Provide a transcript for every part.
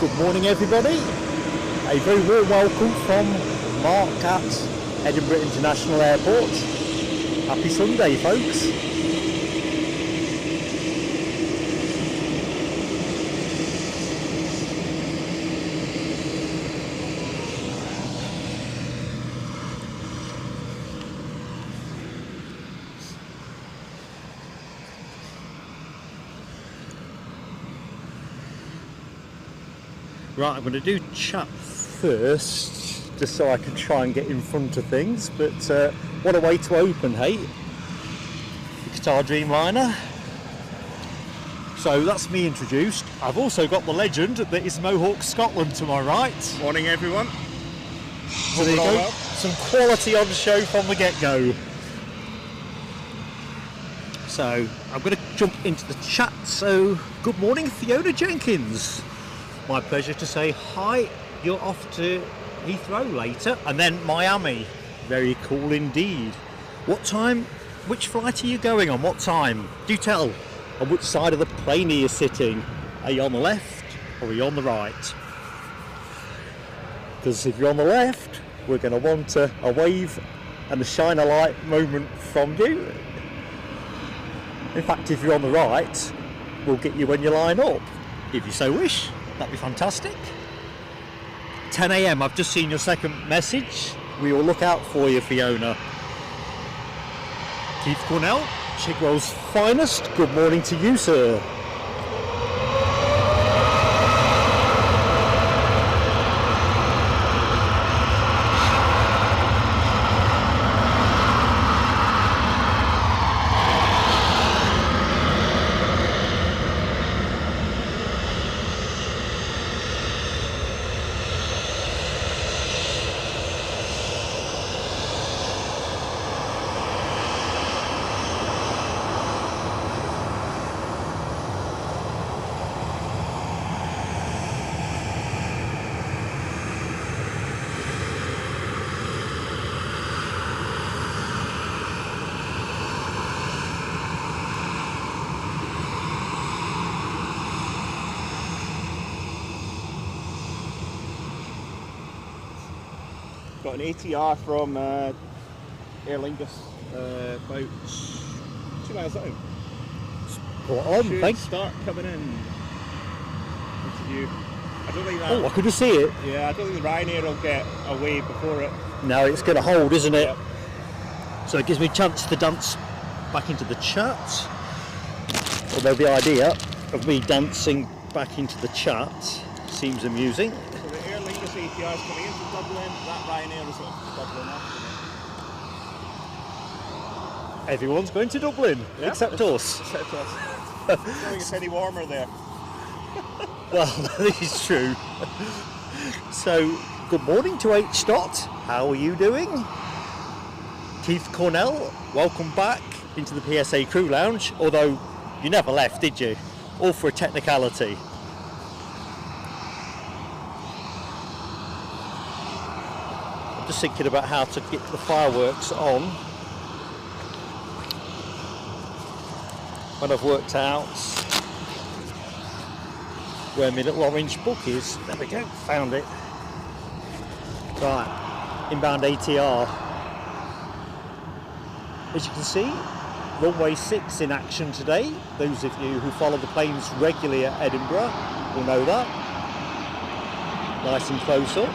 Good morning everybody, a very warm welcome from Mark at Edinburgh International Airport. Happy Sunday folks. Right, I'm going to do chat first, just so I can try and get in front of things, but what a way to open, hey? The Qatar Dreamliner. So that's me introduced. I've also got the legend that is Mohawk Scotland to my right. Morning everyone. So there you go, well. Some quality on the show from the get-go. So I'm going to jump into the chat, so good morning Fiona Jenkins. My pleasure to say hi. You're off to Heathrow later and then Miami. Very cool indeed. What time, which flight are you going on? What time? Do tell. On which side of the plane are you sitting? Are you on the left or are you on the right? Because if you're on the left, we're going to want a wave and a shine a light moment from you. In fact, if you're on the right, we'll get you when you line up, if you so wish. That'd be fantastic. 10 AM, I've just seen your second message. We will look out for you, Fiona. Keith Cornell, Chigwell's finest. Good morning to you, sir. Got an ATR from Airline just about 2 miles down. Spot on, Should thanks. start coming in into view. I don't think that. Oh, I couldn't see it. Yeah, I don't think the Ryanair will get away before it. No, it's going to hold, isn't it? Yep. So it gives me a chance to dance back into the chat. Although the idea of me dancing back into the chat seems amusing. So the Airline ATR is coming into Dublin. That Ryanair is off to Dublin after it. Everyone's going to Dublin, Yeah, except us. Except us. I don't think it's any warmer there. Well, that is true. So, good morning to H. Dot. How are you doing? Keith Cornell, welcome back into the PSA Crew Lounge, although you never left, did you? All for a technicality. I'm just thinking about how to get the fireworks on when I've worked out where my little orange book is. There we go, found it. Right, inbound ATR. As you can see, Runway 6 in action today. Those of you who follow the planes regularly at Edinburgh will know that. Nice and close up.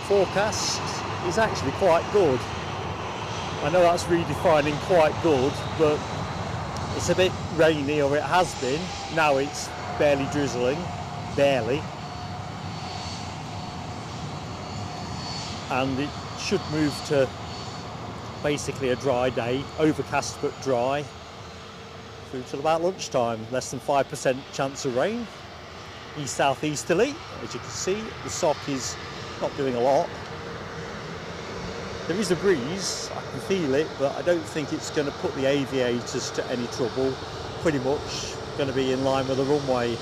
Forecast is actually quite good. I know that's redefining quite good, but it's a bit rainy, or it has been. Now it's barely drizzling, barely. And it should move to basically a dry day, overcast but dry, through till about lunchtime. Less than 5% chance of rain. East-southeasterly, as you can see, the sock is not doing a lot. There is a breeze, I can feel it, but I don't think it's going to put the aviators to any trouble. Pretty much going to be in line with the runway.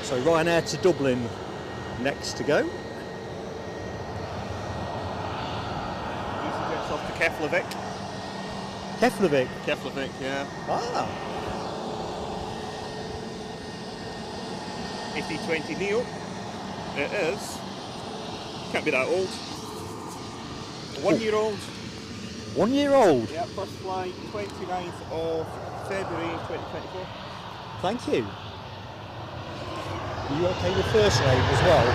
So Ryanair to Dublin next to go. EasyJet's off to Keflavik. Keflavik. Keflavik, yeah. Ah. A320 Neo. It is. Can't be that old. 1 year old. 1 year old? Yeah, first flight 29th of February 2024. Thank you. Are you okay with first name as well?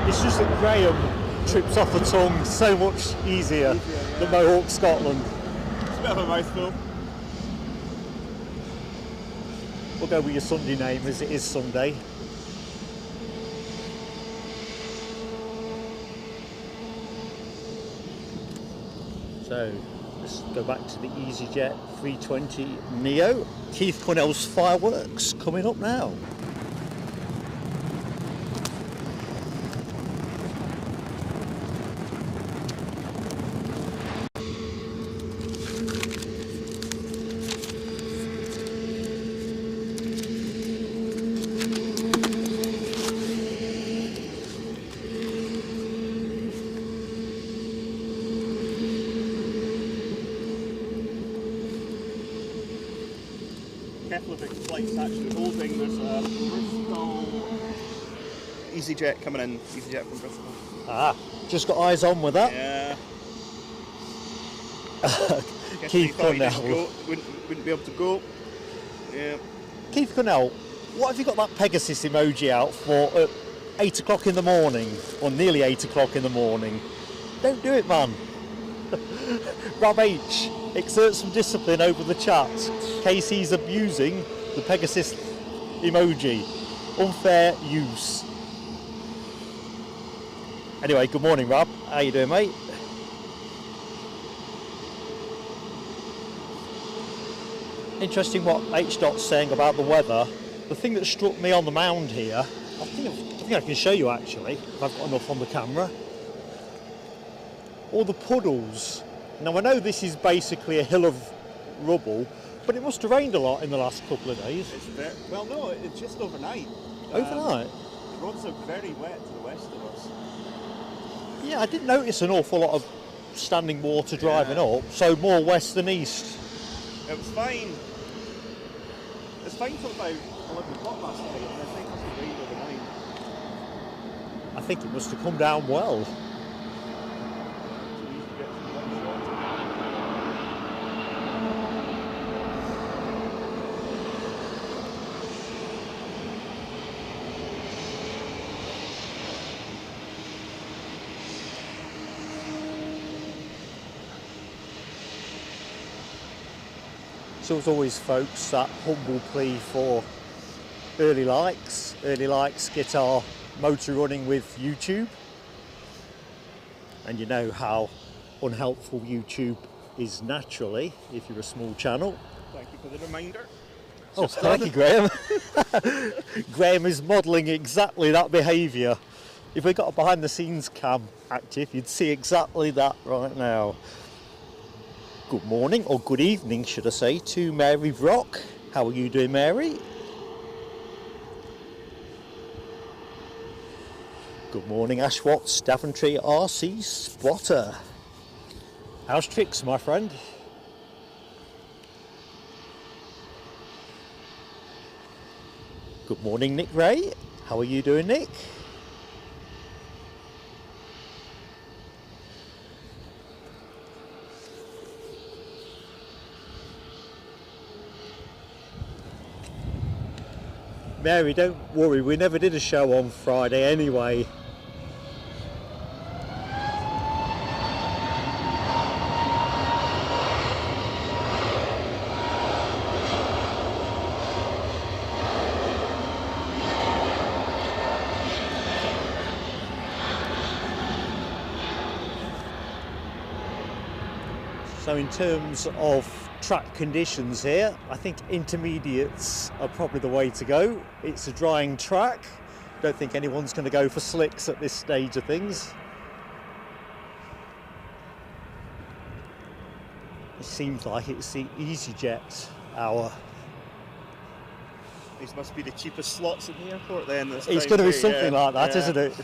It's just that Graham trips off the tongue so much easier than Mohawk Scotland. It's a bit of a mouthful. We'll go with your Sunday name as it is Sunday. So let's go back to the EasyJet 320 Neo. Keith Cornell's fireworks coming up now. Keflavik flight's actually holding. There's a Bristol EasyJet coming in. EasyJet from Bristol. Ah, just got eyes on with that. Yeah. Keith Cornell. Wouldn't be able to go. Yeah. Keith Cornell, what have you got that Pegasus emoji out for at 8 o'clock in the morning, or nearly 8 o'clock in the morning? Don't do it, man. Rob H, exert some discipline over the chat. Casey's abusing the Pegasus emoji. Unfair use. Anyway, good morning, Rob. How you doing, mate? Interesting what H Dot's saying about the weather. The thing that struck me on the mound here, I think I can show you actually, if I've got enough on the camera. All the puddles. Now I know this is basically a hill of rubble, but it must have rained a lot in the last couple of days. Well, no, it's just overnight. Overnight? The roads are very wet to the west of us. Yeah, I didn't notice an awful lot of standing water driving up, so more west than east. It was fine. It's fine till about 11 o'clock last night, and I think it must have rained overnight. I think it must have come down well. So as always, folks, that humble plea for early likes. Early likes get our motor running with YouTube. And you know how unhelpful YouTube is naturally if you're a small channel. Thank you for the reminder. Oh, thank you, Graham. Graham is modelling exactly that behaviour. If we got a behind the scenes cam active, you'd see exactly that right now. Good morning, or good evening should I say, to Mary Vrock. How are you doing, Mary? Good morning, Ash Watts, Daventry RC Spotter. How's tricks, my friend? Good morning, Nick Ray. How are you doing, Nick? Mary, don't worry, we never did a show on Friday anyway. So in terms of track conditions here, I think intermediates are probably the way to go. It's a drying track. Don't think anyone's going to go for slicks at this stage of things. It seems like it's the EasyJet hour. These must be the cheapest slots in the airport then. It's going to be something like that, isn't it?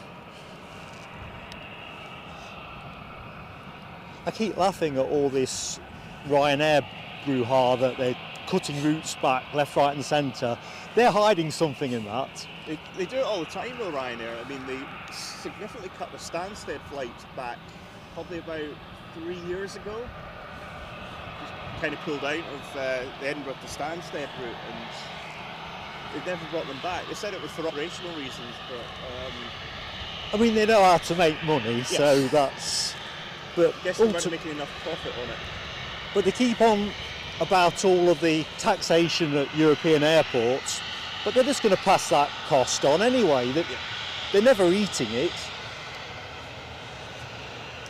I keep laughing at all this Ryanair brouhaha that they're cutting routes back left, right and centre. They're hiding something in that. They do it all the time with Ryanair. I mean, they significantly cut the Stansted flights back probably about 3 years ago. Just kind of pulled out of the Edinburgh to Stansted route, and they've never brought them back. They said it was for operational reasons, but... I mean, they know how to make money, yes. So that's... But I guess they weren't making enough profit on it. But they keep on about all of the taxation at European airports, but they're just going to pass that cost on anyway. They're never eating it.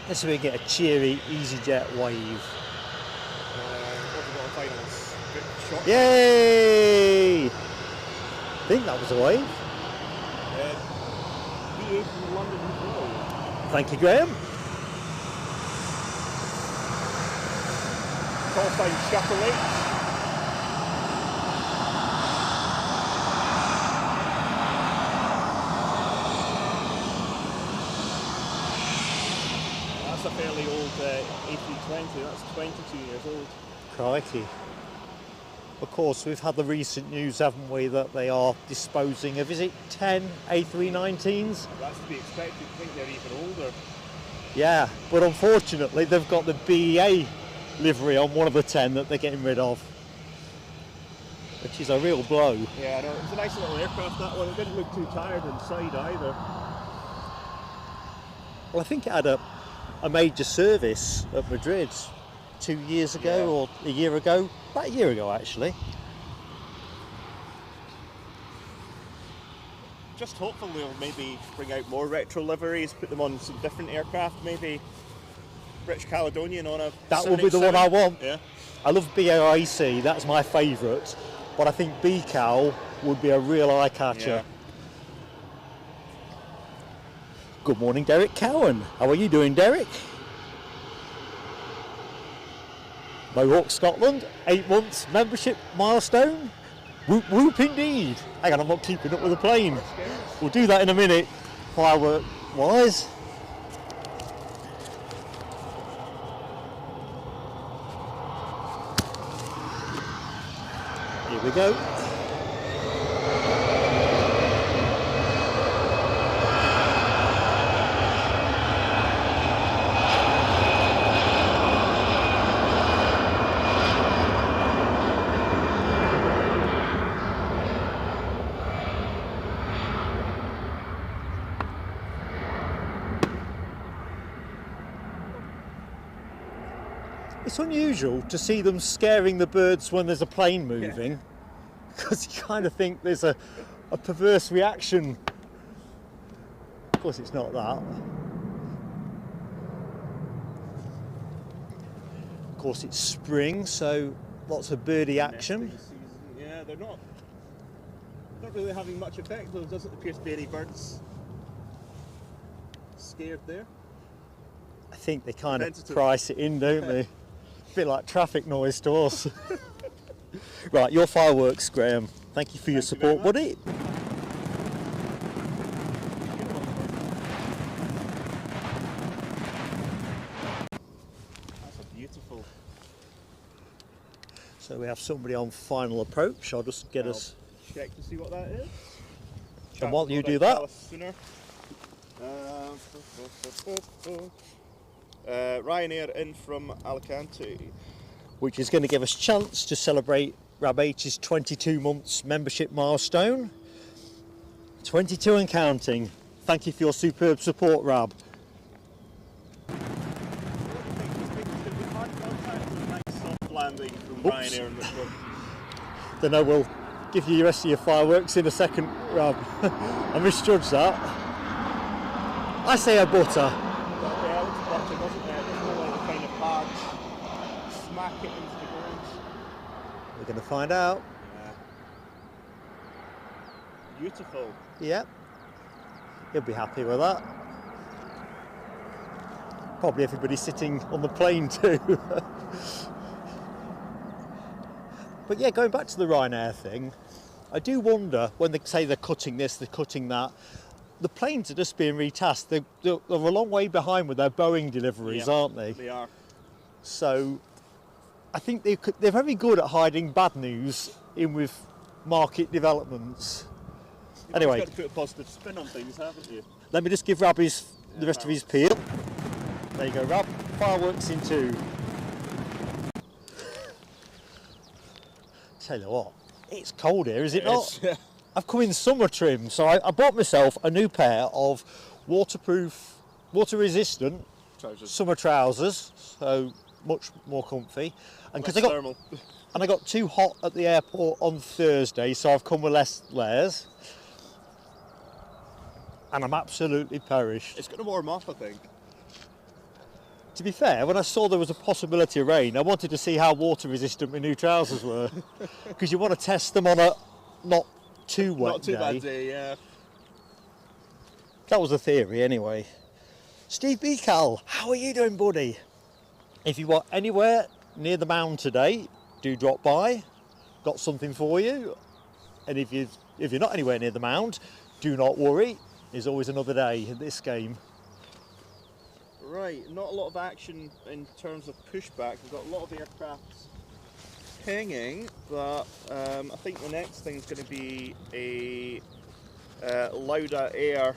Let's see if we can get a cheery EasyJet wave. What have we got on finals? Yay! I think that was a wave. Aviation London Lull. Thank you, Graham. Call sign shoutouts. That's a fairly old A320, that's 22 years old. Crikey. Of course, we've had the recent news, haven't we, that they are disposing of, is it 10 A319s? That's to be expected, I think they're even older. Yeah, but unfortunately they've got the BEA livery on one of the 10 that they're getting rid of, which is a real blow. Yeah, I know. It's a nice little aircraft, that one. It didn't look too tired inside either. Well, I think it had a major service at Madrid 2 years ago, or a year ago. About a year ago, actually. Just hopefully they'll maybe bring out more retro liveries, put them on some different aircraft, maybe British Caledonian on a... That will be the one I want. Yeah. I love BAIC, that's my favourite, but I think BCAL would be a real eye catcher. Yeah. Good morning, Derek Cowan. How are you doing, Derek? Mohawk Scotland, 8 months membership milestone. Whoop whoop indeed. Hang on, I'm not keeping up with the plane. We'll do that in a minute, firework wise. Here we go. It's unusual to see them scaring the birds when there's a plane moving, because you kind of think there's a perverse reaction. Of course it's not that. Of course it's spring, so lots of birdie action. Yeah, they're not really having much effect. There doesn't appear to be any birds scared there. I think they kind of price it in, don't they? A bit like traffic noise to us. Right, your fireworks, Graham. Thank you for your support, buddy. That's a beautiful. So we have somebody on final approach. I'll just get us. Check to see what that is. And while you do that, Ryanair in from Alicante, which is going to give us a chance to celebrate Rab H's 22 months membership milestone. 22 and counting. Thank you for your superb support, Rab. landing from Ryanair in this one. Then I will give you the rest of your fireworks in a second, Rob. I misjudged that. I say a butter. Yeah, it looks butter, doesn't it? It's more like a kind of hard smack it into the ground. We're going to find out. Yeah. Beautiful. Yep. He'll be happy with that. Probably everybody sitting on the plane too. But yeah, going back to the Ryanair thing, I do wonder when they say they're cutting this, they're cutting that. The planes are just being retasked. They're a long way behind with their Boeing deliveries, aren't they? They are. So I think they're very good at hiding bad news in with market developments. You've Anyway, got to put a positive spin on things, haven't you? let me just give Rab the rest of his peel. There you go, Rab. Fireworks in 2. Tell you what, it's cold here, is it not? Yeah. I've come in summer trim, so I bought myself a new pair of waterproof, water-resistant summer trousers, so much more comfy. And because I got too hot at the airport on Thursday, so I've come with less layers. And I'm absolutely perished. It's going to warm up, I think. To be fair, when I saw there was a possibility of rain, I wanted to see how water resistant my new trousers were. Because you want to test them on a not too wet Not too bad day, yeah. That was the theory anyway. Steve Becal, how are you doing, buddy? If you are anywhere near the mound today, do drop by. Got something for you. And if you're not anywhere near the mound, do not worry. There's always another day in this game. Right, not a lot of action in terms of pushback. We've got a lot of aircraft pinging, but I think the next thing's going to be a Lauda Air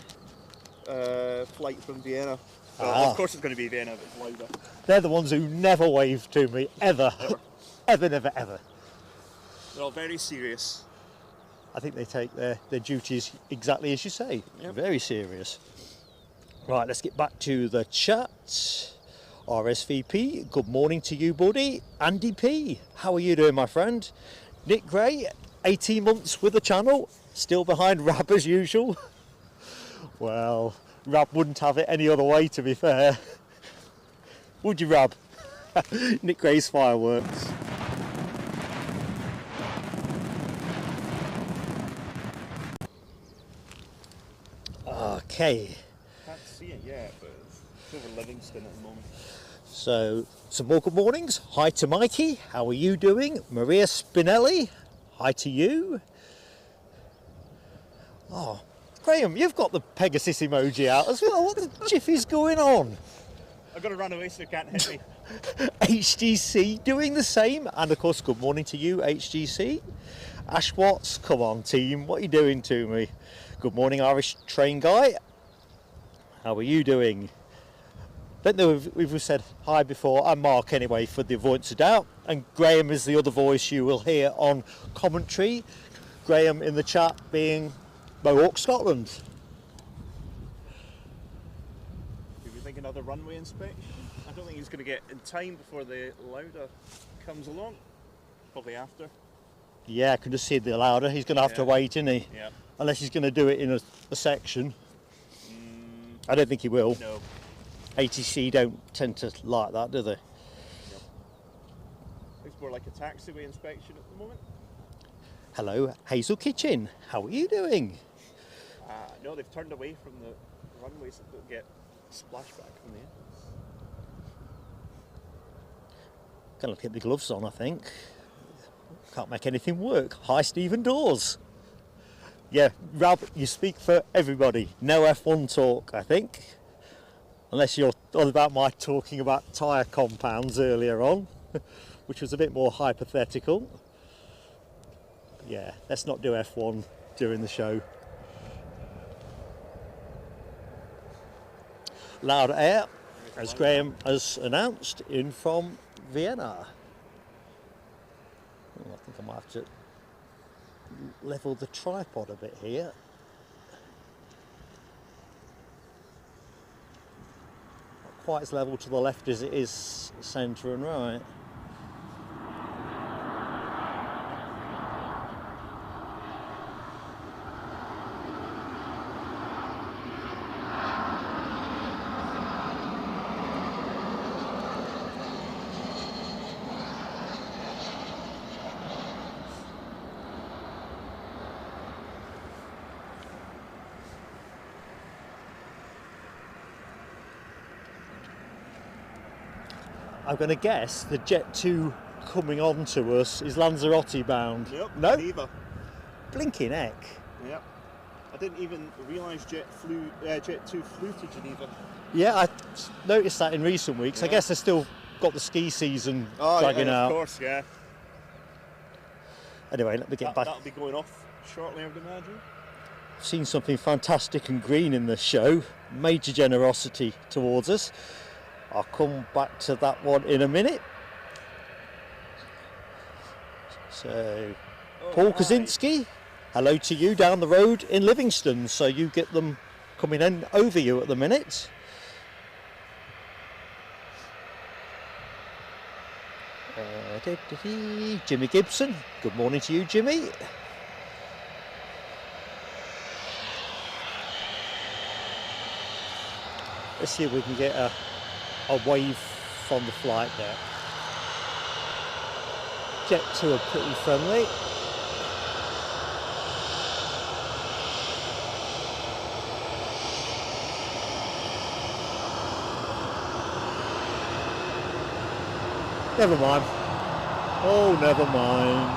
flight from Vienna. Of course it's going to be Vienna, but it's Lauda. They're the ones who never wave to me, ever. Ever, never, ever. They're all very serious. I think they take their duties exactly as you say. Yep. Very serious. Right, let's get back to the chat. RSVP, good morning to you, buddy. Andy P, how are you doing, my friend? Nick Gray, 18 months with the channel, still behind Rab as usual. Well, Rab wouldn't have it any other way, to be fair. Would you, Rab? Nick Gray's fireworks. Okay. Can't see it yet, but it's over Livingston at the moment. So, some more good mornings. Hi to Mikey, how are you doing? Maria Spinelli, hi to you. Oh, Graham, you've got the Pegasus emoji out as well. What the jiff is going on? I've got to run away so you can't hit me. HGC doing the same. And of course, good morning to you, HGC. Ash Watts, come on team, what are you doing to me? Good morning, Irish train guy. How are you doing? Don't know if we've said hi before. I'm Mark anyway, for the avoidance of doubt. And Graham is the other voice you will hear on commentary. Graham in the chat being Mohawk, Scotland. Do you think another runway inspection? I don't think he's going to get in time before the Lauda comes along. Probably after. Yeah, I can just see the Lauda. He's going to have to wait, isn't he? Yeah. Unless he's going to do it in a section. I don't think he will. No. ATC don't tend to like that, do they? Yep. It's more like a taxiway inspection at the moment. Hello, Hazel Kitchen. How are you doing? No, they've turned away from the runways that don't get splashback from the engines. Gonna get the gloves on, I think. Can't make anything work. Hi, Stephen Dawes. Yeah, Rab, you speak for everybody. No F1 talk, I think. Unless you're on about my talking about tyre compounds earlier on, which was a bit more hypothetical. Yeah, let's not do F1 during the show. Lauda Air, as Graham has announced, in from Vienna. Oh, I think I might have to level the tripod a bit here. Not quite as level to the left as it is centre and right. I'm going to guess the Jet 2 coming on to us is Lanzarote bound. Yep, No? Geneva. Blinking heck. Yep. I didn't even realise Jet 2 flew to Geneva. Yeah, I noticed that in recent weeks. I guess they've still got the ski season dragging out. Of course, yeah. Anyway, let me get back. That'll be going off shortly, I would imagine. I've seen something fantastic and green in the show. Major generosity towards us. I'll come back to that one in a minute. So, Paul Kaczynski, hello to you down the road in Livingston. So you get them coming in over you at the minute. Jimmy Gibson, good morning to you, Jimmy. Let's see if we can get a wave from the flight there. Jet 2 are pretty friendly. Never mind. Oh, never mind.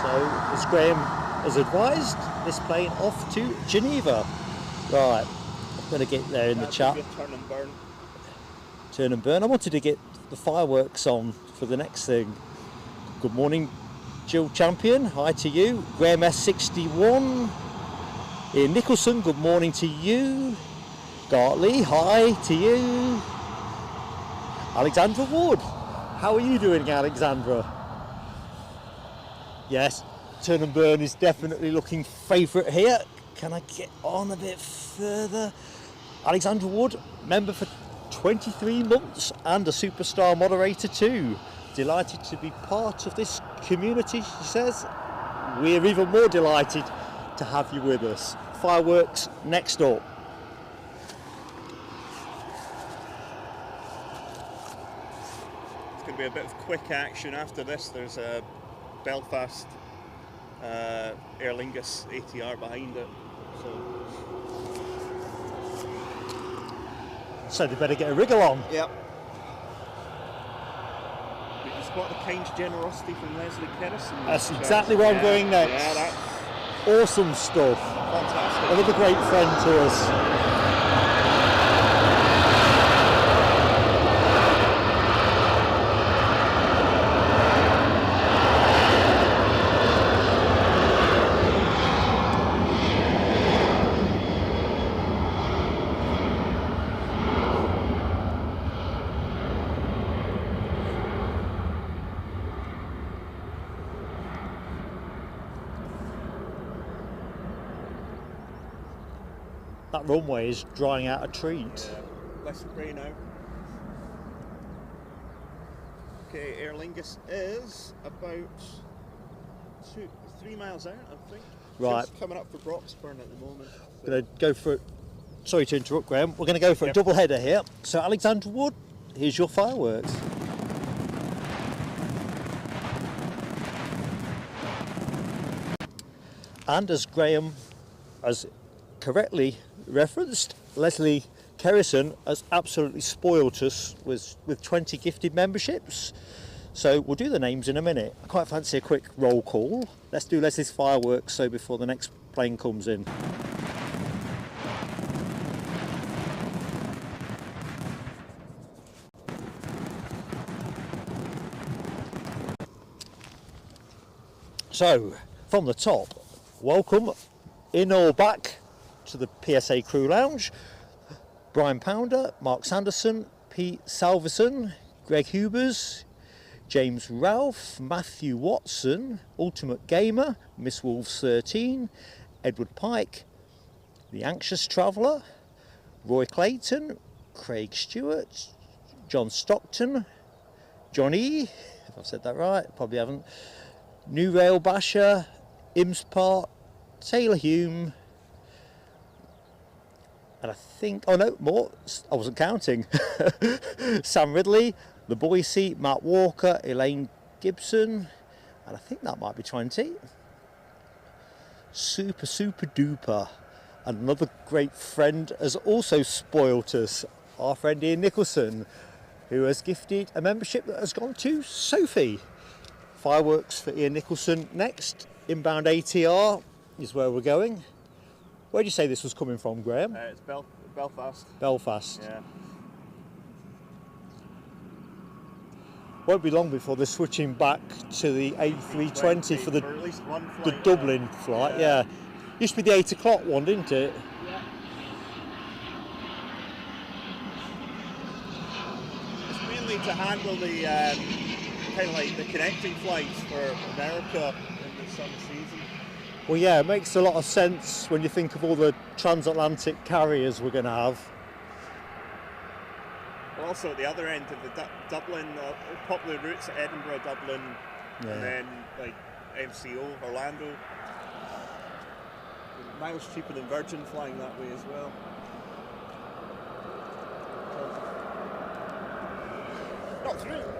So, as Graham has advised, this plane off to Geneva. Right, I'm going to get there in the chat. Turn and burn. Turn and burn. I wanted to get the fireworks on for the next thing. Good morning, Jill Champion. Hi to you. Graham S61. Ian Nicholson, good morning to you. Gartley, hi to you. Alexandra Wood, how are you doing, Alexandra? Yes, turn and burn is definitely looking favourite here. Can I get on a bit further? Alexandra Wood, member for 23 months and a superstar moderator too. Delighted to be part of this community, she says. We're even more delighted to have you with us. Fireworks next up. It's going to be a bit of quick action after this. There's a Belfast Aer Lingus ATR behind it. So they better get a wriggle on. Yep. Did you spot the kind generosity from Leslie Kerrison? That's exactly where I'm going next. Yeah, that's awesome stuff. fantastic. Another great friend to us. That runway is drying out a treat. Yeah, less spray now. Okay, Aer Lingus is about 3 miles out, I think. Right. Just coming up for Broxburn at the moment. We're going to go for it. Sorry to interrupt, Graham. We're going to go for a double header here. So, Alexandra Wood, here's your fireworks. And as Graham has correctly referenced, Leslie Kerrison has absolutely spoilt us with 20 gifted memberships. So we'll do the names in a minute. I quite fancy a quick roll call. Let's do Leslie's fireworks so before the next plane comes in. So from the top, welcome in or back to the PSA Crew Lounge. Brian Pounder, Mark Sanderson, Pete Salverson, Greg Hubers, James Ralph, Matthew Watson, Ultimate Gamer, Miss Wolves 13, Edward Pike, The Anxious Traveller, Roy Clayton, Craig Stewart, John Stockton, Johnny, if I've said that right, probably haven't, New Rail Basher, Imspart, Taylor Hume, and I think, oh no, more, I wasn't counting. Sam Ridley, The Boise, Matt Walker, Elaine Gibson, and I think that might be 20. Super duper. And another great friend has also spoilt us, our friend Ian Nicholson, who has gifted a membership that has gone to Sophie. Fireworks for Ian Nicholson next. Inbound ATR is where we're going. Where do you say this was coming from, Graham? It's Belfast. Belfast. Yeah. Won't be long before they're switching back to the A320 for at least one flight, the Dublin flight. Yeah. Used to be the 8 o'clock one, didn't it? Yeah. It's mainly to handle the kind of like the connecting flights for America in the summer season. Well, yeah, it makes a lot of sense when you think of all the transatlantic carriers we're going to have. We're also at the other end of the Dublin, popular routes at Edinburgh, Dublin, and then like MCO, Orlando. Miles cheaper than Virgin flying that way as well.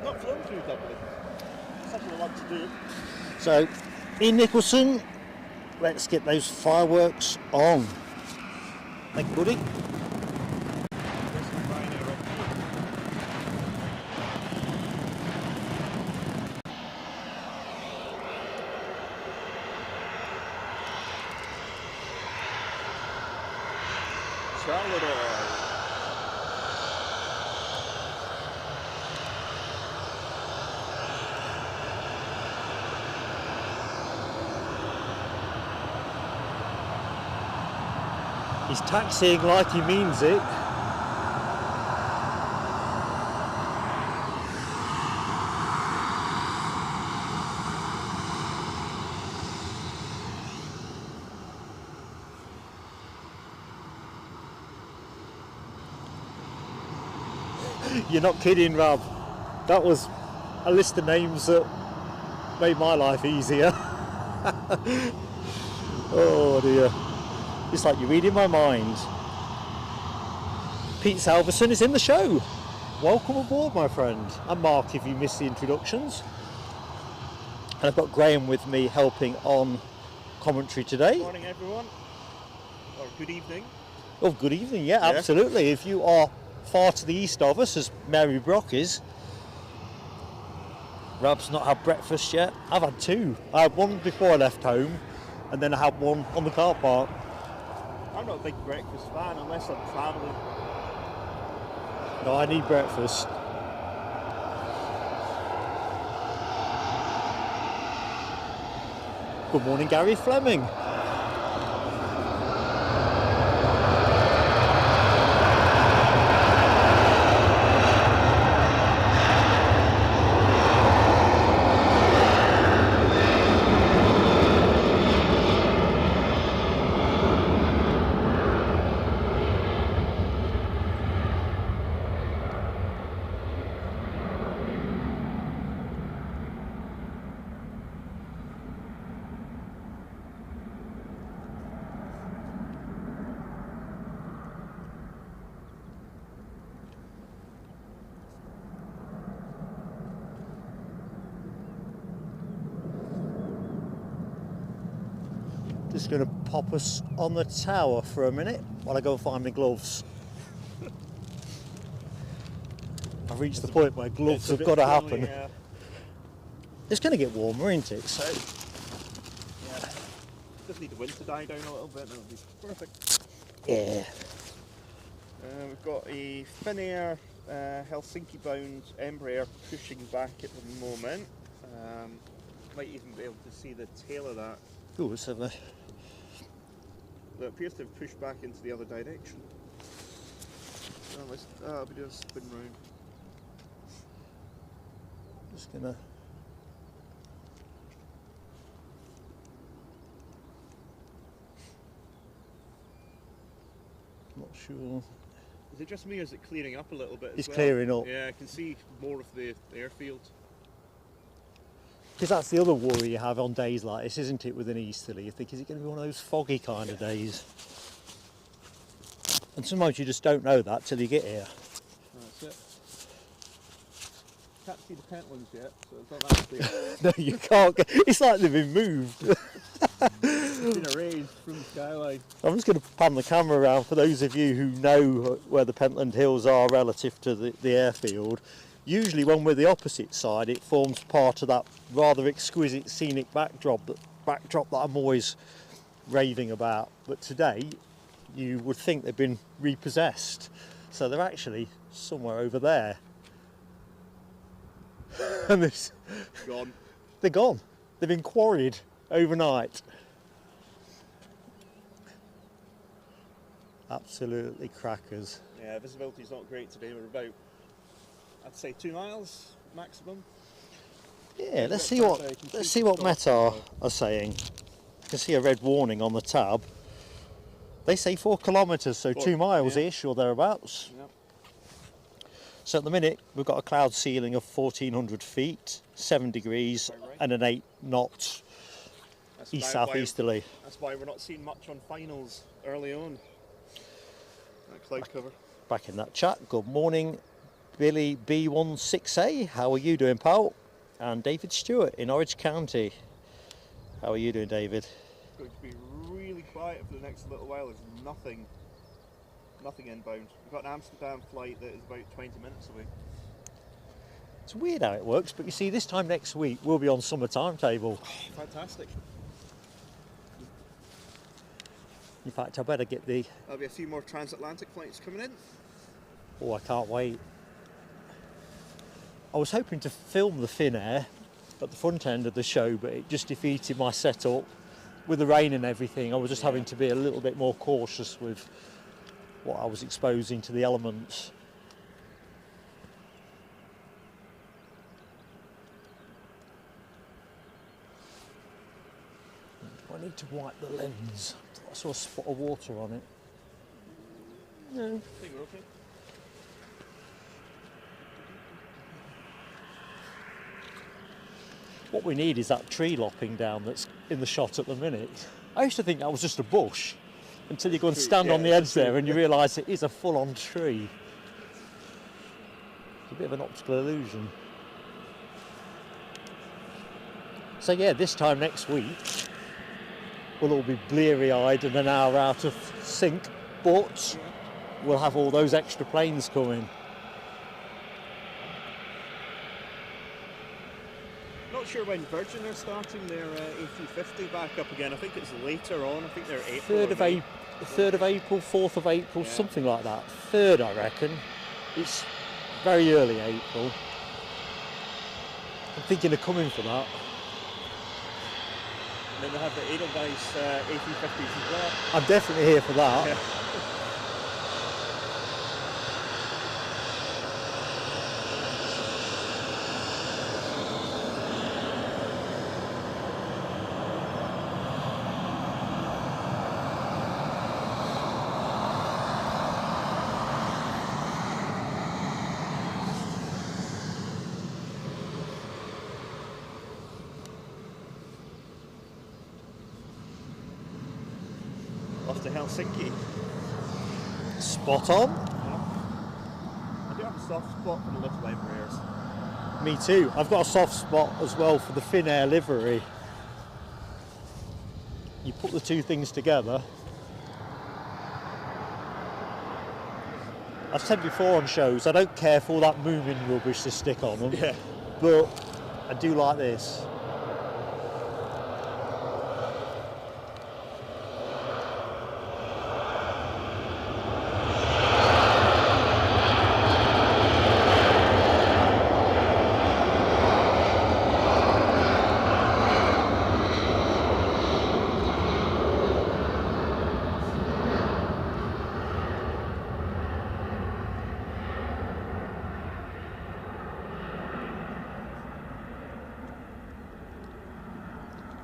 Not flown through Dublin. Something I want to do. So, Ian Nicholson, let's get those fireworks on. Thank you, buddy. He's taxiing like he means it. You're not kidding, Rob. That was a list of names that made my life easier. Oh dear. It's like you're reading my mind. Pete Salverson is in the show. Welcome aboard, my friend. I'm Mark, if you missed the introductions. And I've got Graham with me helping on commentary today. Good morning, everyone. Or good evening. Oh, good evening, yeah, absolutely. If you are far to the east of us, as Mary Brock is. Rob's not had breakfast yet. I've had two. I had one before I left home, and then I had one on the car park. I'm not a big breakfast fan unless I'm travelling. No, I need breakfast. Good morning, Gary Fleming. Just going to pop us on the tower for a minute while I go and find my gloves. I've reached the point where gloves have got to happen. Yeah. It's going to get warmer, isn't it? So, Yeah. Just need the wind to die down a little bit and it'll be perfect. yeah. We've got a Finnair Helsinki bound Embraer pushing back at the moment. Might even be able to see the tail of that. Oh, let's have a... It appears to have pushed back into the other direction. I'll be doing a spin round. Just going to... Not sure. Is it just me or is it clearing up a little bit It's as well? clearing up. Yeah, I can see more of the airfield. Because that's the other worry you have on days like this, isn't it, with an easterly? You think, is it going to be one of those foggy kind of days? And sometimes you just don't know that till you get here. That's it. Can't see the tent ones yet, so it's not that clear. No, you can't. It's like they've been moved. It's been erased from the skyline. I'm just going to pan the camera around for those of you who know where the Pentland Hills are relative to the airfield. Usually when we're the opposite side, it forms part of that rather exquisite scenic backdrop that I'm always raving about. But today, you would think they've been repossessed. So they're actually somewhere over there. And Gone. they're gone. They've been quarried overnight. Absolutely crackers. Yeah, visibility's not great today. We're about, I'd say, 2 miles maximum. Yeah, let's see what Meta are saying. You can see a red warning on the tab. They say 4 kilometres, so 2 miles-ish or thereabouts. Yep. So at the minute, we've got a cloud ceiling of 1,400 feet, 7 degrees, and an 8 knots east-southeasterly. That's why we're not seeing much on finals early on. That cloud cover. Back in that chat, good morning, Billy B16A. How are you doing, pal? And David Stewart in Orange County. How are you doing, David? It's going to be really quiet for the next little while. There's nothing inbound. We've got an Amsterdam flight that is about 20 minutes away. It's weird how it works, but you see, this time next week we'll be on summer timetable. Oh, fantastic. In fact, I better get the... There'll be a few more transatlantic flights coming in. Oh, I can't wait. I was hoping to film the Finnair at the front end of the show, but it just defeated my setup. With the rain and everything, I was just having to be a little bit more cautious with what I was exposing to the elements. I need to wipe the lens. I saw a spot of water on it. No. I think we're okay. What we need is that tree lopping down that's in the shot at the minute. I used to think that was just a bush until you go and stand on the edge there and you realise it is a full-on tree. It's a bit of an optical illusion. So yeah, this time next week we'll all be bleary-eyed and an hour out of sync, but we'll have all those extra planes coming. Not sure when Virgin are starting their A350 back up again. I think it's later on. I think they're April. 3rd of April, 4th of April, something like that. 3rd, I reckon. It's very early April. I'm thinking of coming for that. And then they have the Edelweiss A350s as well. I'm definitely here for that. Yeah. Off to Helsinki. Spot on. I do have a soft spot for the lift liveries. Me too. I've got a soft spot as well for the Finnair livery. You put the two things together. I've said before on shows, I don't care for all that moving rubbish to stick on them, but I do like this.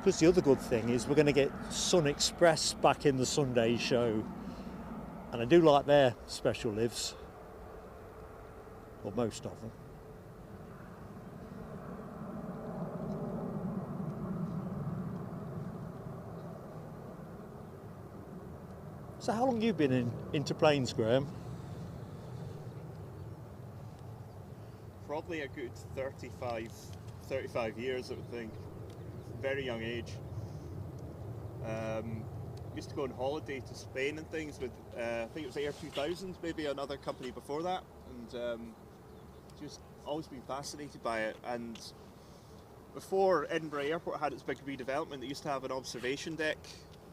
Plus the other good thing is we're going to get Sun Express back in the Sunday show, and I do like their special lives, or most of them. So how long have you been into planes, Graham? Probably a good 35 years, I would think. Very young age. Used to go on holiday to Spain and things with, I think it was Air 2000, maybe another company before that, and just always been fascinated by it. And before Edinburgh Airport had its big redevelopment, they used to have an observation deck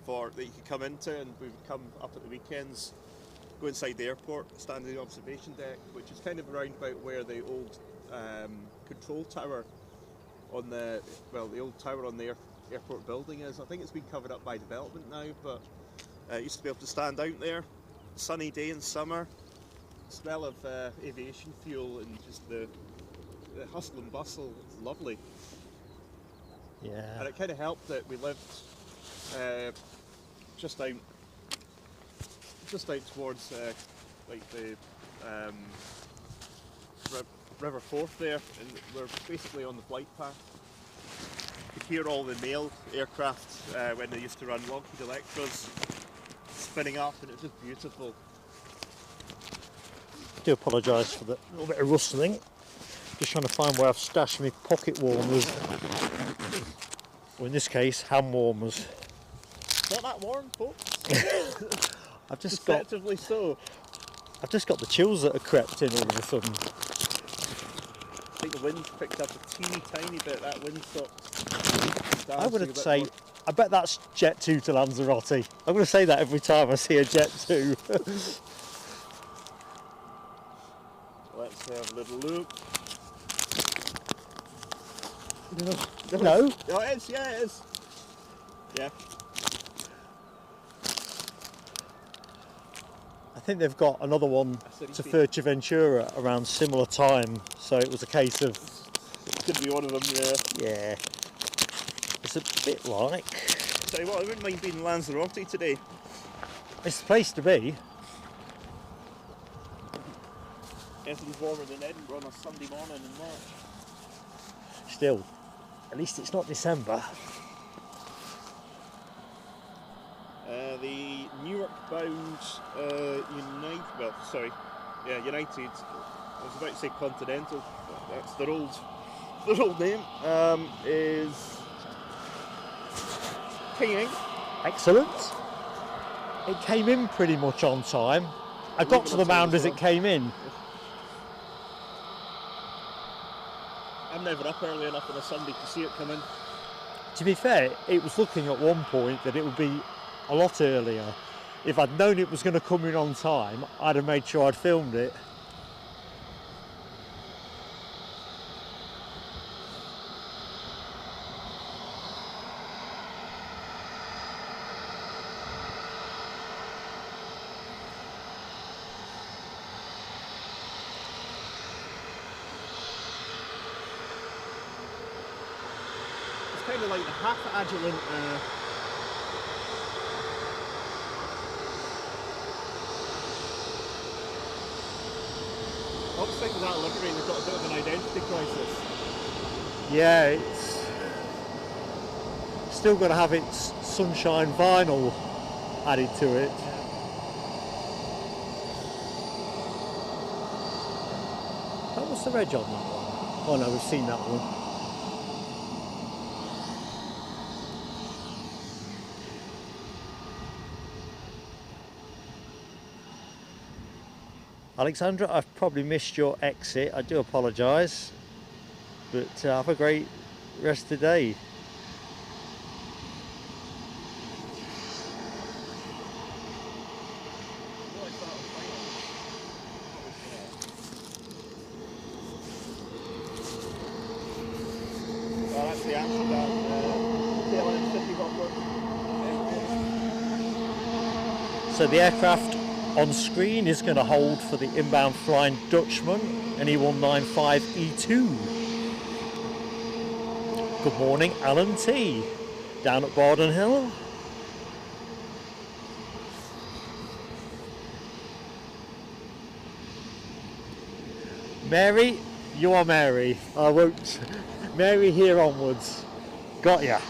that you could come into, and we would come up at the weekends, go inside the airport, stand in the observation deck, which is kind of around about where the old control tower on the old tower on the airport building is. I think it's been covered up by development now, but used to be able to stand out there, sunny day in summer, smell of aviation fuel, and just the hustle and bustle. It's lovely. Yeah. And it kind of helped that we lived just out towards like the River Forth there, and we're basically on the flight path. You could hear all the mail aircraft when they used to run Lockheed Electras spinning up, and it's just beautiful. I do apologise for the little bit of rustling. Just trying to find where I've stashed my pocket warmers, or in this case, hand warmers. Not that warm, folks. I've just Deceptively so. I've just got the chills that have crept in all of a sudden. I think the wind's picked up a teeny tiny bit. That wind stopped. I would say, I bet that's Jet 2 to Lanzarote. I'm going to say that every time I see a Jet 2. Let's have a little look. No? Oh, it is, yeah, it is. Yeah. I think they've got another one to Fuerteventura around similar time, so it was a case of... It could be one of them, yeah. Yeah. It's a bit like... Tell you what, I wouldn't mind being in Lanzarote today. It's the place to be. Anything's warmer than Edinburgh on a Sunday morning in March. Still, at least it's not December. The Newark-bound United. I was about to say Continental. That's their old name. Is pinging. Excellent. It came in pretty much on time. I got to the mound as it came in. I'm never up early enough on a Sunday to see it come in. To be fair, it was looking at one point that it would be a lot earlier. If I'd known it was going to come in on time, I'd have made sure I'd filmed it. It's kind of like the half-adjuvant I was thinking that livery, they've got a bit of an identity crisis. Yeah, it's still got to have its sunshine vinyl added to it. That was the reg on that one. Oh no, we've seen that one. Alexandra, I've probably missed your exit. I do apologise, but have a great rest of the day. Well, that's the Amsterdam Airline City Hopper. So the aircraft on screen is going to hold for the inbound Flying Dutchman, an E195E2. Good morning, Alan T. Down at Bardon Hill. Mary, you are Mary. I won't. Mary here onwards. Got ya.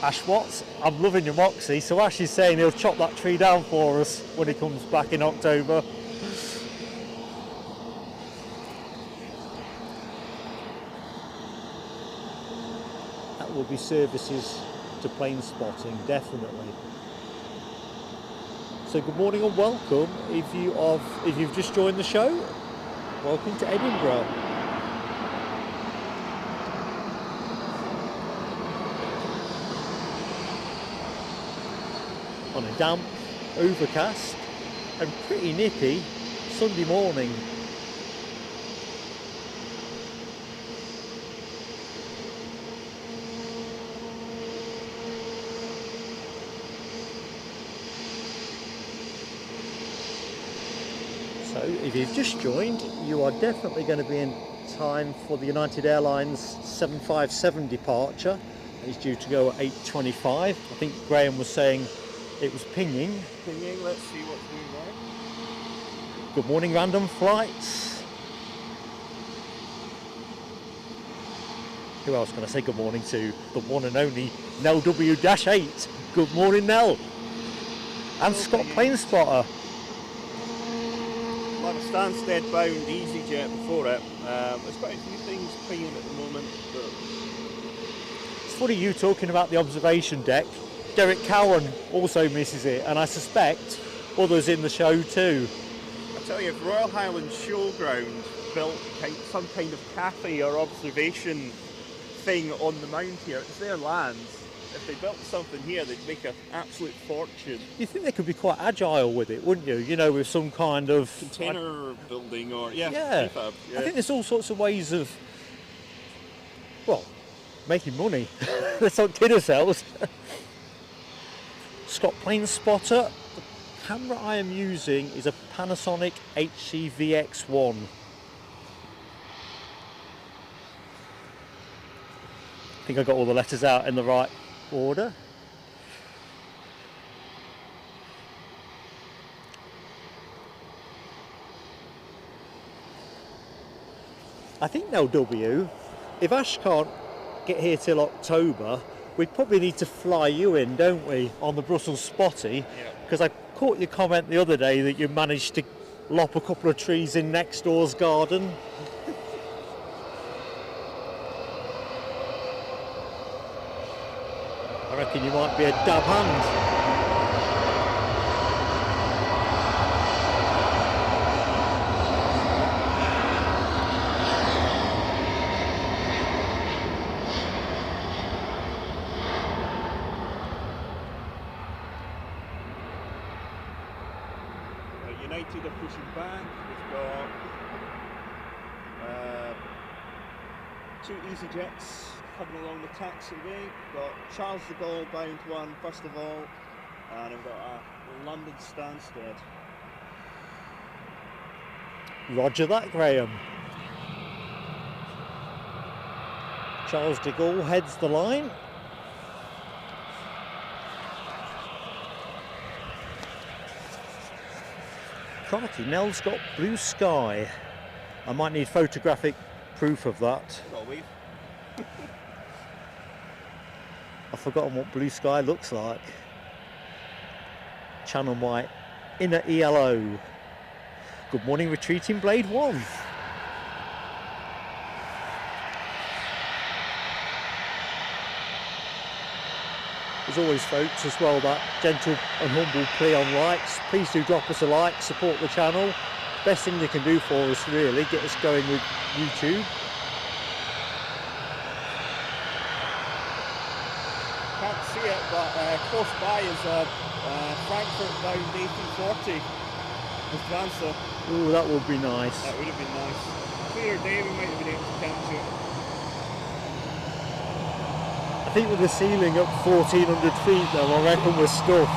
Ash Watts, I'm loving your moxie. So Ash is saying he'll chop that tree down for us when he comes back in October. will be services to plane spotting, definitely. So good morning and welcome. If you've just joined the show, welcome to Edinburgh. On a damp, overcast and pretty nippy Sunday morning. So if you've just joined, you are definitely going to be in time for the United Airlines 757 departure. It's due to go at 8:25. I think Graham was saying it was pinging. Let's see what's going on. Good morning, random flights. Who else can I say good morning to? The one and only Nell W-8. Good morning, Nell. And Scott Plane Spotter. A lot of Stansted bound EasyJet before it. There's quite a few things pinging at the moment. But It's funny you talking about the observation deck. Derek Cowan also misses it, and I suspect others in the show too. I tell you, if Royal Highland Showground built some kind of cafe or observation thing on the mount here, it's their land. If they built something here, they'd make an absolute fortune. You think they could be quite agile with it, wouldn't you? You know, with some kind of Container building or prefab, I think there's all sorts of ways of, well, making money. Let's not kid ourselves. Scott Plane Spotter. The camera I am using is a Panasonic HCVX1. I think I got all the letters out in the right order. I think now W, if Ash can't get here till October, we probably need to fly you in, don't we, on the Brussels Spotty? Because I caught your comment the other day that you managed to lop a couple of trees in next door's garden. I reckon you might be a dab hand. United are pushing back. We've got two EasyJets coming along the taxiway. We've got Charles de Gaulle bound one first of all, and we've got a London Stansted. Roger that, Graham. Charles de Gaulle heads the line. Crikey, Nell's got blue sky. I might need photographic proof of that. Got a wave. I've forgotten what blue sky looks like. Channel white, inner ELO. Good morning, retreating Blade 1. As always, folks, as well, that gentle and humble plea on likes. Please do drop us a like, support the channel. Best thing you can do for us, really, get us going with YouTube. Can't see it, but close by is a Frankfurt bound 1840 with Vansa. Oh, that would be nice. That would have been nice. Clearer day, we might have been able to catch it. I think with the ceiling up 1,400 feet though, I reckon we're stuffed.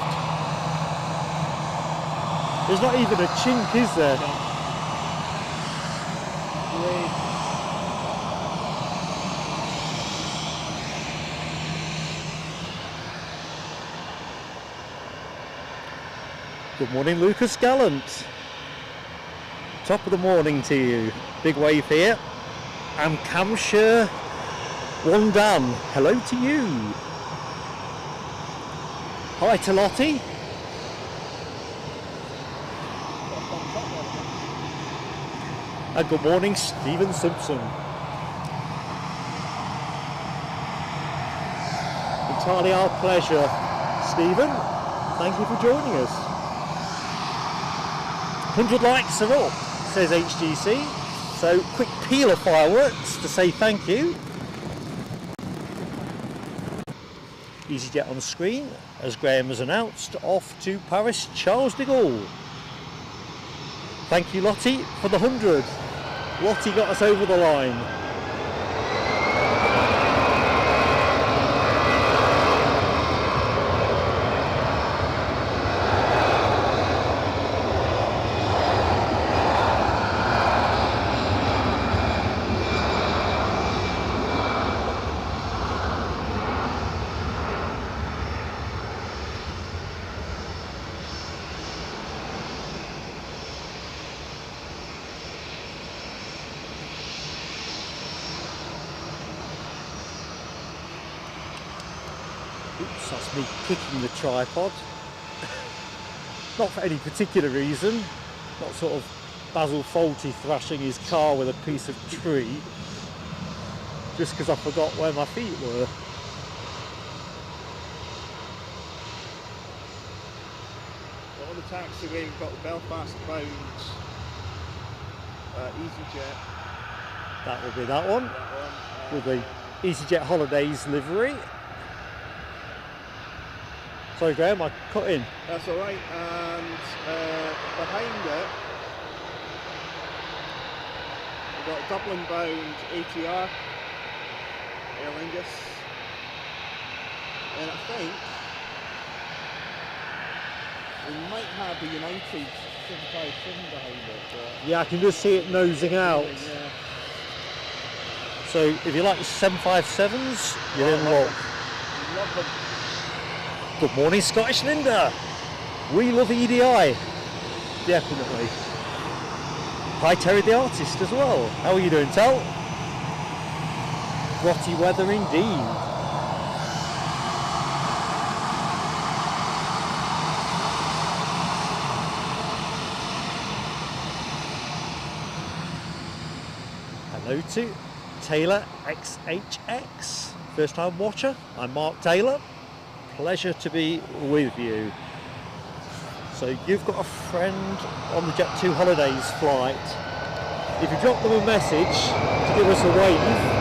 There's not even a chink, is there? No. Great. Good morning, Lucas Gallant. Top of the morning to you. Big wave here. And Camshire One Dan, hello to you. Hi to Lottie. And good morning, Stephen Simpson. entirely our pleasure, Stephen. Thank you for joining us. 100 likes are up, says HGC. So quick peal of fireworks to say thank you. EasyJet on screen, as Graham has announced, off to Paris Charles de Gaulle. Thank you, Lottie, for the 100. Lottie got us over the line. Oops, that's me kicking the tripod. Not for any particular reason. Not sort of Basil Fawlty thrashing his car with a piece of tree. Just because I forgot where my feet were. On the taxiway we've got the Belfast bound EasyJet. That will be that one. With the EasyJet Holidays livery. Sorry Graham, I cut in. That's alright, and behind it we've got Dublin bound ATR, Airlines, and I think we might have the United 757 behind it. Yeah, I can just see it nosing out. Yeah. So if you like 757s, you're in luck. Love them. Good morning, Scottish Linda. We love EDI. Definitely. Hi, Terry the artist as well. How are you doing, Tel? Grotty weather indeed. Hello to Taylor XHX. First time watcher. I'm Mark Taylor. Pleasure to be with you. So you've got a friend on the Jet2 Holidays flight. If you drop them a message to give us a wave,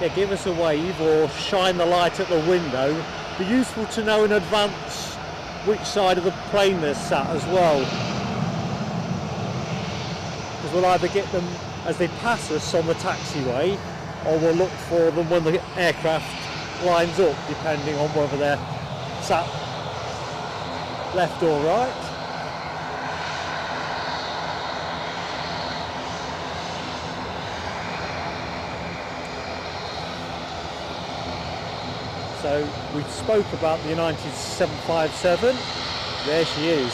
yeah, give us a wave or shine the light at the window. Be useful to know in advance which side of the plane they're sat as well. Because we'll either get them as they pass us on the taxiway, or we'll look for them when the aircraft lines up, depending on whether they're sat left or right. So we spoke about the United 757. There she is.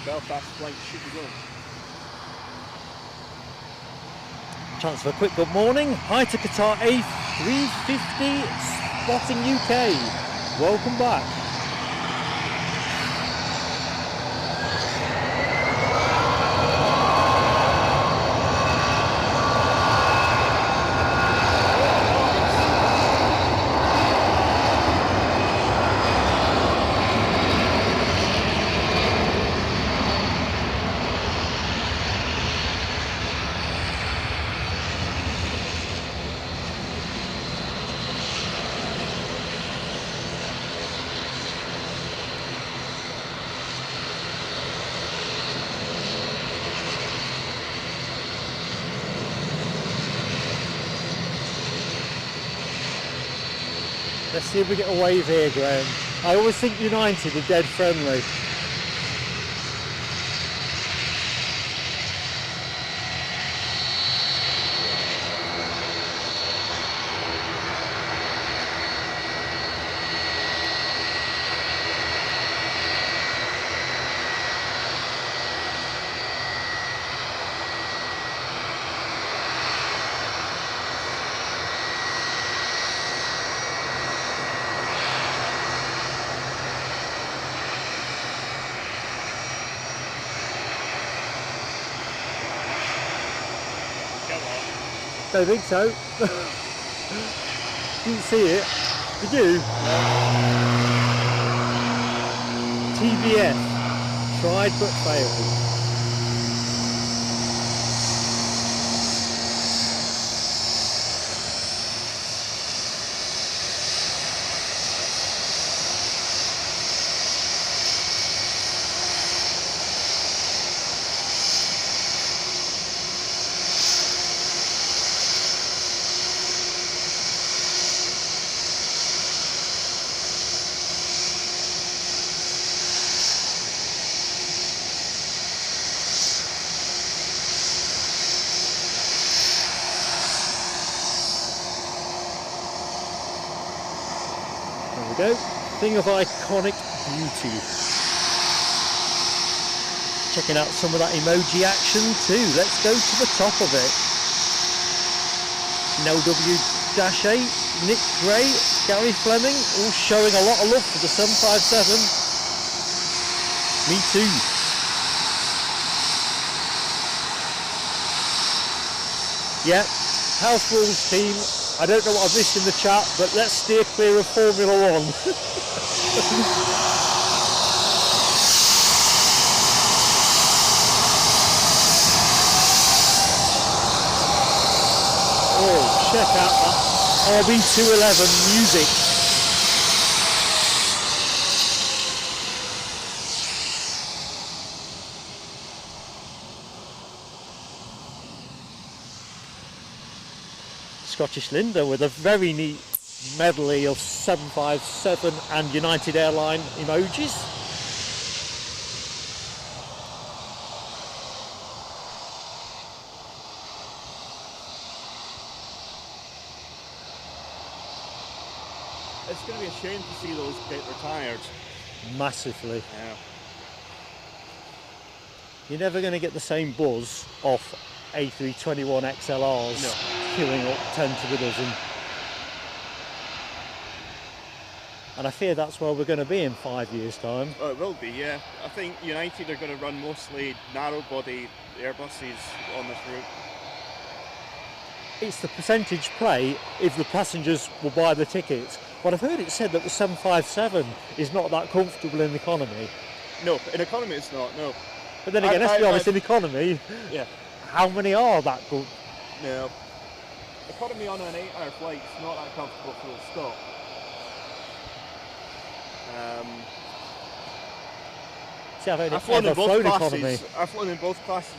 Belfast flight should be going. Chance for a quick good morning. Hi to Qatar A350 Spotting UK. Welcome back. Let's see if we get a wave here, Graham. I always think United are dead friendly. Don't think so. Didn't see it. Did you? No. TBF. Tried but failed. Go. Thing of iconic beauty. Checking out some of that emoji action too. Let's go to the top of it. Nell W-8, Nick Gray, Gary Fleming, all showing a lot of love for the 757. Me too. Yep, House Rules team. I don't know what I've missed in the chat, but let's steer clear of Formula One. Oh, check out that RB211 music. Scottish Linda with a very neat medley of 757 and United Airline emojis. It's going to be a shame to see those get retired. Massively. Yeah. You're never going to get the same buzz off A321 XLRs. No. Queuing up 10 to the dozen. And I fear that's where we're going to be in 5 years' time. Oh, it will be, yeah. I think United are going to run mostly narrow-body Airbuses on this route. It's the percentage play if the passengers will buy the tickets. But I've heard it said that the 757 is not that comfortable in economy. No, in economy it's not, no. But then again, let's be honest, in economy, yeah. How many are that good? No. Economy on an 8-hour flight is not that comfortable full stop. See, I've heard I've flown in both classes. Economy. I've flown in both classes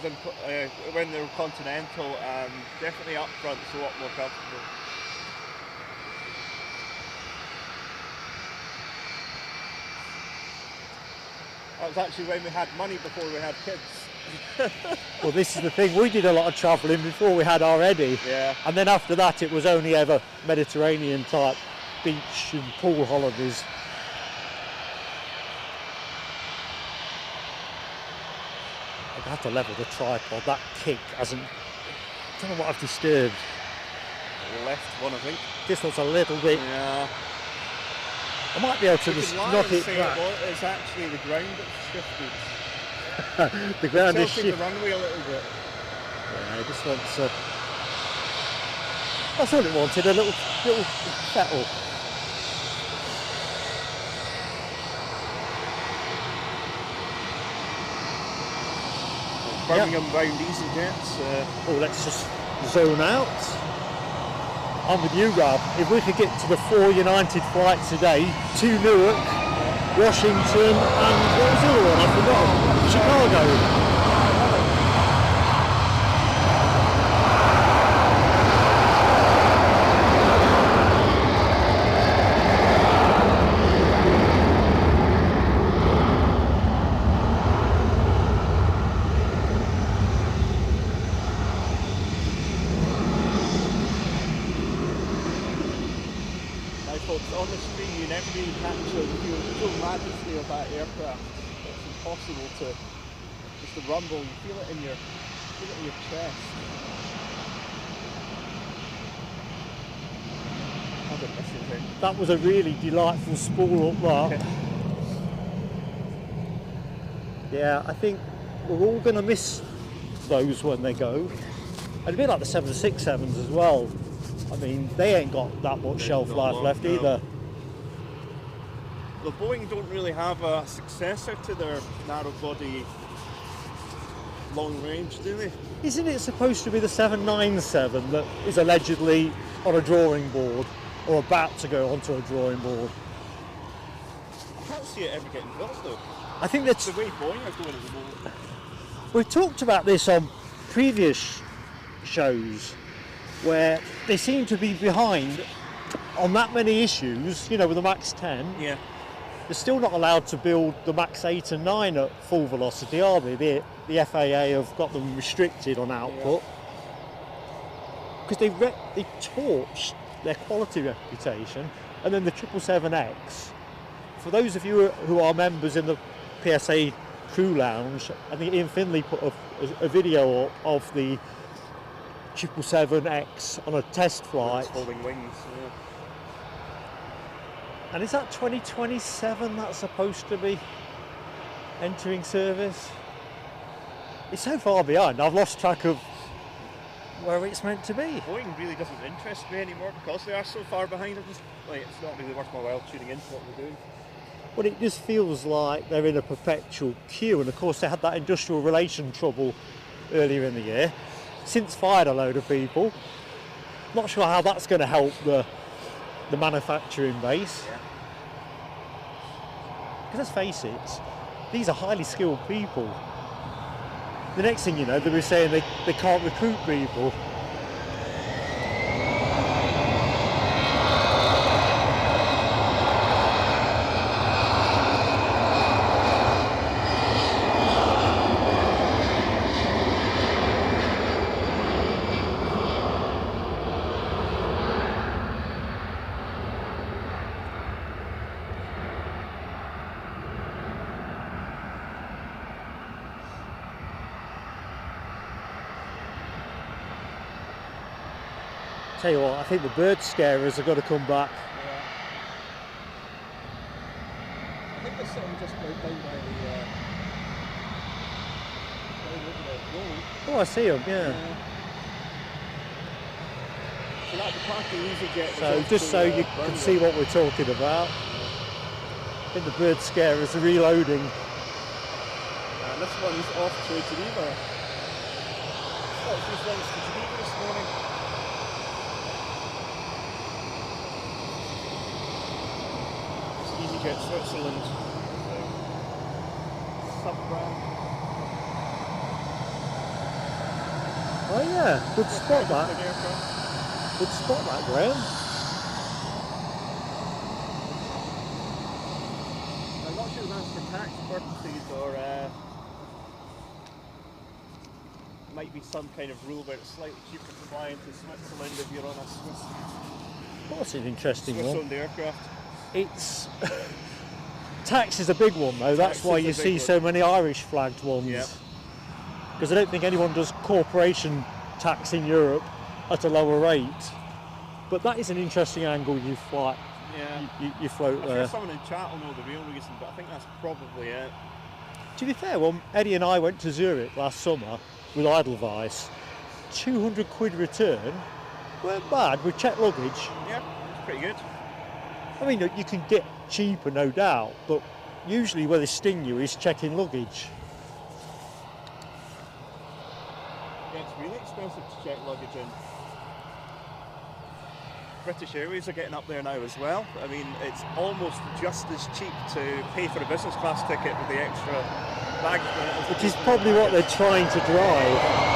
when they were continental, and definitely up front it's a lot more comfortable. That was actually when we had money before we had kids. Well, this is the thing, we did a lot of travelling before we had our Eddie. Yeah. And then after that it was only ever Mediterranean type beach and pool holidays. I've had to level the tripod, that kick hasn't, I don't know what I've disturbed. Left one, I think. This looks a little bit, yeah. I might be able to just knock it back. It's actually the ground that's shifted. The ground is shifting the runway a little bit. Yeah, this wants that's all it wanted, a little settle. Birmingham bound EasyJets. Oh, let's just zone out. I'm with you, Rob. If we could get to the 4 United flights today, to Newark, Washington, and what was the other one? I forgot. Chicago. difficult. 'Cause on the screen, you never really capture the full majesty of that aircraft. It's impossible to just the rumble. You feel it in your chest. How did this thing? That was a really delightful spool up that. Yeah, I think we're all going to miss those when they go. And a bit like the 767s as well. I mean, they ain't got that much shelf life left either. Well, Boeing don't really have a successor to their narrow body long range, do they? Isn't it supposed to be the 797 that is allegedly on a drawing board or about to go onto a drawing board? I can't see it ever getting built though. I think that's the way Boeing are going at the moment. We've talked about this on previous shows where they seem to be behind on that many issues, you know, with the MAX 10. Yeah. They're still not allowed to build the MAX 8 and 9 at full velocity, are they? The FAA have got them restricted on output. Because they torched their quality reputation. And then the 777X, for those of you who are members in the PSA Crew Lounge, I think Ian Finley put a video up of the 777X on a test flight. Holding wings, yeah. And is that 2027 that's supposed to be entering service? It's so far behind, I've lost track of where it's meant to be. Boeing really doesn't interest me anymore because they are so far behind. It's not really worth my while tuning into what they're doing. Well, it just feels like they're in a perpetual queue, and of course they had that industrial relation trouble earlier in the year. Since fired a load of people. Not sure how that's going to help the manufacturing base. Yeah. Because let's face it, these are highly skilled people. The next thing you know, they'll be saying they can't recruit people. Tell you what, I think the bird scarers are going to come back. Yeah. I think there's something just down by the Oh, I see them, yeah. So that's the party EasyJet. So just so you can see what we're talking about, I think the bird scarers are reloading. And this one's off to Geneva. What's these ones to Geneva this morning? EasyJet Switzerland, sub-brand. Oh yeah, good spot that. Good spot that, Graham. I'm not sure if that's for tax purposes or might be some kind of rule where it's slightly cheaper to fly into Switzerland if you're on a That's an interesting one. Swiss-owned aircraft. It's tax is a big one though. That's why you see so many Irish flagged ones. Yep. Because I don't think anyone does corporation tax in Europe at a lower rate. But that is an interesting angle you fly. Yeah. You float I'm there. sure someone in chat will know the real reason, but I think that's probably it. To be fair, well, Eddie and I went to Zurich last summer with Edelweiss. 200 quid return. Weren't bad with checked luggage. Yeah, it's pretty good. I mean, you can get cheaper, no doubt, but usually where they sting you is checking luggage. Yeah, it's really expensive to check luggage in. British Airways are getting up there now as well. I mean, it's almost just as cheap to pay for a business class ticket with the extra baggage. Which is probably what they're trying to drive.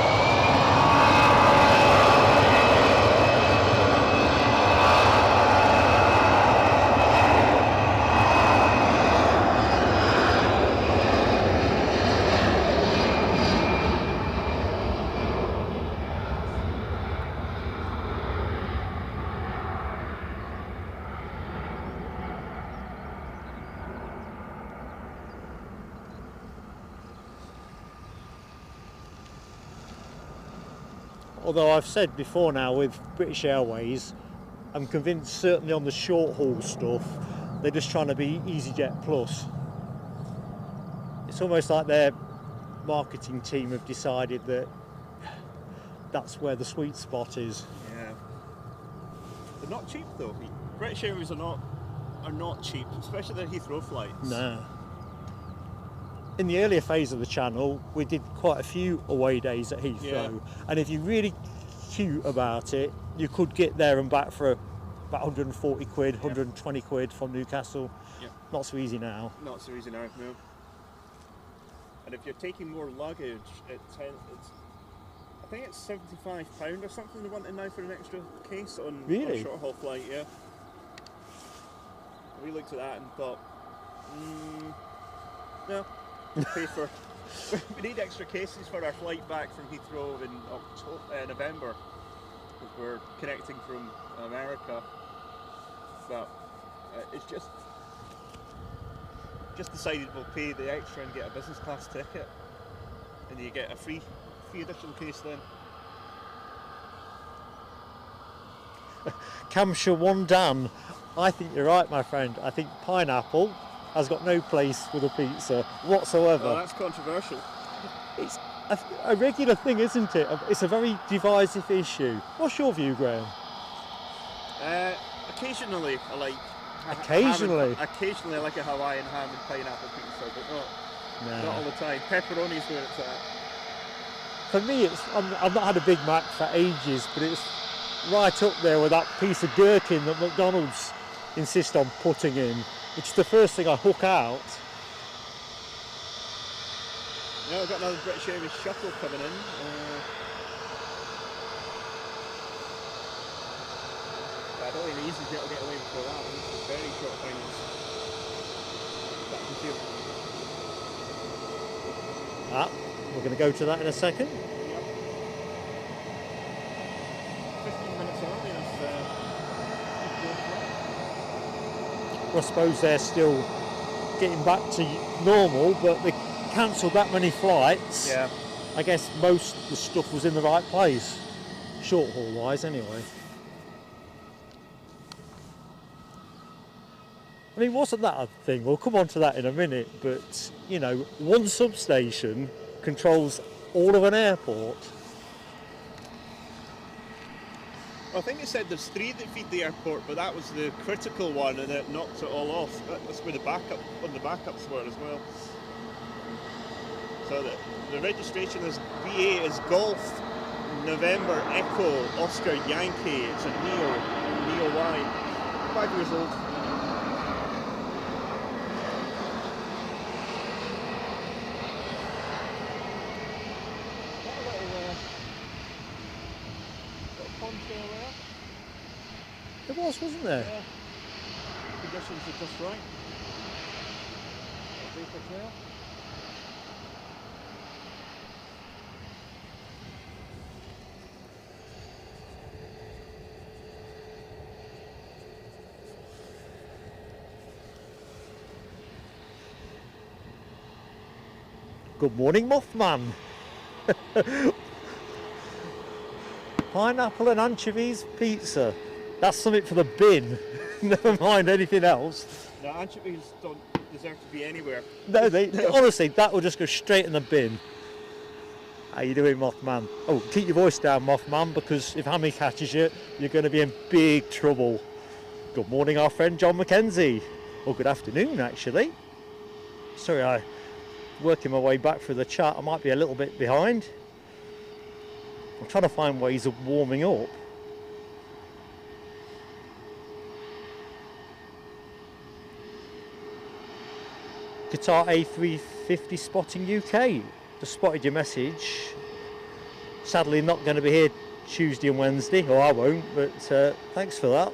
Although I've said before now with British Airways, I'm convinced certainly on the short haul stuff, they're just trying to be EasyJet Plus. It's almost like their marketing team have decided that that's where the sweet spot is. Yeah. They're not cheap though. British Airways are not cheap, especially their Heathrow flights. No. In the earlier phase of the channel, we did quite a few away days at Heathrow, Yeah. and if you're really cute about it, you could get there and back for about 140 quid, 120 quid from Newcastle. Yeah. Not so easy now. Not so easy now, no. And if you're taking more luggage, I think it's £75 or something they want in now for an extra case on Really? a short haul flight, yeah. We looked at that and thought, no, pay for. We need extra cases for our flight back from Heathrow in November, because we're connecting from America. But it's just decided we'll pay the extra and get a business class ticket, and you get a free additional case then. Camshire One Dan, I think you're right, my friend. I think pineapple has got no place with a pizza whatsoever. Oh, that's controversial. It's a regular thing, isn't it? It's a very divisive issue. What's your view, Graham? Occasionally I like. Occasionally? Occasionally I like a Hawaiian ham and pineapple pizza, but not all the time. Pepperoni's where it's at. For me, I've not had a Big Mac for ages, but it's right up there with that piece of gherkin that McDonald's insist on putting in. It's the first thing I hook out. Yeah, we've got another British Airways shuttle coming in. I don't think EasyJet will get away before that. It's a very short finals. We're going to go to that in a second. Yep. 15 minutes early. I suppose they're still getting back to normal, but they cancelled that many flights. Yeah. I guess most of the stuff was in the right place, short haul wise anyway. I mean, wasn't that a thing? We'll come on to that in a minute, but you know, one substation controls all of an airport. I think it said there's 3 that feed the airport, but that was the critical one, and it knocked it all off. That's where the backups were as well. So the registration is BA is Golf November Echo Oscar Yankee. It's a Neo Y. 5 years old. There wasn't there? Yeah. Conditions are just right. Vapor trail. Good morning, Mothman. Pineapple and anchovies pizza. That's something for the bin. Never mind anything else. The anchovies don't deserve to be anywhere. No, they honestly, that will just go straight in the bin. How you doing, Mothman? Oh, keep your voice down, Mothman, because if Hammy catches you, you're going to be in big trouble. Good morning, our friend John Mackenzie. Or good afternoon, actually. Sorry, I'm working my way back through the chat. I might be a little bit behind. I'm trying to find ways of warming up. Qatar A350 spotting UK. Just spotted your message. Sadly not going to be here Tuesday and Wednesday, or I won't, but thanks for that.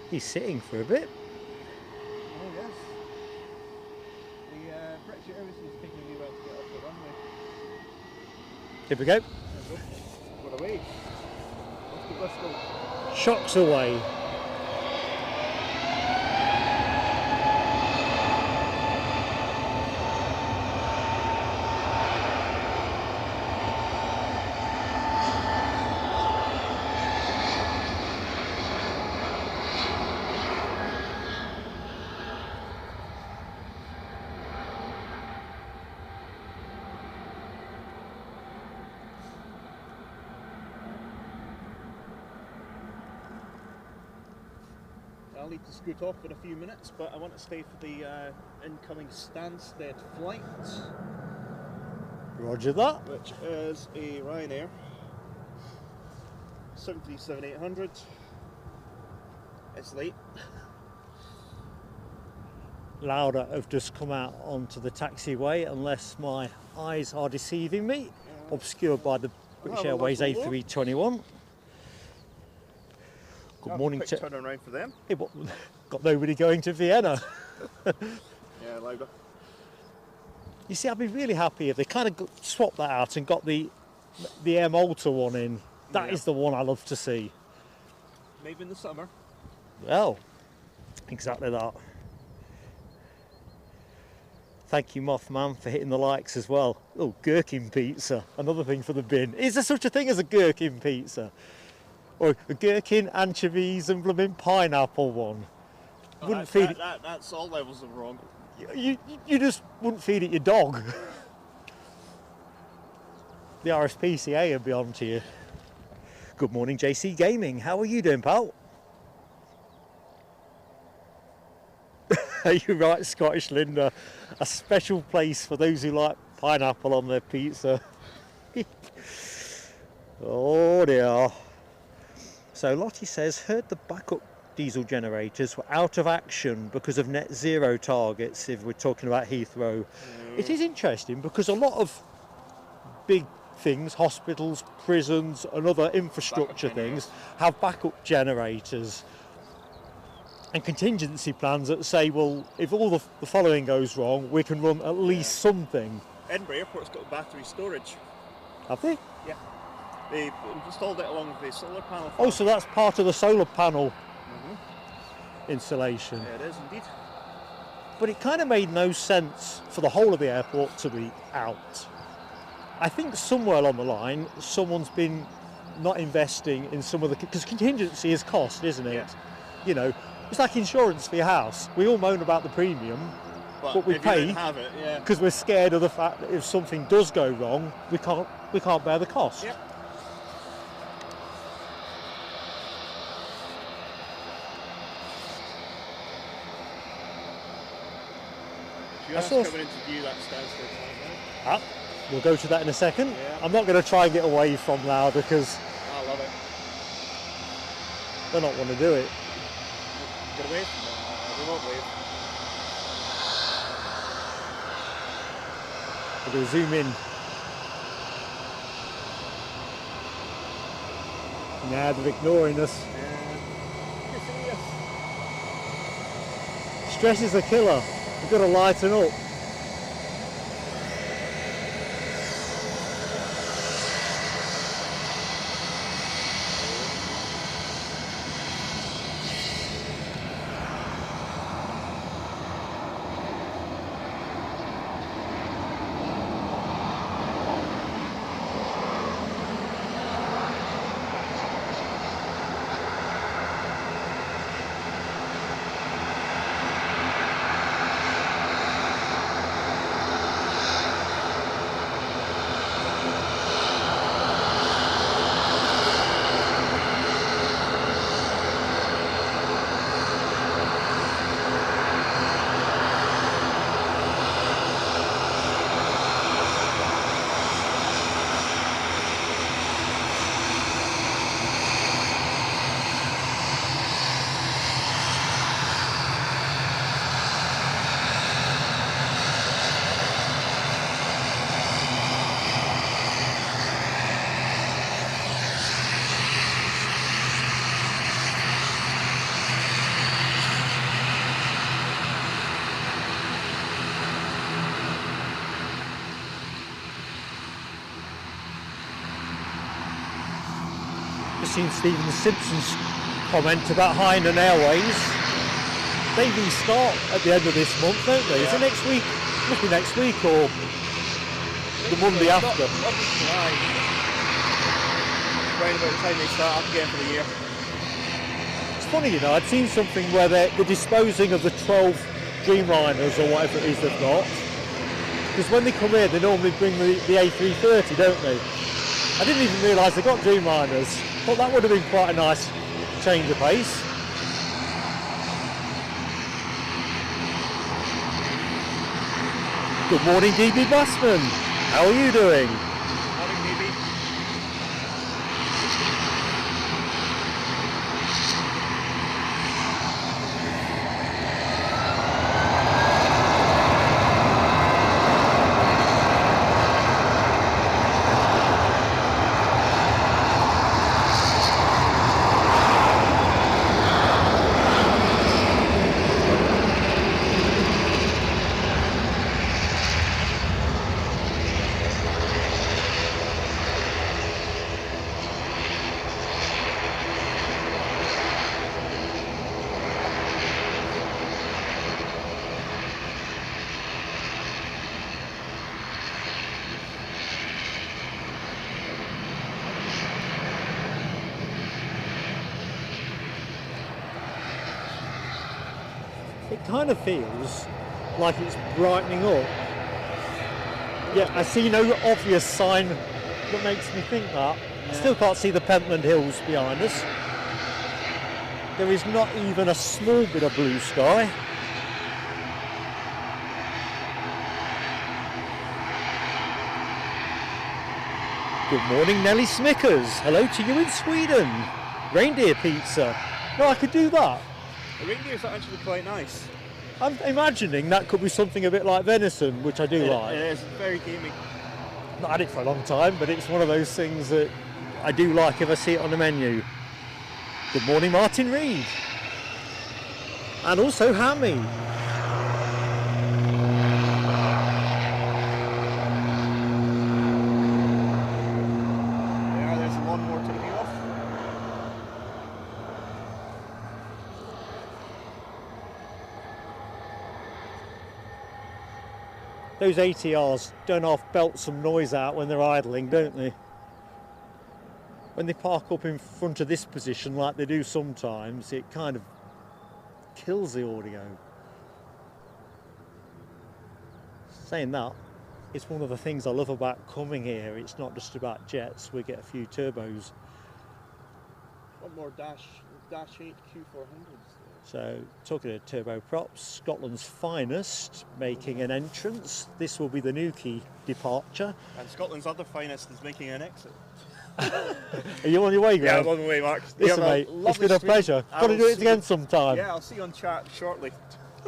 He's sitting for a bit. Oh yes. The British Airways is taking me well to get off the runway. Here we go. We're away. Off to Bristol. Shocks away. I'll need to scoot off in a few minutes, but I want to stay for the incoming Stansted flight, Roger that. which is a Ryanair 737-800. It's late. Lauda have just come out onto the taxiway, unless my eyes are deceiving me, obscured by the British Airways A321. Good morning to... Turn around for them. Hey, what, got nobody going to Vienna. Yeah, Lauda. You see, I'd be really happy if they kind of swapped that out and got the Air Malta one in. That is the one I love to see. Maybe in the summer. Well, exactly that. Thank you, Mothman, for hitting the likes as well. Oh, gherkin pizza, another thing for the bin. Is there such a thing as a gherkin pizza? Or a gherkin, anchovies and blooming pineapple one? Wouldn't feed it. That's all levels of wrong. You just wouldn't feed it your dog. The RSPCA would be on to you. Good morning, JC Gaming. How are you doing, pal? You're right, Scottish Linda. A special place for those who like pineapple on their pizza. Oh dear. So Lottie says, heard the backup diesel generators were out of action because of net zero targets, if we're talking about Heathrow. It is interesting because a lot of big things, hospitals, prisons and other infrastructure things, have backup generators and contingency plans that say, well, if all the following goes wrong, we can run at least something. Edinburgh Airport's got battery storage. Have they? Yeah. They installed it along with the solar panel. Oh, so that's part of the solar panel installation. Yeah, it is indeed. But it kind of made no sense for the whole of the airport to be out. I think somewhere along the line, someone's been not investing in some of the... Because contingency is cost, isn't it? Yeah. You know, it's like insurance for your house. We all moan about the premium, but we pay because we're scared of the fact that if something does go wrong, we can't bear the cost. Yep. Coming into view, that Stansted. We'll go to that in a second. Yeah. I'm not going to try and get away from Lauda because I love it. they don't want to do it. Get away from them. They won't leave. We're going to zoom in. Nah, they're ignoring us. Stress is a killer. We've got to lighten up. Seen Stephen Simpson's comment about Hainan Airways. They restart at the end of this month, don't they? Is it next week? Must be next week or the Monday after. Right about the time they start up again for the year. It's funny, you know, I'd seen something where they're disposing of the 12 Dreamliners or whatever it is they've got. Because when they come here, they normally bring the A330, don't they? I didn't even realise they got Dreamliners. Thought that would have been quite a nice change of pace. Good morning, DB Bassman. How are you doing? Morning, DB. It kind of feels like it's brightening up. Yeah, I see no obvious sign that makes me think that. I still can't see the Pentland Hills behind us. There is not even a small bit of blue sky. Good morning, Nellie Smickers. Hello to you in Sweden. Reindeer pizza. No, I could do that. The reindeers are actually quite nice. I'm imagining that could be something a bit like venison, which I do like. It is very gamey. Not had it for a long time, but it's one of those things that I do like if I see it on the menu. Good morning, Martin Reed. And also Hammy. There's one more to me off. Those ATRs don't half belt some noise out when they're idling, don't they? When they park up in front of this position like they do sometimes, it kind of kills the audio. Saying that, it's one of the things I love about coming here. It's not just about jets, we get a few turbos. One more Dash 8 Q400s. So, talking of turboprops, Scotland's finest making an entrance. This will be the Newquay departure. And Scotland's other finest is making an exit. Are you on your way, Graham? Yeah, I'm on the way, Mark. Listen, mate, it's been a pleasure. Got to do it again sometime. Yeah, I'll see you on chat shortly.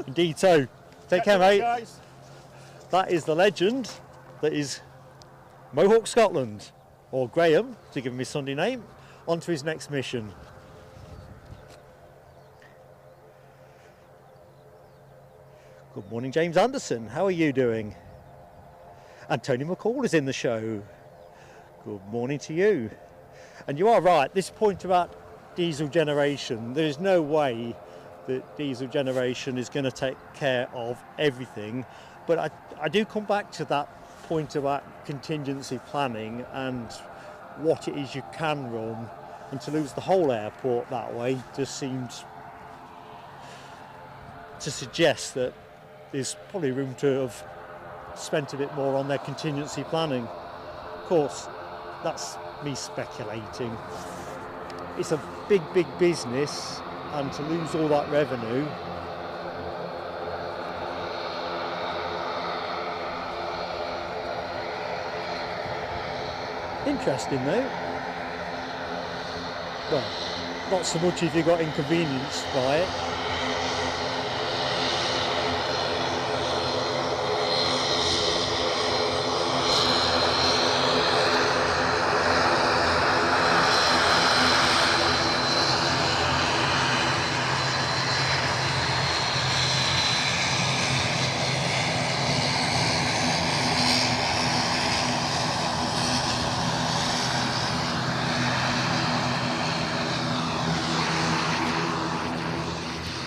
Indeed so. Take care, mate. Guys. That is the legend that is Mohawk Scotland, or Graham, to give him his Sunday name, on to his next mission. Good morning, James Anderson. How are you doing? And Tony McCall is in the show. Good morning to you. And you are right, this point about diesel generation, there is no way that diesel generation is going to take care of everything. But I do come back to that point about contingency planning and what it is you can run, and to lose the whole airport that way just seems to suggest that there's probably room to have spent a bit more on their contingency planning. Of course, that's me speculating. It's a big business, and to lose all that revenue, interesting though. Well, not so much if you got inconvenienced by it.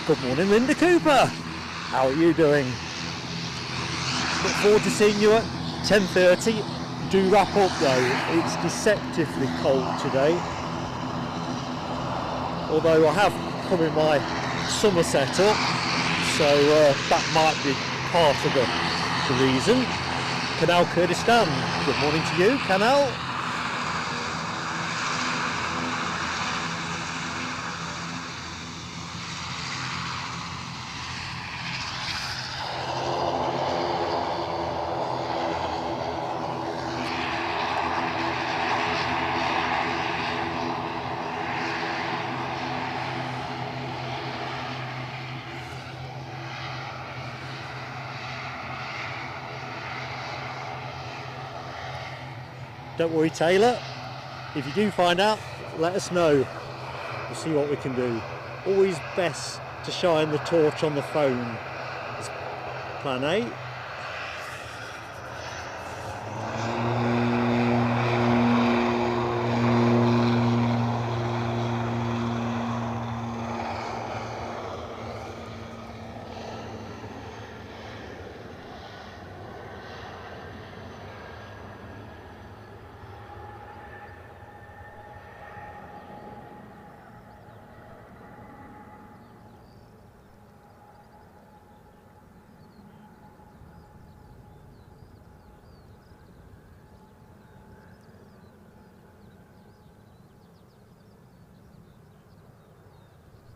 Good morning, Linda Cooper. How are you doing? Look forward to seeing you at 10:30. Do wrap up though. It's deceptively cold today. Although I have come in my summer setup, so that might be part of the reason. Canal Kurdistan. Good morning to you, Canal. Don't worry, Taylor. If you do find out, let us know. We'll see what we can do. Always best to shine the torch on the phone. It's plan A.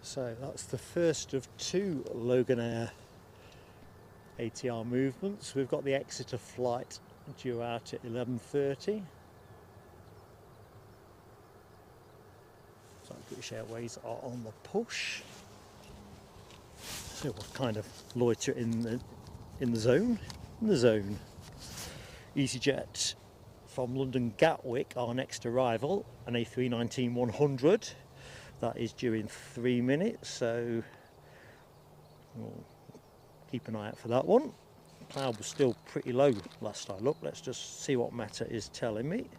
So that's the first of 2 Loganair ATR movements. We've got the Exeter flight due out at 11:30. So British Airways are on the push. So we'll kind of loiter in the zone. EasyJet from London Gatwick, our next arrival, an A319-100. That is due in 3 minutes, so we'll keep an eye out for that one. Cloud was still pretty low last I looked. Let's just see what Meta is telling me.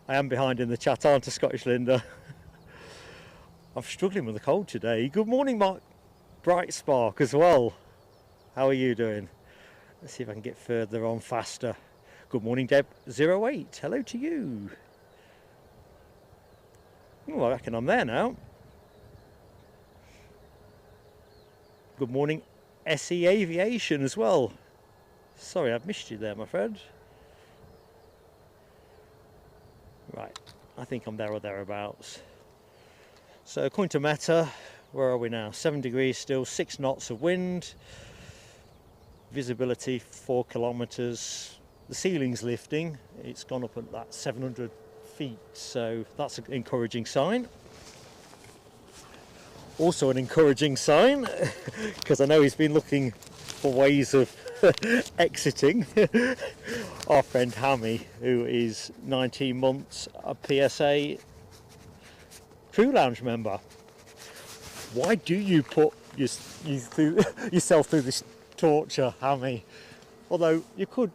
I am behind in the chat, aren't I, Scottish Linda? I'm struggling with the cold today. Good morning, Mark Bright Spark as well. How are you doing? Let's see if I can get further on faster. Good morning, Deb08. Hello to you. Oh, I reckon I'm there now. Good morning, SE Aviation as well. Sorry, I've missed you there, my friend. Right, I think I'm there or thereabouts. So according to Meta, where are we now? 7 degrees still, 6 knots of wind. Visibility 4 kilometres. The ceiling's lifting. It's gone up at that 700 feet, so that's an encouraging sign. Also an encouraging sign, because I know he's been looking for ways of exiting. Our friend Hammy, who is 19 months, a PSA crew lounge member. Why do you put yourself through this torture, Hammy? Although you could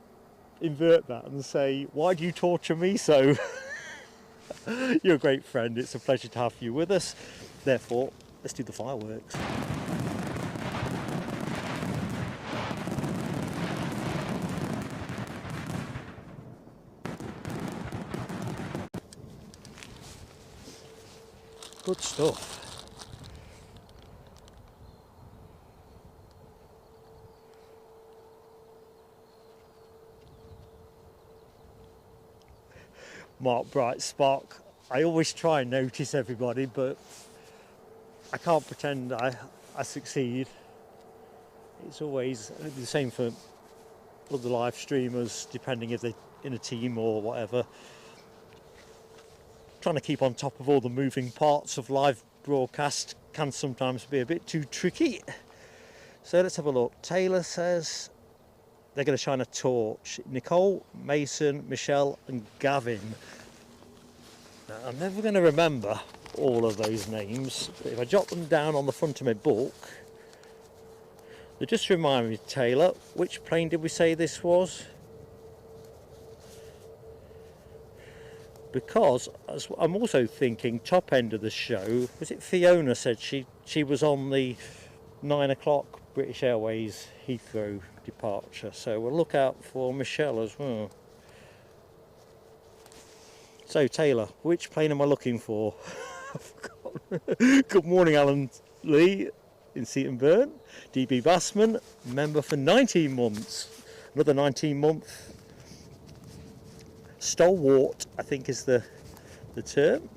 invert that and say, why do you torture me so? You're a great friend. It's a pleasure to have you with us. Therefore, let's do the fireworks. Good stuff. Mark Bright Spark. I always try and notice everybody, but I can't pretend I succeed. It's always the same for other live streamers, depending if they're in a team or whatever. Trying to keep on top of all the moving parts of live broadcast can sometimes be a bit too tricky. So let's have a look. Taylor says they're going to shine a torch. Nicole, Mason, Michelle and Gavin. Now, I'm never going to remember all of those names, but if I jot them down on the front of my book, they just remind me, Taylor, which plane did we say this was? Because I'm also thinking top end of the show, was it Fiona said she was on the 9 o'clock British Airways Heathrow departure, so we'll look out for Michelle as well. So Taylor, which plane am I looking for? I forgot. Good morning, Alan Lee in Seaton Burn. DB Bassman, member for 19 months. Another 19-month stalwart, I think is the term.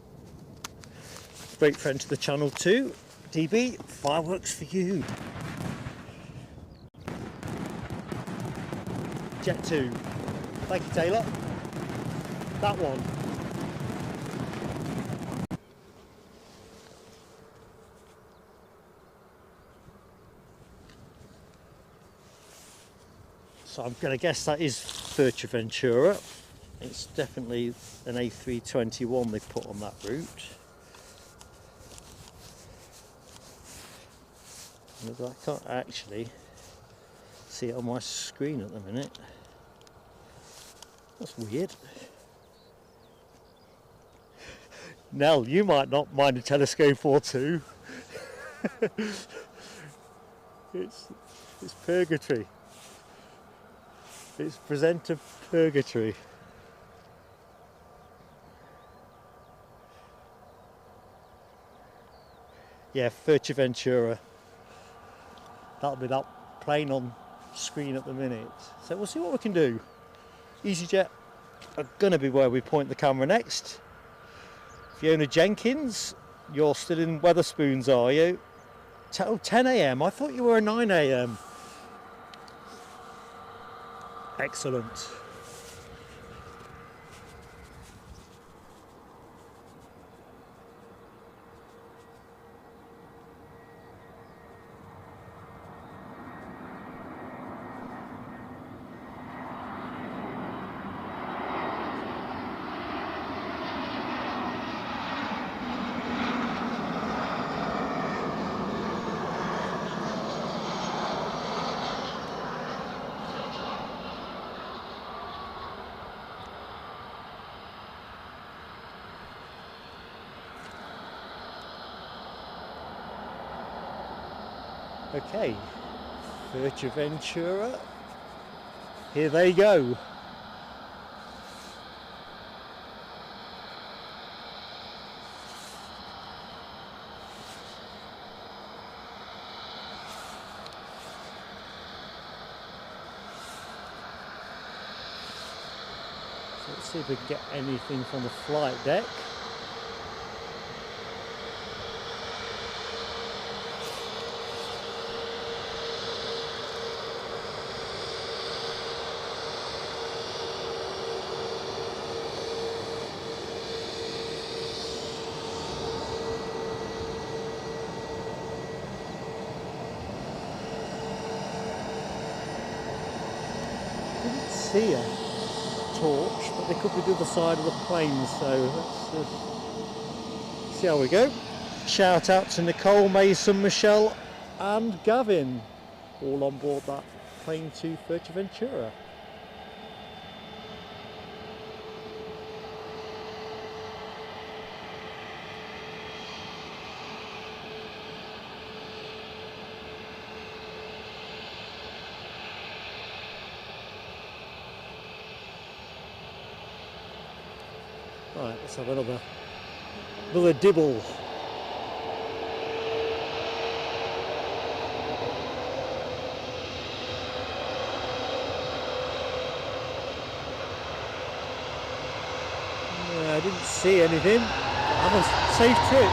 Great friend to the channel too. DB, fireworks for you. Jet 2. Thank you, Taylor. That one. So I'm going to guess that is Fuerteventura. It's definitely an A321 they put on that route. I can't actually see it on my screen at the minute. That's weird. Nell, you might not mind a telescope or two. It's purgatory. It's presenter purgatory. Yeah, Fuerteventura. That'll be that plane on screen at the minute. So we'll see what we can do. EasyJet are going to be where we point the camera next. Fiona Jenkins, you're still in Wetherspoons, are you? 10 a.m. I thought you were a 9 a.m. Excellent. Okay, Fuerteventura, here they go. So let's see if we can get anything from the flight deck. See a torch, but they could be the other side of the plane, so let's see how we go. Shout out to Nicole, Mason, Michelle and Gavin, all on board that plane to Fuerteventura. Right, let's have another dibble. Yeah, I didn't see anything. Have a safe trip.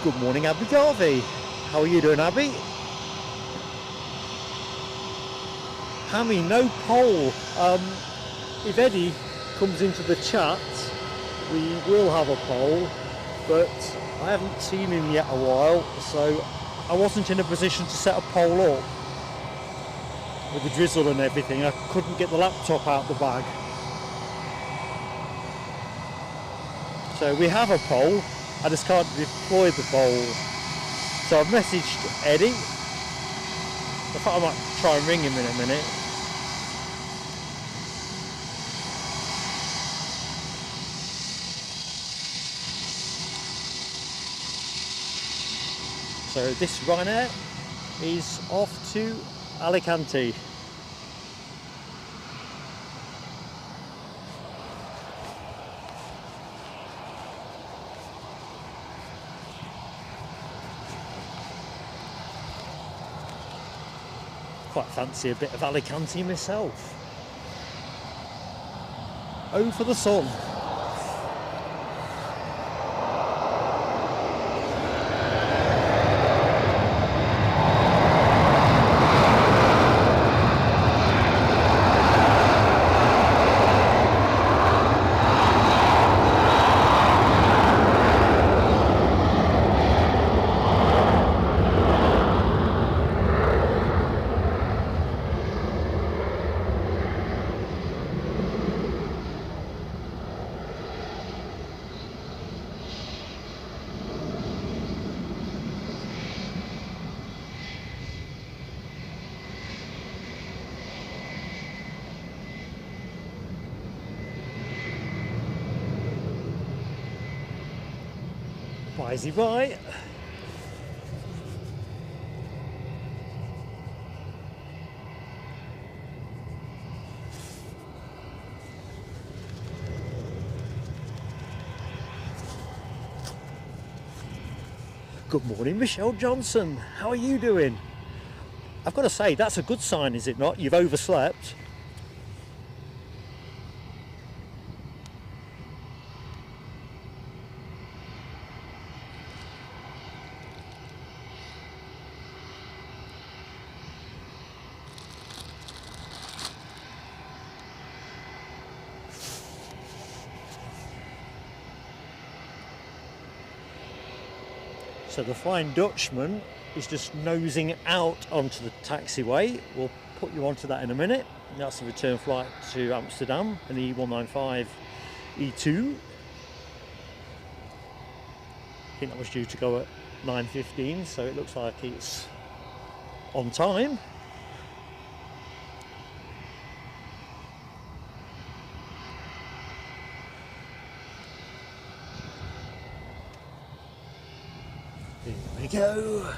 Good morning, Abby Garvey. How are you doing, Abby? Hammy, no poll. If Eddie comes into the chat, we will have a poll, but I haven't seen him yet a while, so I wasn't in a position to set a poll up with the drizzle and everything. I couldn't get the laptop out the bag. So we have a poll. I just can't deploy the poll. So I've messaged Eddie. I thought I might try and ring him in a minute. So this Ryanair is off to Alicante. Quite fancy a bit of Alicante myself. Oh, for the sun. Why is he right? Good morning, Michelle Johnson. How are you doing? I've got to say, that's a good sign, is it not? You've overslept. So the Flying Dutchman is just nosing out onto the taxiway. We'll put you onto that in a minute. That's the return flight to Amsterdam, an E195 E2. I think that was due to go at 9:15, so it looks like it's on time. Here we go.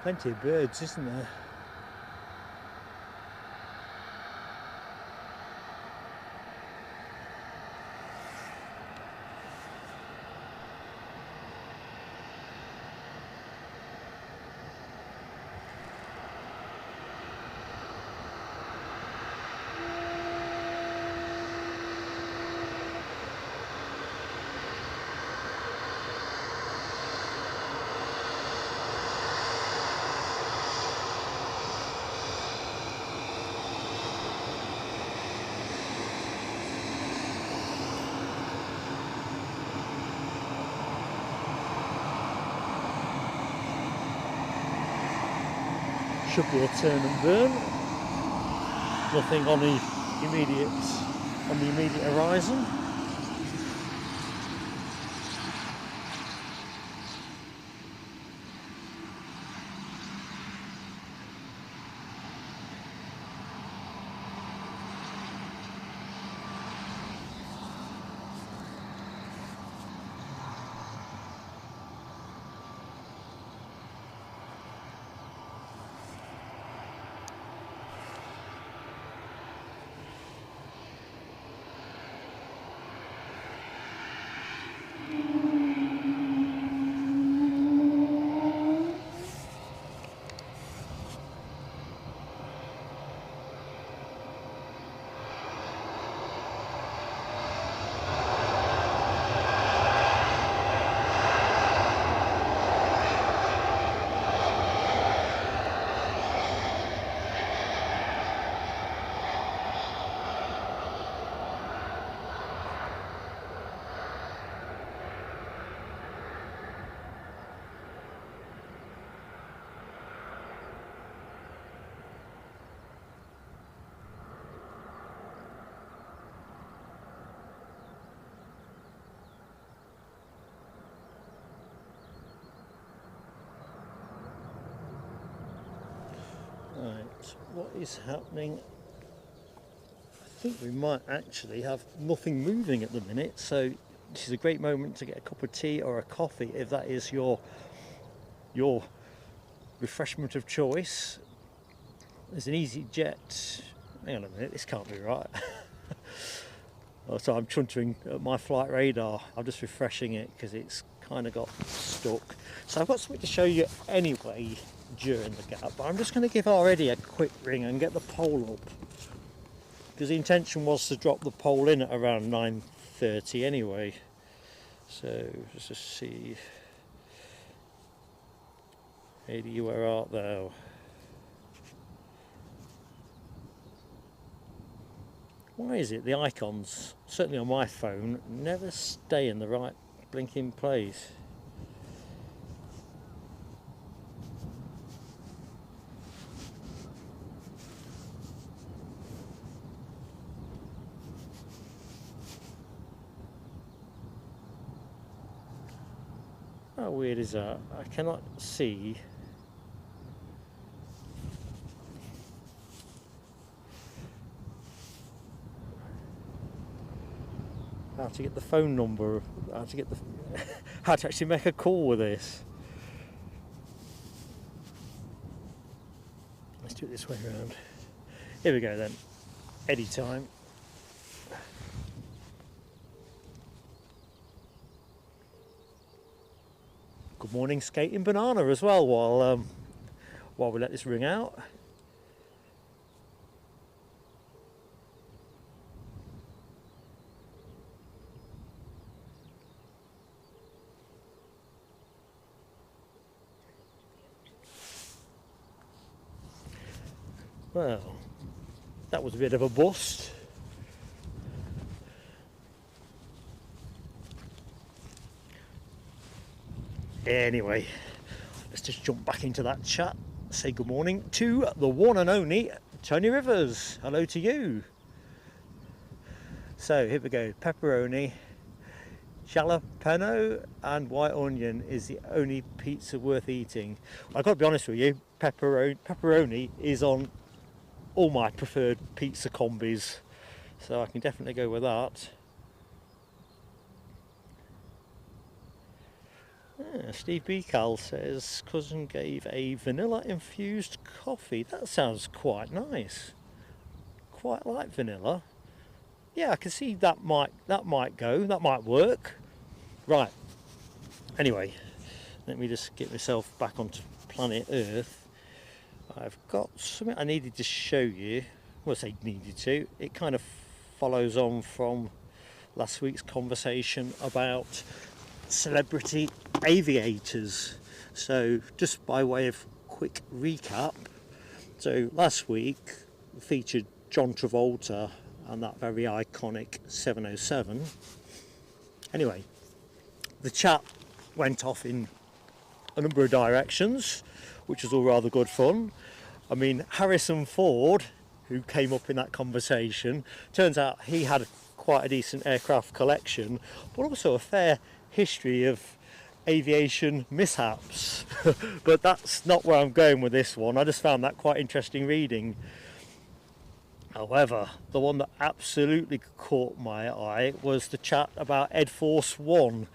Plenty of birds, isn't there? Should be a turn and burn. Nothing on the immediate horizon. Right, what is happening? I think we might actually have nothing moving at the minute, so this is a great moment to get a cup of tea or a coffee if that is your refreshment of choice. There's an EasyJet. Hang on a minute, this can't be right. Oh, so I'm chuntering at my flight radar. I'm just refreshing it because it's kind of got stuck. So I've got something to show you anyway during the gap, but I'm just going to give already a quick ring and get the poll up, because the intention was to drop the poll in at around 9:30 anyway. So let's just see. Eddie, where art thou? Why is it the icons, certainly on my phone, never stay in the right blinking place? How weird is that? I cannot see. How to get the phone number, how to get the how to actually make a call with this. Let's do it this way around. Here we go then. Eddie time. Good morning, skating banana as well while we let this ring out. Well, that was a bit of a bust. Anyway, let's just jump back into that chat. Say good morning to the one and only Tony Rivers. Hello to you. So here we go. Pepperoni, jalapeno and white onion is the only pizza worth eating. I've got to be honest with you, pepperoni is on all my preferred pizza combis, so I can definitely go with that. Steve Becal says cousin gave a vanilla infused coffee. That sounds quite nice. Quite like vanilla. Yeah, I can see that might go. That might work. Right. Anyway, let me just get myself back onto planet Earth. I've got something I needed to show you. Well, I say needed to. It kind of follows on from last week's conversation about celebrity aviators. So just by way of quick recap, so last week featured John Travolta and that very iconic 707. Anyway, the chat went off in a number of directions, which was all rather good fun. I mean, Harrison Ford, who came up in that conversation, turns out he had quite a decent aircraft collection, but also a fair history of aviation mishaps. But that's not where I'm going with this one. I just found that quite interesting reading. However, the one that absolutely caught my eye was the chat about Ed Force One,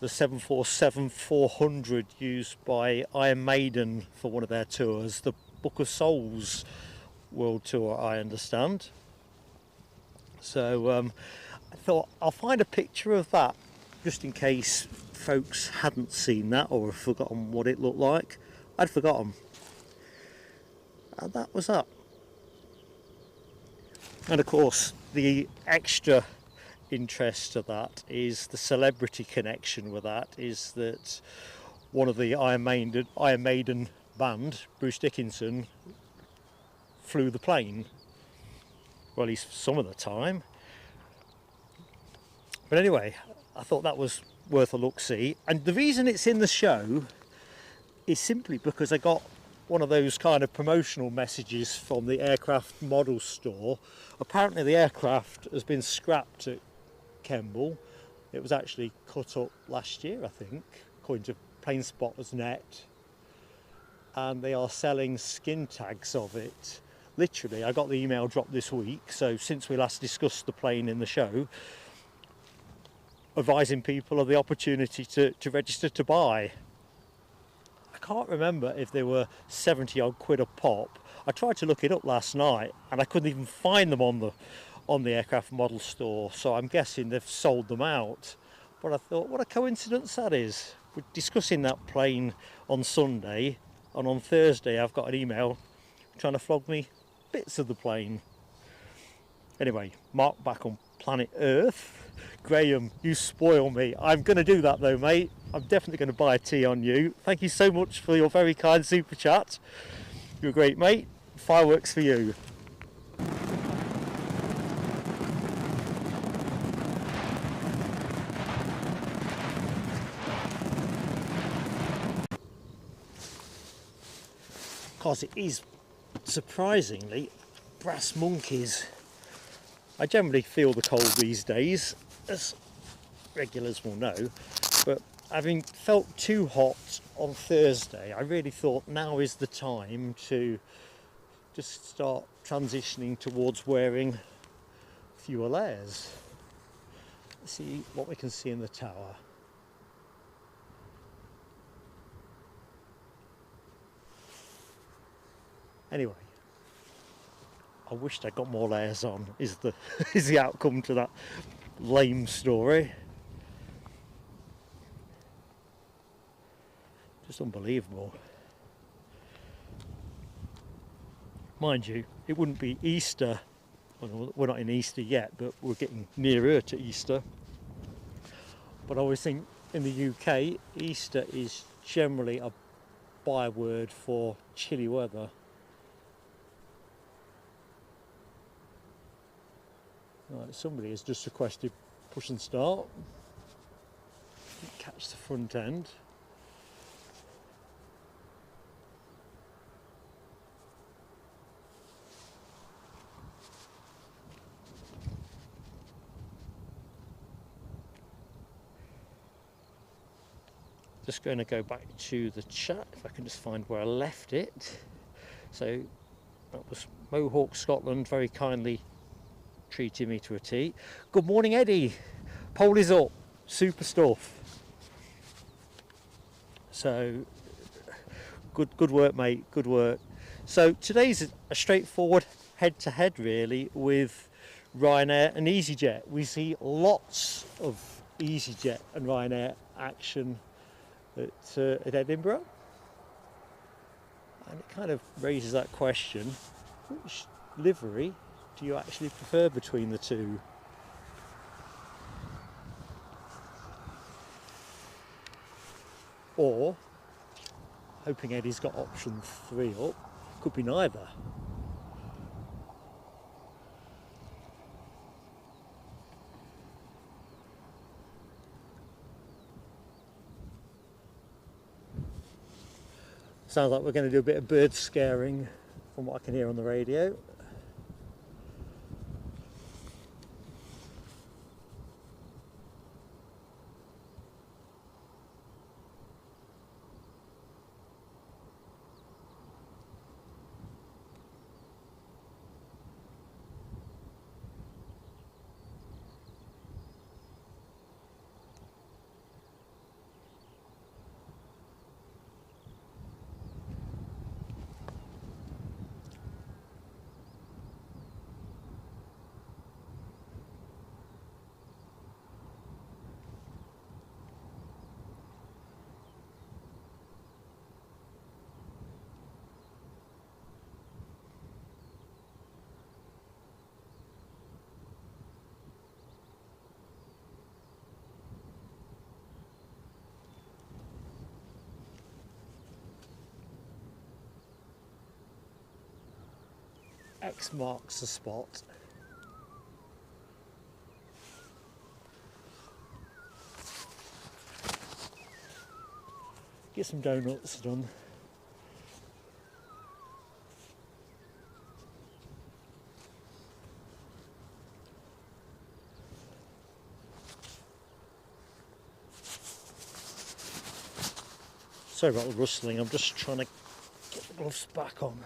the 747-400 used by Iron Maiden for one of their tours, the Book of Souls world tour, I understand. So I thought I'll find a picture of that just in case folks hadn't seen that or have forgotten what it looked like. I'd forgotten. And that was that. And of course, the extra interest to that is the celebrity connection with that, is that one of the Iron Maiden band, Bruce Dickinson, flew the plane, well, at least some of the time. But anyway, I thought that was worth a look-see, and the reason it's in the show is simply because I got one of those kind of promotional messages from the aircraft model store. Apparently the aircraft has been scrapped at Kemble. It was actually cut up last year, I think, according to Planespotters Net. and they are selling skin tags of it. Literally, I got the email dropped this week, so since we last discussed the plane in the show, advising people of the opportunity to register to buy. I can't remember if they were 70 odd quid a pop. I tried to look it up last night and I couldn't even find them on the aircraft model store, so I'm guessing they've sold them out. But I thought, what a coincidence that is. We're discussing that plane on Sunday, and on Thursday I've got an email trying to flog me bits of the plane. Anyway, Mark back on planet Earth. Graham, you spoil me. I'm going to do that though, mate. I'm definitely going to buy a tea on you. Thank you so much for your very kind super chat. You're a great mate. Fireworks for you. Because it is surprisingly brass monkeys. I generally feel the cold these days, as regulars will know, but having felt too hot on Thursday, I really thought now is the time to just start transitioning towards wearing fewer layers. Let's see what we can see in the tower. Anyway, I wished I got more layers on, is the outcome to that lame story. Just unbelievable. Mind you, it wouldn't be Easter, well, we're not in Easter yet, but we're getting nearer to Easter. But I always think in the UK, Easter is generally a byword for chilly weather. Right, somebody has just requested push and start. Catch the front end. Just going to go back to the chat if I can just find where I left it. So that was Mohawk Scotland very kindly treating me to a tea. Good morning, Eddie. Poll is up. Super stuff. So good work, mate. Good work. So today's a straightforward head-to-head really with Ryanair and EasyJet. We see lots of EasyJet and Ryanair action at Edinburgh, and it kind of raises that question: which livery do you actually prefer between the two? Or, hoping Eddie's got option 3 up, could be neither. Sounds like we're going to do a bit of bird scaring from what I can hear on the radio. X marks the spot. Get some donuts done. Sorry about the rustling, I'm just trying to gloves back on.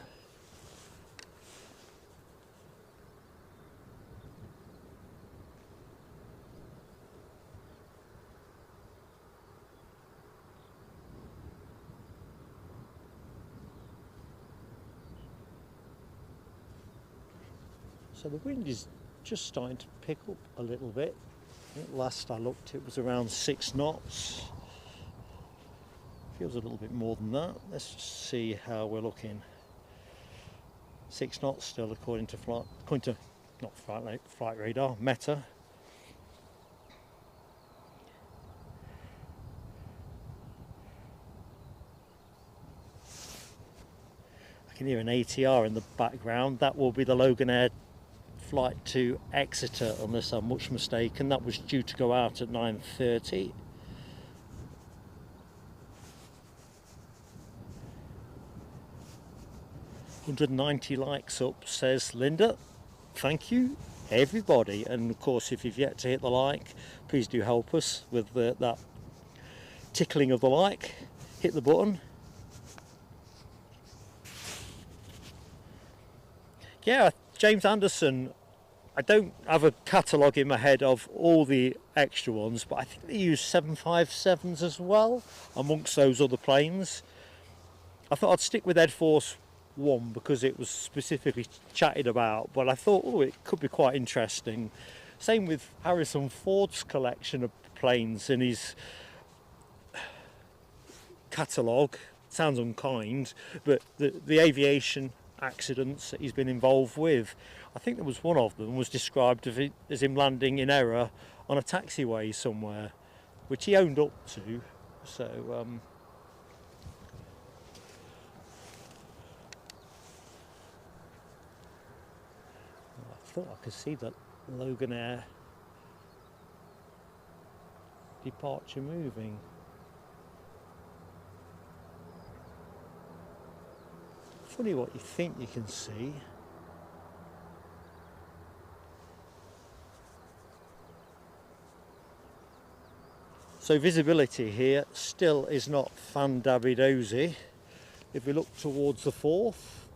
So the wind is just starting to pick up a little bit. I think last I looked it was around 6 knots. Feels a little bit more than that. Let's just see how we're looking. 6 knots still according to flight radar, Meta. I can hear an ATR in the background. That will be the Loganair flight to Exeter, unless I'm much mistaken. That was due to go out at 9:30. "190 likes up," says Linda. Thank you, everybody. And of course, if you've yet to hit the like, please do help us with that tickling of the like. Hit the button. Yeah, James Anderson, I don't have a catalogue in my head of all the extra ones, but I think they use 757s as well amongst those other planes. I thought I'd stick with Ed Force 1 because it was specifically chatted about, but I thought, oh, it could be quite interesting. Same with Harrison Ford's collection of planes in his catalogue. Sounds unkind, but the aviation accidents that he's been involved with, I think there was one of them was described as him landing in error on a taxiway somewhere, which he owned up to. So I thought I could see that Loganair departure moving. Funny what you think you can see. So visibility here still is not fan-dabby-dozy. If we look towards the Forth,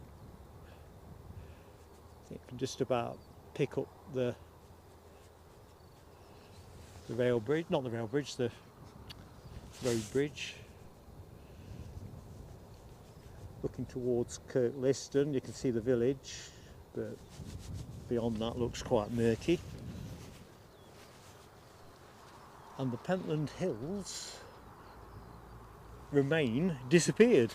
I think you can just about pick up the rail bridge, not the rail bridge, the road bridge. Looking towards Kirkliston, you can see the village, but beyond that looks quite murky. And the Pentland Hills remain disappeared.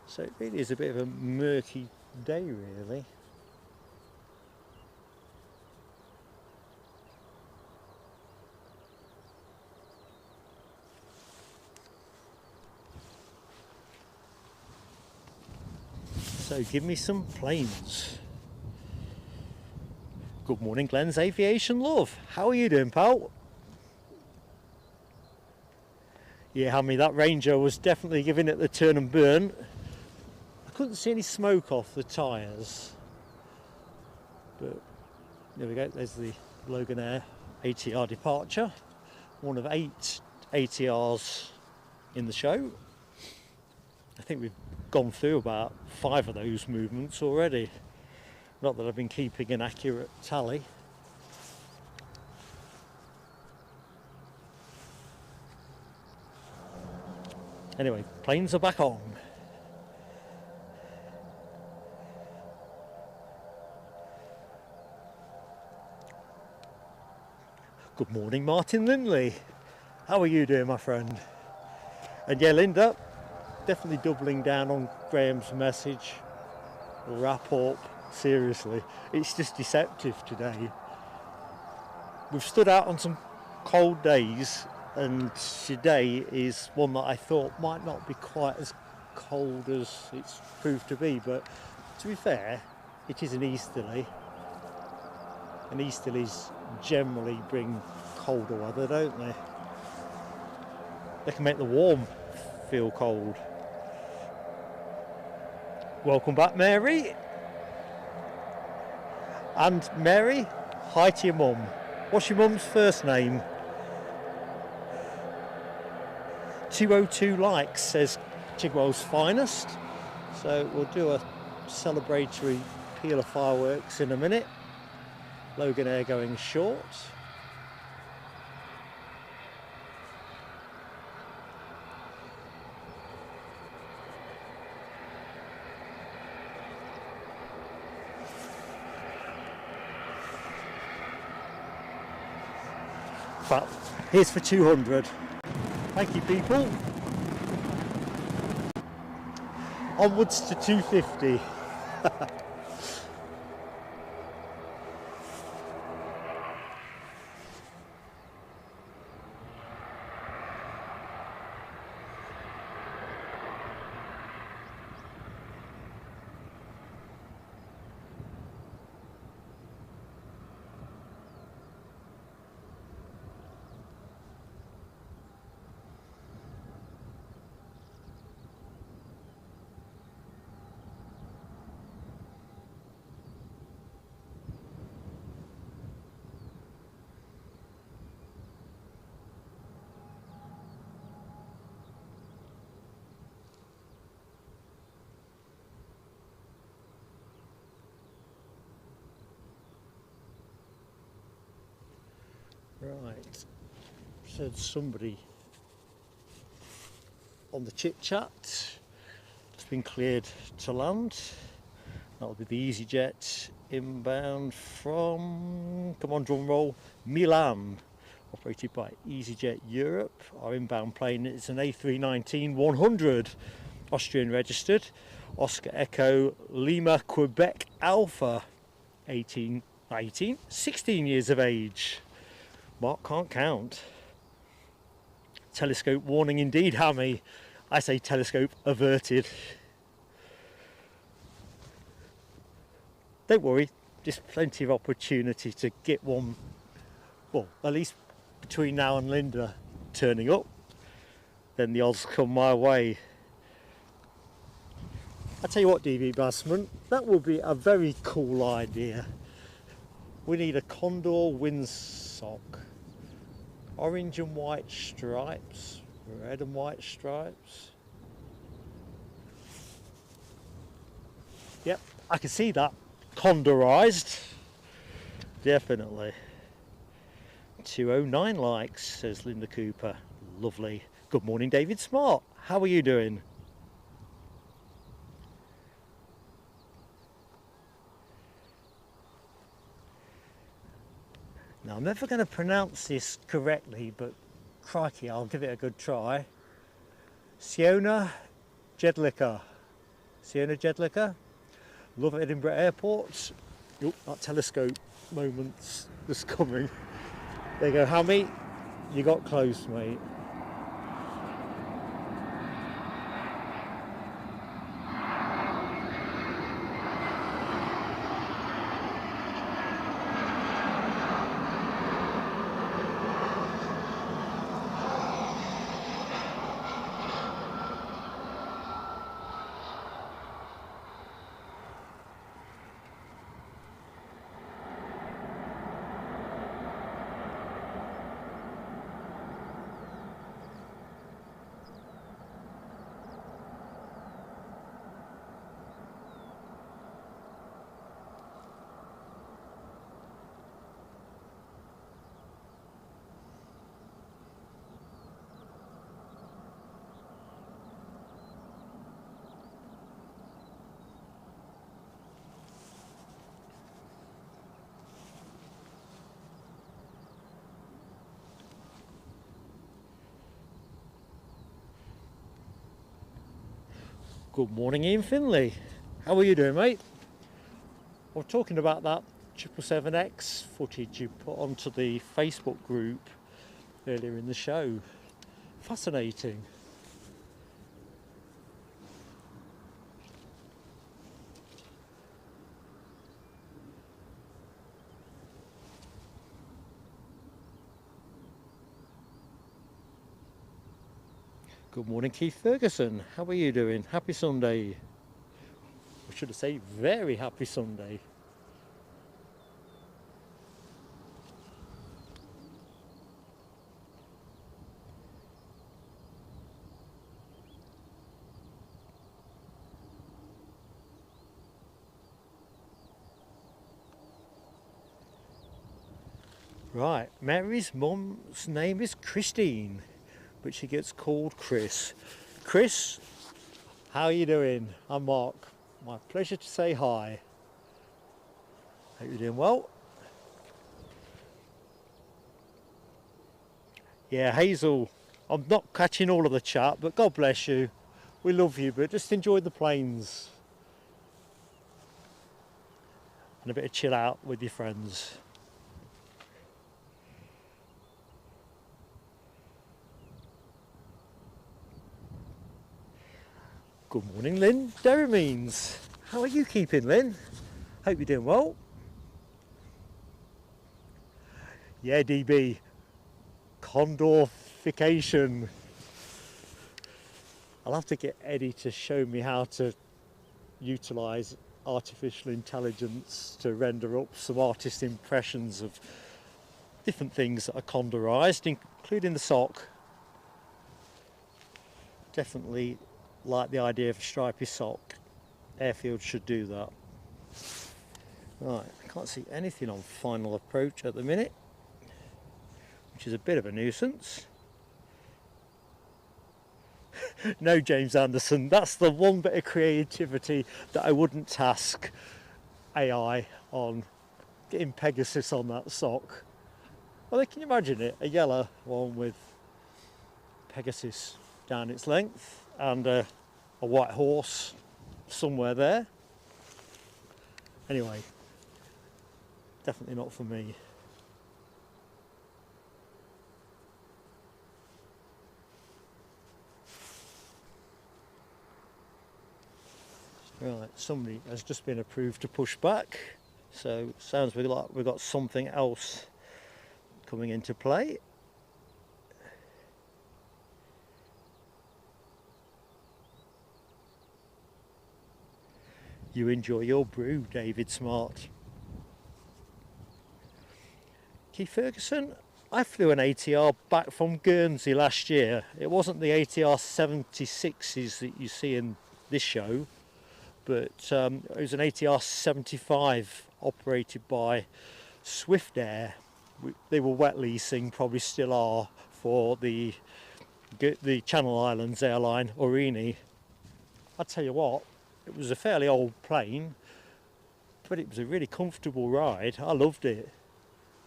So it really is a bit of a murky day, really. So give me some planes. Good morning, Glenn's Aviation Love. How are you doing, pal? Yeah, Hammy, that Ranger was definitely giving it the turn and burn. I couldn't see any smoke off the tyres. But there we go, there's the Loganair ATR departure. One of 8 ATRs in the show. I think we've gone through about 5 of those movements already. Not that I've been keeping an accurate tally. Anyway, planes are back on. Good morning, Martin Lindley. How are you doing, my friend? And yeah, Linda, definitely doubling down on Graham's message. Wrap up. Seriously, it's just deceptive today. We've stood out on some cold days, and today is one that I thought might not be quite as cold as it's proved to be, but to be fair, it is an easterly, and easterlies generally bring colder weather, don't they? They can make the warm feel cold. Welcome back, Mary. And Mary, hi to your mum. What's your mum's first name? 202 likes, says Chigwell's finest. So we'll do a celebratory peal of fireworks in a minute. Logan Air going short. But here's for 200. Thank you, people. Onwards to 250. Right, said somebody on the chit chat. It's been cleared to land. That'll be the EasyJet inbound from, come on drum roll, Milan, operated by EasyJet Europe. Our inbound plane is an A319-100, Austrian registered, Oscar Echo Lima Quebec Alpha, 16 years of age. Mark can't count. Telescope warning indeed, Hammy. I say telescope averted. Don't worry, there's plenty of opportunity to get one, well, at least between now and Linda turning up. Then the odds come my way. I tell you what, DV Bassman, that would be a very cool idea. We need a Condor windsock. Orange and white stripes, red and white stripes. Yep, I can see that. Condorized. Definitely. 209 likes, says Linda Cooper. Lovely. Good morning, David Smart. How are you doing? Now, I'm never going to pronounce this correctly, but crikey, I'll give it a good try. Siona Jedlicka. Siona Jedlicka. Love Edinburgh Airport. Oh, that telescope moment's just coming. There you go, Hammy. You got close, mate. Good morning, Ian Finley. How are you doing, mate? We're talking about that 777X footage you put onto the Facebook group earlier in the show. Fascinating. Good morning, Keith Ferguson. How are you doing? Happy Sunday. I should have said very happy Sunday. Right, Mary's mum's name is Christine, but she gets called Chris. Chris, how are you doing? I'm Mark. My pleasure to say hi. Hope you're doing well. Yeah, Hazel, I'm not catching all of the chat, but God bless you. We love you, but just enjoy the planes. And a bit of chill out with your friends. Good morning, Lynn Derrimines. How are you keeping, Lynn? Hope you're doing well. Yeah, DB. Condorification. I'll have to get Eddie to show me how to utilise artificial intelligence to render up some artist impressions of different things that are condorised, including the sock. Definitely like the idea of a stripy sock. Airfield should do that. Right, I can't see anything on final approach at the minute, which is a bit of a nuisance. No, James Anderson, that's the one bit of creativity that I wouldn't task AI on, getting Pegasus on that sock. Well, can you imagine it? A yellow one with Pegasus down its length and a white horse somewhere there. Anyway, definitely not for me. Right, somebody has just been approved to push back, so sounds like we've got something else coming into play. You enjoy your brew, David Smart. Keith Ferguson, I flew an ATR back from Guernsey last year. It wasn't the ATR 76s that you see in this show, but it was an ATR 75 operated by Swift Air. They were wet leasing, probably still are, for the Channel Islands airline, Airline. I tell you what, it was a fairly old plane, but it was a really comfortable ride. I loved it.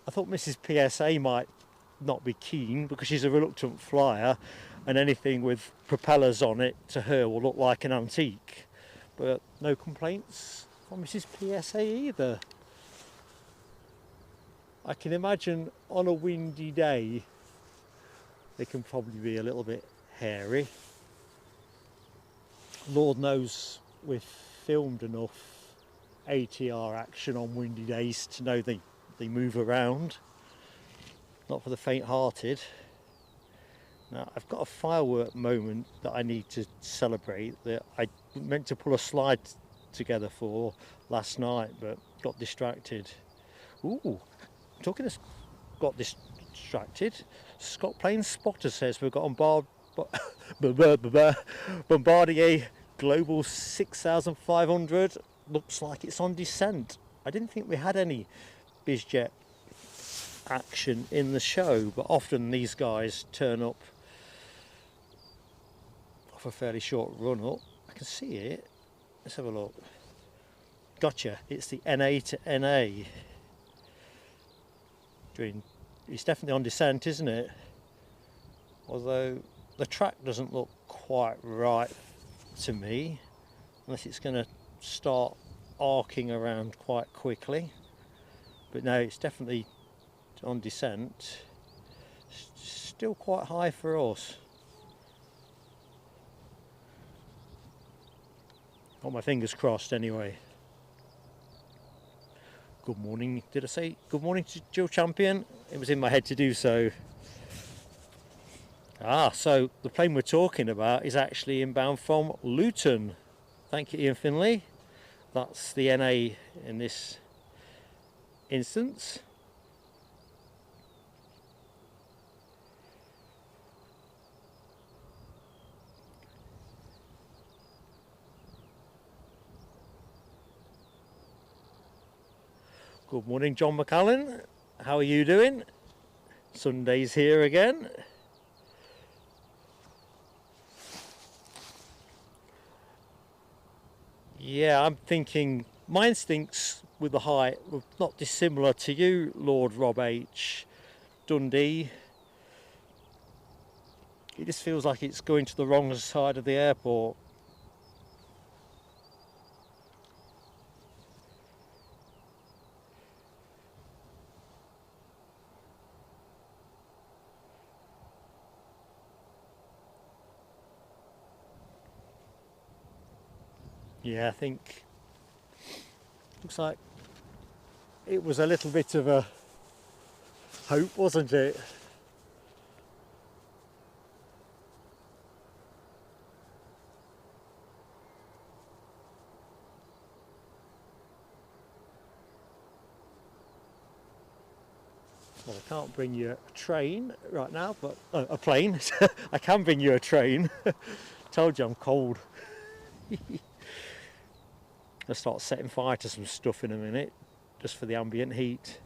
I thought Mrs. PSA might not be keen because she's a reluctant flyer, and anything with propellers on it to her will look like an antique. But no complaints from Mrs. PSA either. I can imagine on a windy day they can probably be a little bit hairy. Lord knows we've filmed enough ATR action on windy days to know they move around. Not for the faint-hearted. Now, I've got a firework moment that I need to celebrate that I meant to pull a slide together for last night, but got distracted. Ooh, talking of got distracted, Scott Plain Spotter says we've got on Bombardier Global 6500. Looks like it's on descent. I didn't think we had any BizJet action in the show, but often these guys turn up off a fairly short run up. I can see it. Let's have a look. Gotcha, it's the NA to NA. It's definitely on descent, isn't it? Although the track doesn't look quite right to me, unless it's going to start arcing around quite quickly. But no, it's definitely on descent. Still quite high for us. Got my fingers crossed anyway. Good morning. Did I say good morning to Joe Champion? It was in my head to do so. So the plane we're talking about is actually inbound from Luton. Thank you, Ian Finlay. That's the NA in this instance. Good morning, John McAllen. How are you doing? Sunday's here again. Yeah, I'm thinking my instincts with the height were not dissimilar to you, Lord Rob H. Dundee. It just feels like it's going to the wrong side of the airport. Yeah, I think looks like it was a little bit of a hope, wasn't it? Well, I can't bring you a train right now, but a plane. I can bring you a train. Told you I'm cold. I'll start setting fire to some stuff in a minute, just for the ambient heat.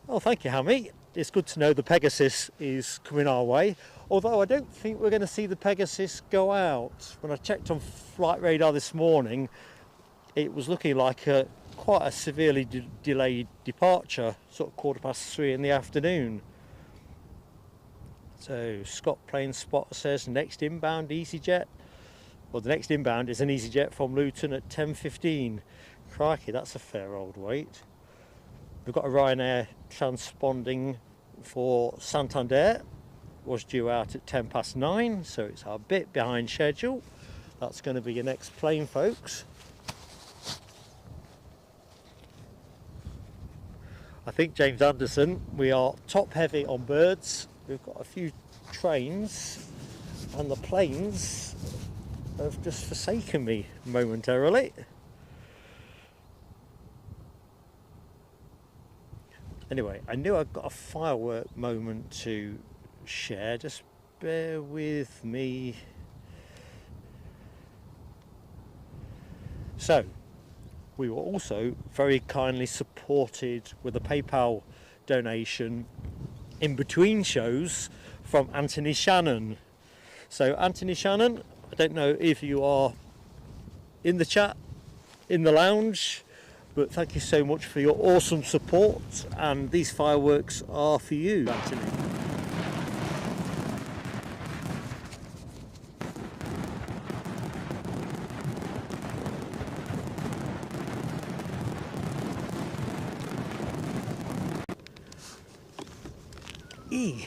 Oh, thank you, Hammy. It's good to know the Pegasus is coming our way, although I don't think we're going to see the Pegasus go out. When I checked on Flight Radar this morning, it was looking like quite a severely delayed departure, sort of 3:15 in the afternoon. So Scott Plane Spotter says next inbound EasyJet. Well, the next inbound is an EasyJet from Luton at 10:15. Crikey, that's a fair old wait. We've got a Ryanair transponding for Santander. Was due out at 9:10, so it's a bit behind schedule. That's going to be your next plane, folks. I think, James Anderson, we are top heavy on birds. We've got a few trains, and the planes have just forsaken me momentarily. Anyway, I knew I've got a firework moment to share. Just bear with me. So, we were also very kindly supported with a PayPal donation in between shows from Anthony Shannon. So, Anthony Shannon, I don't know if you are in the chat, in the lounge, but thank you so much for your awesome support, and these fireworks are for you, Anthony. E.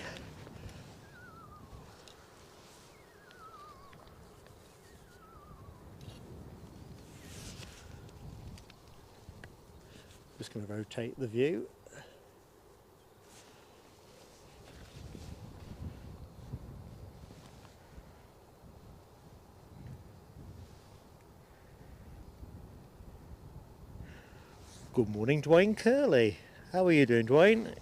Just going to rotate the view. Good morning, Dwayne Curley. How are you doing, Dwayne?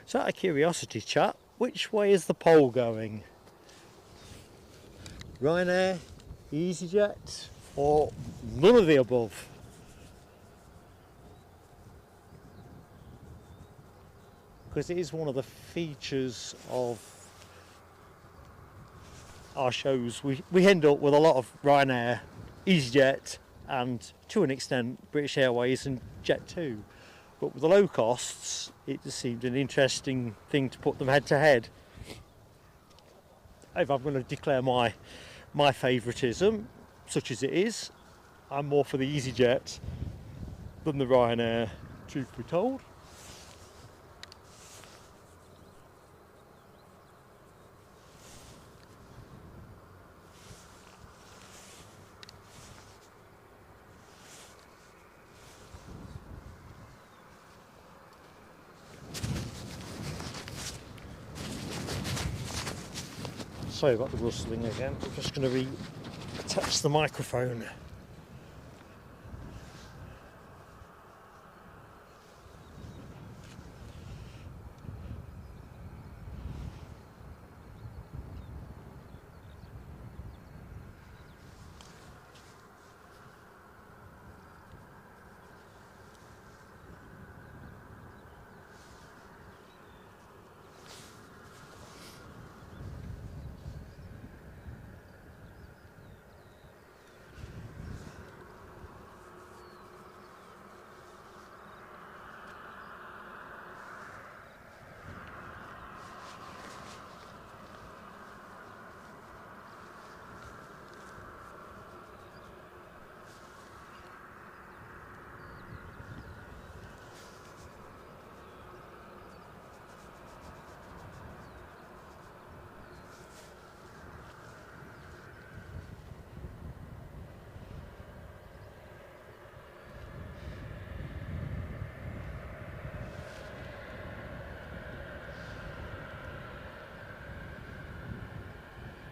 So, out of curiosity, chat, which way is the poll going? Ryanair, EasyJet, or none of the above? Because it is one of the features of our shows. We end up with a lot of Ryanair, EasyJet, and to an extent British Airways and Jet2. But with the low costs, it just seemed an interesting thing to put them head to head. If I'm going to declare my favouritism, such as it is, I'm more for the EasyJet than the Ryanair, truth be told. Sorry about the rustling again. I'm just going to reattach the microphone.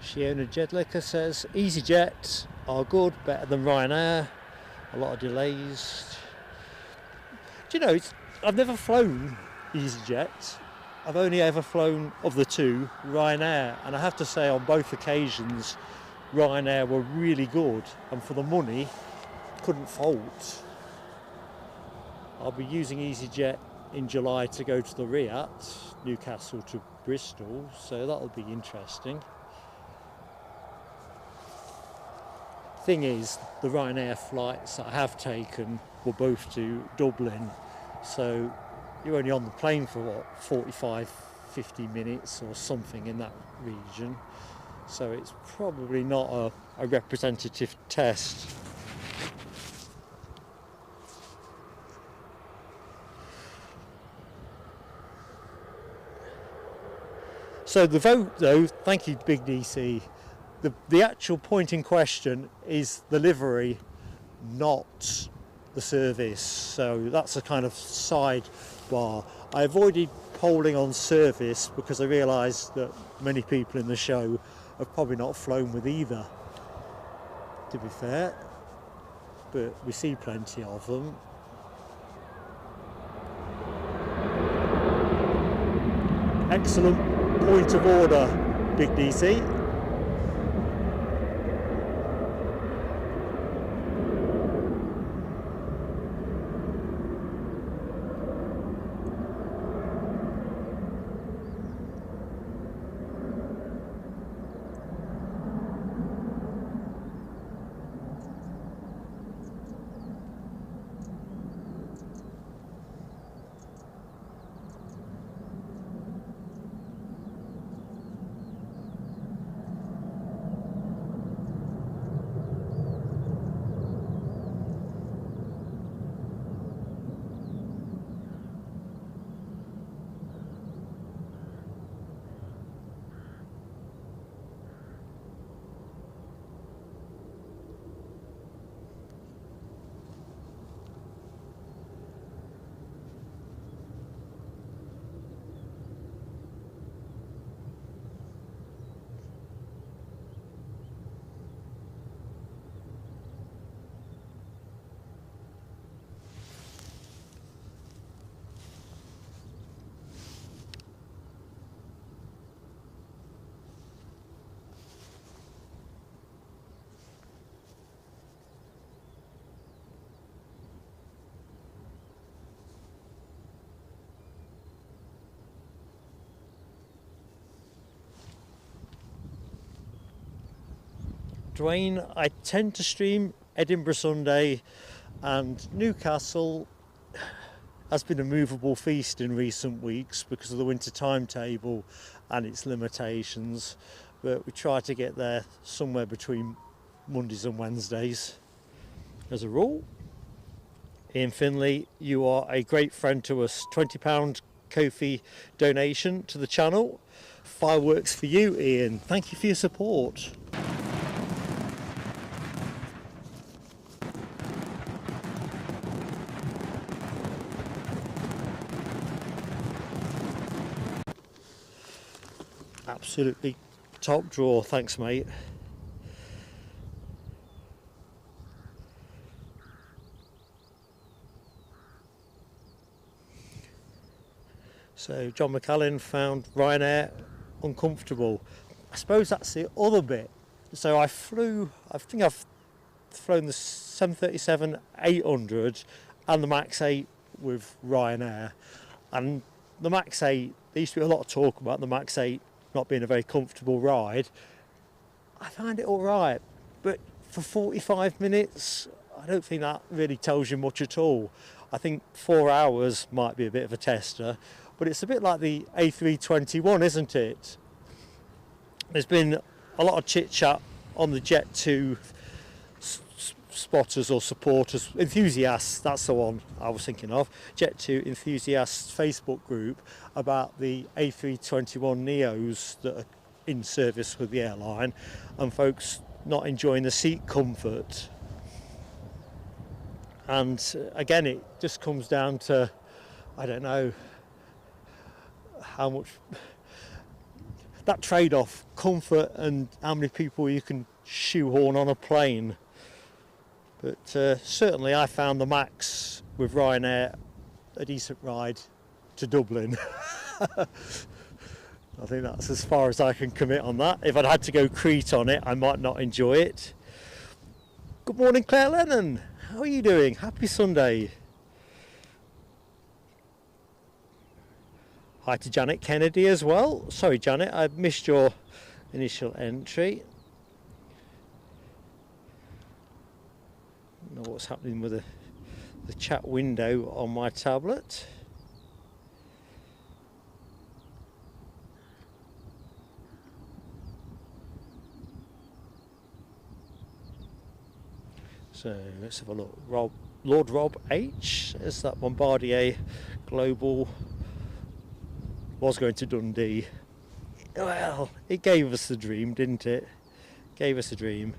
Shiona Jedlicker says EasyJet are good, better than Ryanair. A lot of delays. Do you know, I've never flown EasyJet. I've only ever flown, of the two, Ryanair, and I have to say on both occasions Ryanair were really good, and for the money couldn't fault. I'll be using EasyJet in July to go to the Riyadh, Newcastle to Bristol, so that'll be interesting. Thing is, the Ryanair flights that I have taken were both to Dublin, so you're only on the plane for what, 45-50 minutes or something in that region, so it's probably not a representative test. So the vote though, thank you Big DC, the actual point in question is the livery, not the service, so that's a kind of sidebar. I avoided polling on service because I realised that many people in the show have probably not flown with either, to be fair, but we see plenty of them. Excellent point of order, Big DC. Dwayne, I tend to stream Edinburgh Sunday, and Newcastle has been a movable feast in recent weeks because of the winter timetable and its limitations, but we try to get there somewhere between Mondays and Wednesdays as a rule. Ian Finley, you are a great friend to us. £20 Ko-fi donation to the channel. Fireworks for you, Ian. Thank you for your support. Absolutely top draw, thanks mate. So John McAllen found Ryanair uncomfortable. I suppose that's the other bit. So I think I've flown the 737-800 and the MAX 8 with Ryanair, and the MAX 8, there used to be a lot of talk about the MAX 8 not being a very comfortable ride. I find it alright, but for 45 minutes I don't think that really tells you much at all. I think 4 hours might be a bit of a tester, but it's a bit like the A321, isn't it? There's been a lot of chit chat on the Jet 2 spotters or supporters, enthusiasts, that's the one I was thinking of, Jet 2 enthusiasts Facebook group about the A321 Neos that are in service with the airline, and folks not enjoying the seat comfort. And again, it just comes down to, I don't know how much. that trade-off, comfort and how many people you can shoehorn on a plane. But certainly I found the Max with Ryanair a decent ride to Dublin. I think that's as far as I can commit on that. If I'd had to go Crete on it, I might not enjoy it. Good morning, Claire Lennon. How are you doing? Happy Sunday. Hi to Janet Kennedy as well. Sorry, Janet, I missed your initial entry. I don't know what's happening with the chat window on my tablet. So let's have a look. Lord Rob H. Is that Bombardier Global? Was going to Dundee. Well, it gave us the dream, didn't it? Gave us a dream.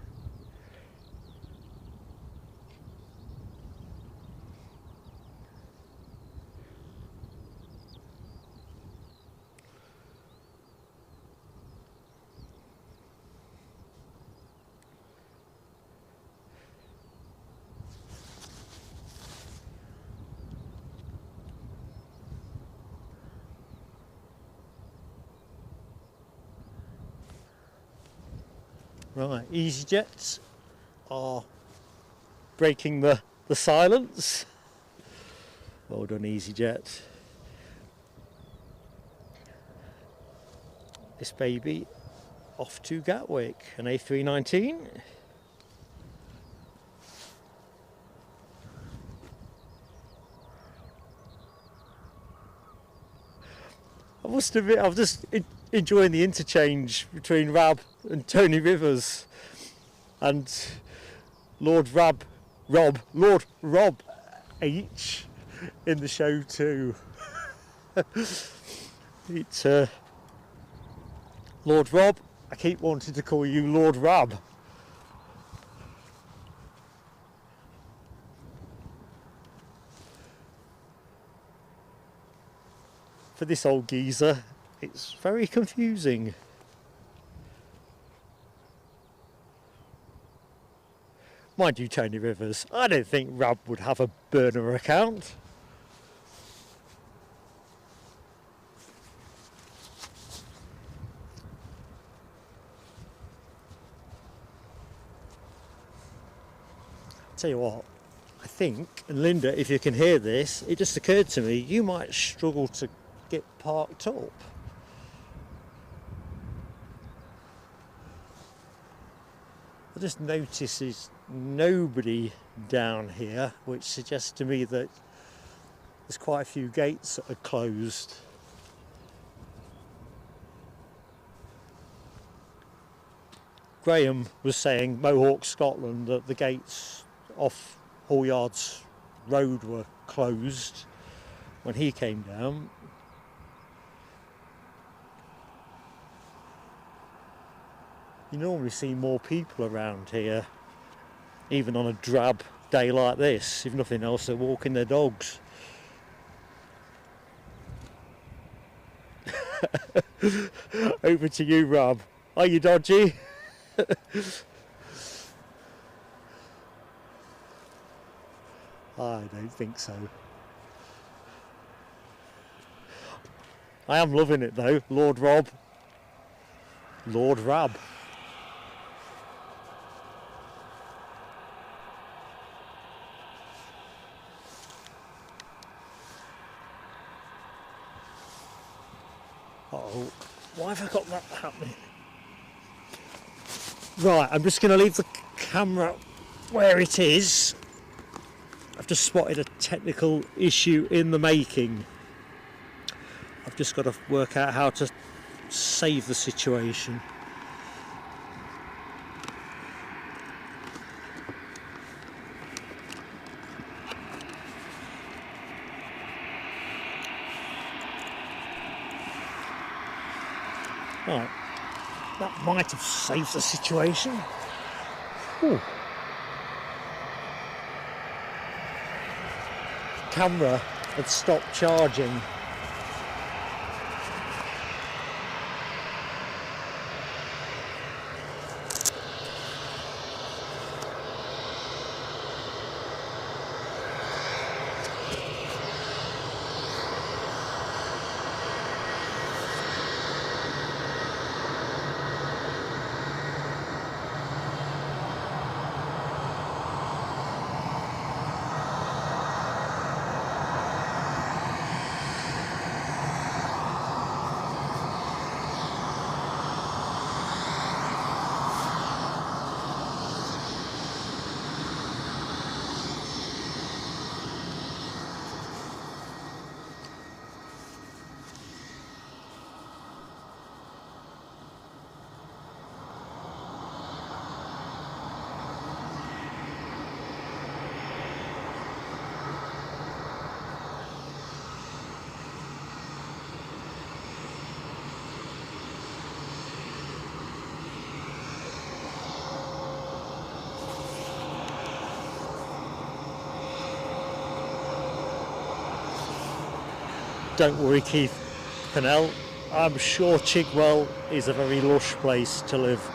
Right, EasyJet are breaking the silence. Well done, EasyJet. This baby off to Gatwick, an A319. I must admit, I'm just enjoying the interchange between Rab and Tony Rivers and Lord Rob H in the show too. It's Lord Rob. I keep wanting to call you Lord Rab. For this old geezer, it's very confusing. Mind you, Tony Rivers, I don't think Rab would have a burner account. Tell you what, I think, and Linda, if you can hear this, it just occurred to me, you might struggle to get parked up. I just notice there's nobody down here, which suggests to me that there's quite a few gates that are closed. Graham was saying, Mohawk, Scotland, that the gates off Hall Yards Road were closed when he came down. You normally see more people around here, even on a drab day like this. If nothing else, they're walking their dogs. Over to you, Rob. Are you dodgy? I don't think so. I am loving it though, Lord Rob. Lord Rab. Uh-oh, why have I got that happening? Right, I'm just going to leave the camera where it is. I've just spotted a technical issue in the making. I've just got to work out how to save the situation. Right, that might have saved the situation. Ooh. Camera had stopped charging. don't worry, Keith Connell, I'm sure Chigwell is a very lush place to live.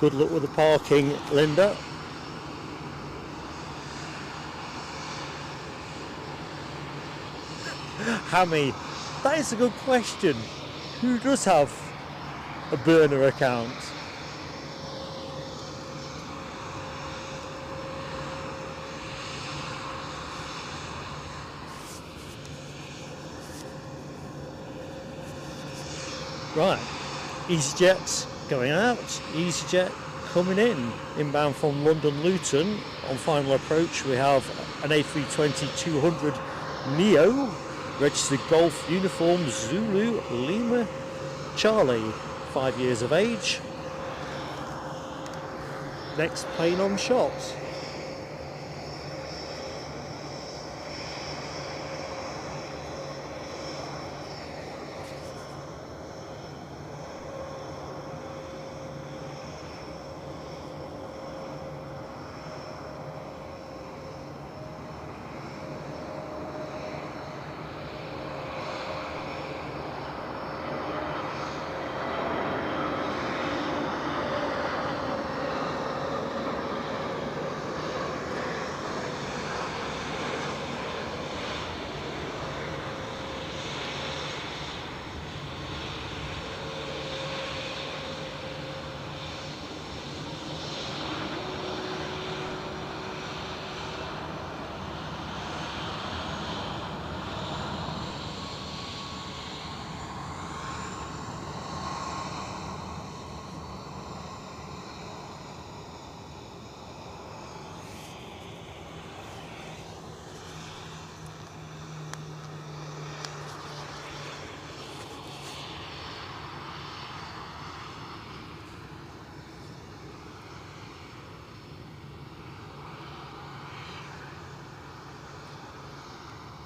Good luck with the parking, Linda. Hammy, that is a good question. Who does have a burner account? Right, EasyJet going out, EasyJet coming in. Inbound from London Luton. On final approach we have an A320-200 Neo, registered Golf uniform Zulu Lima Charlie, 5 years of age. Next plane on shot.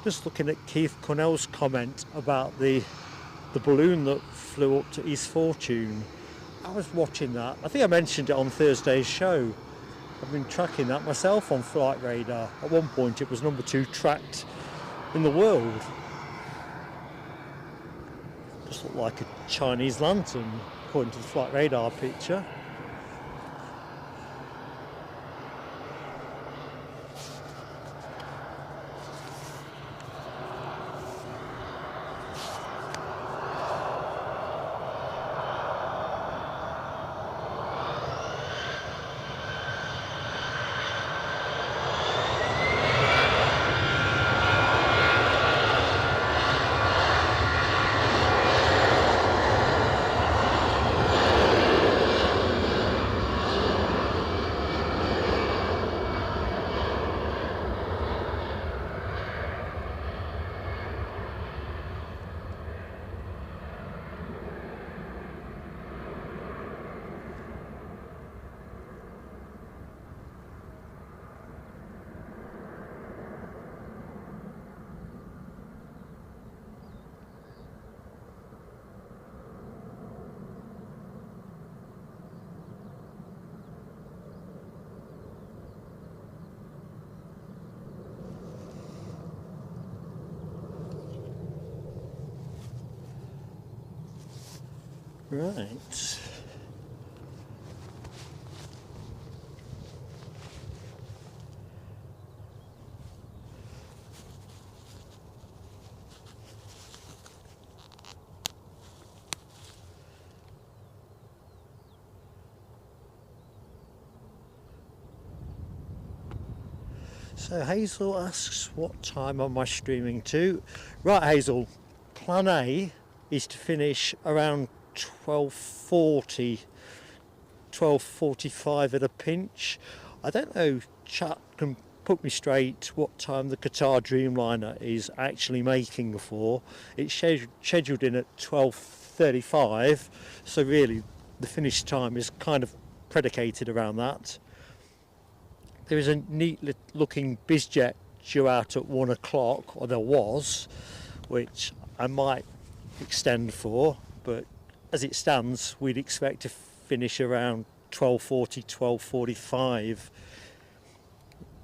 Just looking at Keith Connell's comment about the balloon that flew up to East Fortune. I was watching that. I think I mentioned it on Thursday's show. I've been tracking that myself on Flight Radar. At one point it was number 2 tracked in the world. Just looked like a Chinese lantern according to the Flight Radar picture. Right. So Hazel asks, what time am I streaming to? Right, Hazel, plan A is to finish around 12:40, 12:45 at a pinch. I don't know, chat can put me straight what time the Qatar Dreamliner is actually making for. It's scheduled in at 12:35, so really the finish time is kind of predicated around that. There is a neat looking BizJet due out at 1 o'clock, or there was, which I might extend for, but as it stands, we'd expect to finish around 12:40, 12:45.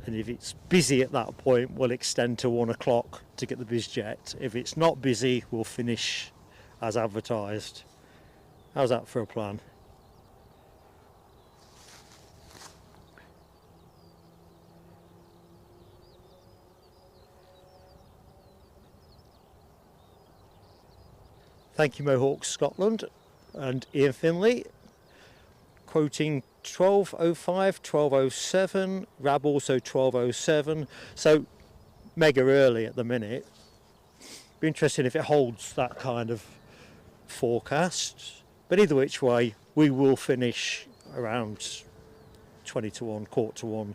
And if it's busy at that point, we'll extend to 1 o'clock to get the BizJet. If it's not busy, we'll finish as advertised. How's that for a plan? Thank you, Mohawk Scotland and Ian Finley, quoting 12:05, 12:07, Rab also 12:07, so mega early at the minute. Be interesting if it holds that kind of forecast, but either which way, we will finish around 20 to 1, quarter to 1,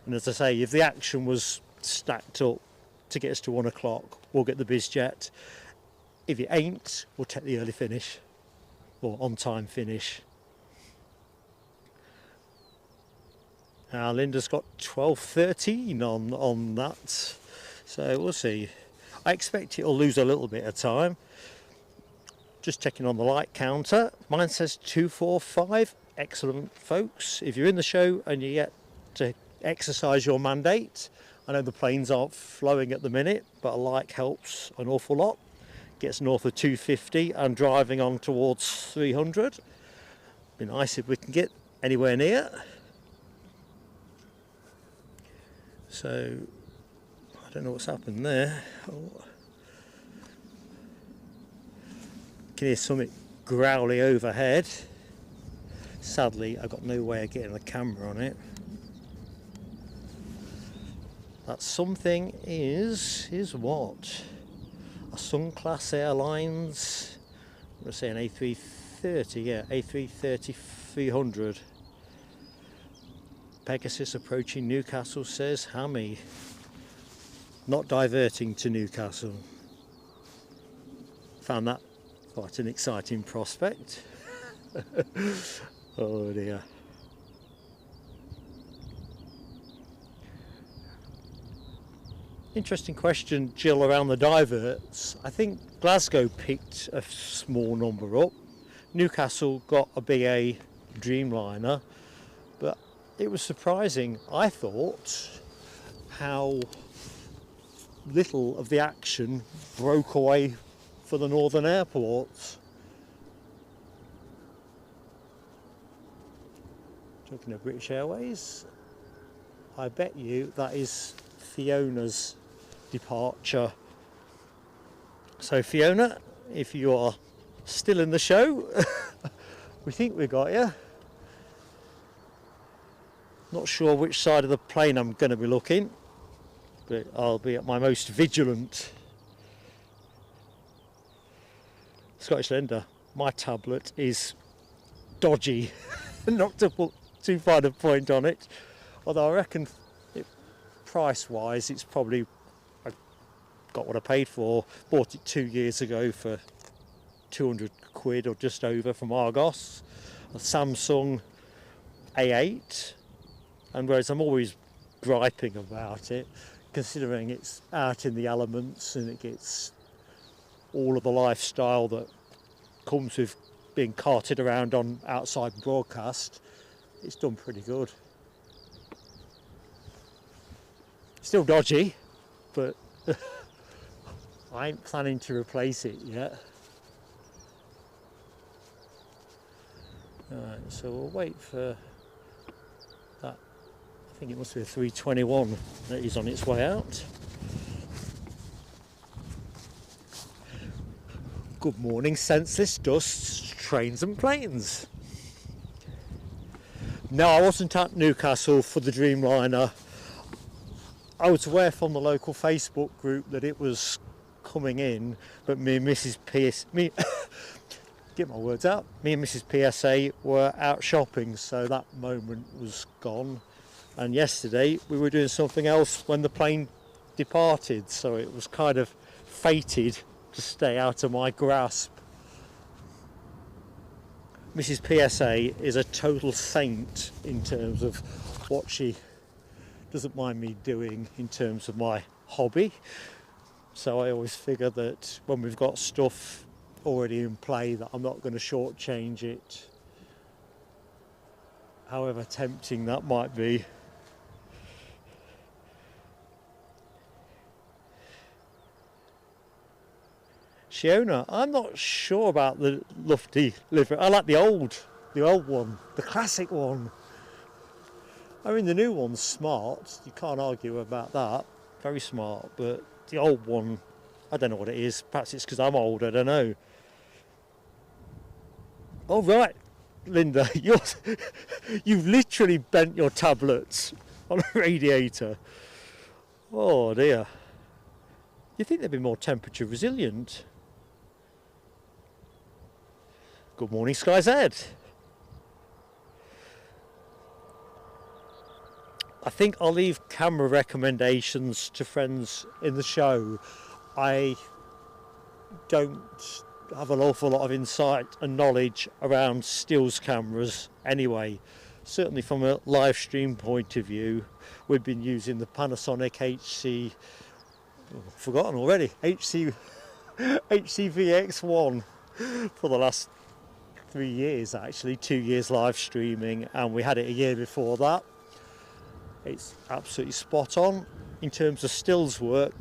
and as I say, if the action was stacked up to get us to 1 o'clock, we'll get the BizJet. If it ain't, we'll take the early finish, or on time finish. Now Linda's got 12:13 on that, so we'll see. I expect it'll lose a little bit of time. Just checking on the light counter, mine says 245. Excellent, folks. If you're in the show and you're yet to exercise your mandate, I know the planes aren't flowing at the minute, but a light helps an awful lot. Gets north of 250 and driving on towards 300. Be nice if we can get anywhere near. So I don't know what's happened there. Can hear something growly overhead. Sadly, I've got no way of getting the camera on it. That something is what? A Sun Class Airlines, we're saying A330, yeah, A330 300. Pegasus approaching Newcastle, says Hammy. Not diverting to Newcastle. Found that quite an exciting prospect. Oh dear. Interesting question, Jill, around the diverts. I think Glasgow picked a small number up. Newcastle got a BA Dreamliner, but it was surprising, I thought, how little of the action broke away for the northern airports. Talking of British Airways, I bet you that is Fiona's departure. So Fiona, if you are still in the show, we think we got you. Not sure which side of the plane I'm going to be looking, but I'll be at my most vigilant. Scottish Linda, my tablet is dodgy. Not to put too fine a point on it, although I reckon price wise it's probably, I got what I paid for. Bought it 2 years ago for 200 quid or just over from Argos, a Samsung A8, and whereas I'm always griping about it, considering it's out in the elements and it gets all of the lifestyle that comes with being carted around on outside broadcast, it's done pretty good. Still dodgy, but I ain't planning to replace it yet. Alright, so we'll wait for that. I think it must be a 321 that is on its way out. Good morning, senseless dusts, trains and planes. No, I wasn't at Newcastle for the Dreamliner. I was aware from the local Facebook group that it was coming in, but me and Mrs. Get my words out. Me and Mrs. PSA were out shopping, so that moment was gone. And yesterday we were doing something else when the plane departed, so it was kind of fated to stay out of my grasp. Mrs. PSA is a total saint in terms of what she doesn't mind me doing in terms of my hobby. So I always figure that when we've got stuff already in play that I'm not going to shortchange it, however tempting that might be. Shiona, I'm not sure about the lofty livery. I like the old one, the classic one. I mean, the new one's smart, you can't argue about that, very smart, but the old one, I don't know what it is. Perhaps it's because I'm old, I don't know. Oh right, Linda, you've literally bent your tablets on a radiator. Oh dear. You'd think they'd be more temperature resilient. Good morning, Sky Z. I think I'll leave camera recommendations to friends in the show. I don't have an awful lot of insight and knowledge around stills cameras anyway. Certainly from a live stream point of view, we've been using the Panasonic forgotten already, HCVX1 for the last 3 years actually, 2 years live streaming, and we had it a year before that. It's absolutely spot on. In terms of stills work,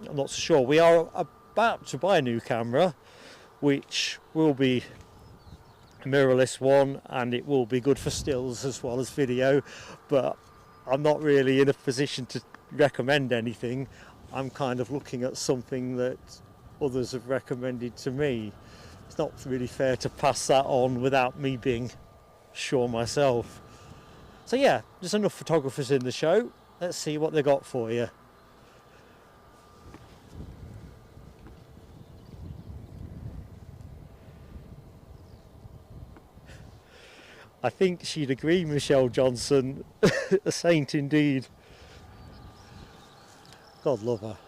I'm not so sure. We are about to buy a new camera, which will be a mirrorless one, and it will be good for stills as well as video, but I'm not really in a position to recommend anything. I'm kind of looking at something that others have recommended to me. It's not really fair to pass that on without me being sure myself. So yeah, there's enough photographers in the show. Let's see what they got for you. I think she'd agree, Michelle Johnson. A saint indeed. God love her.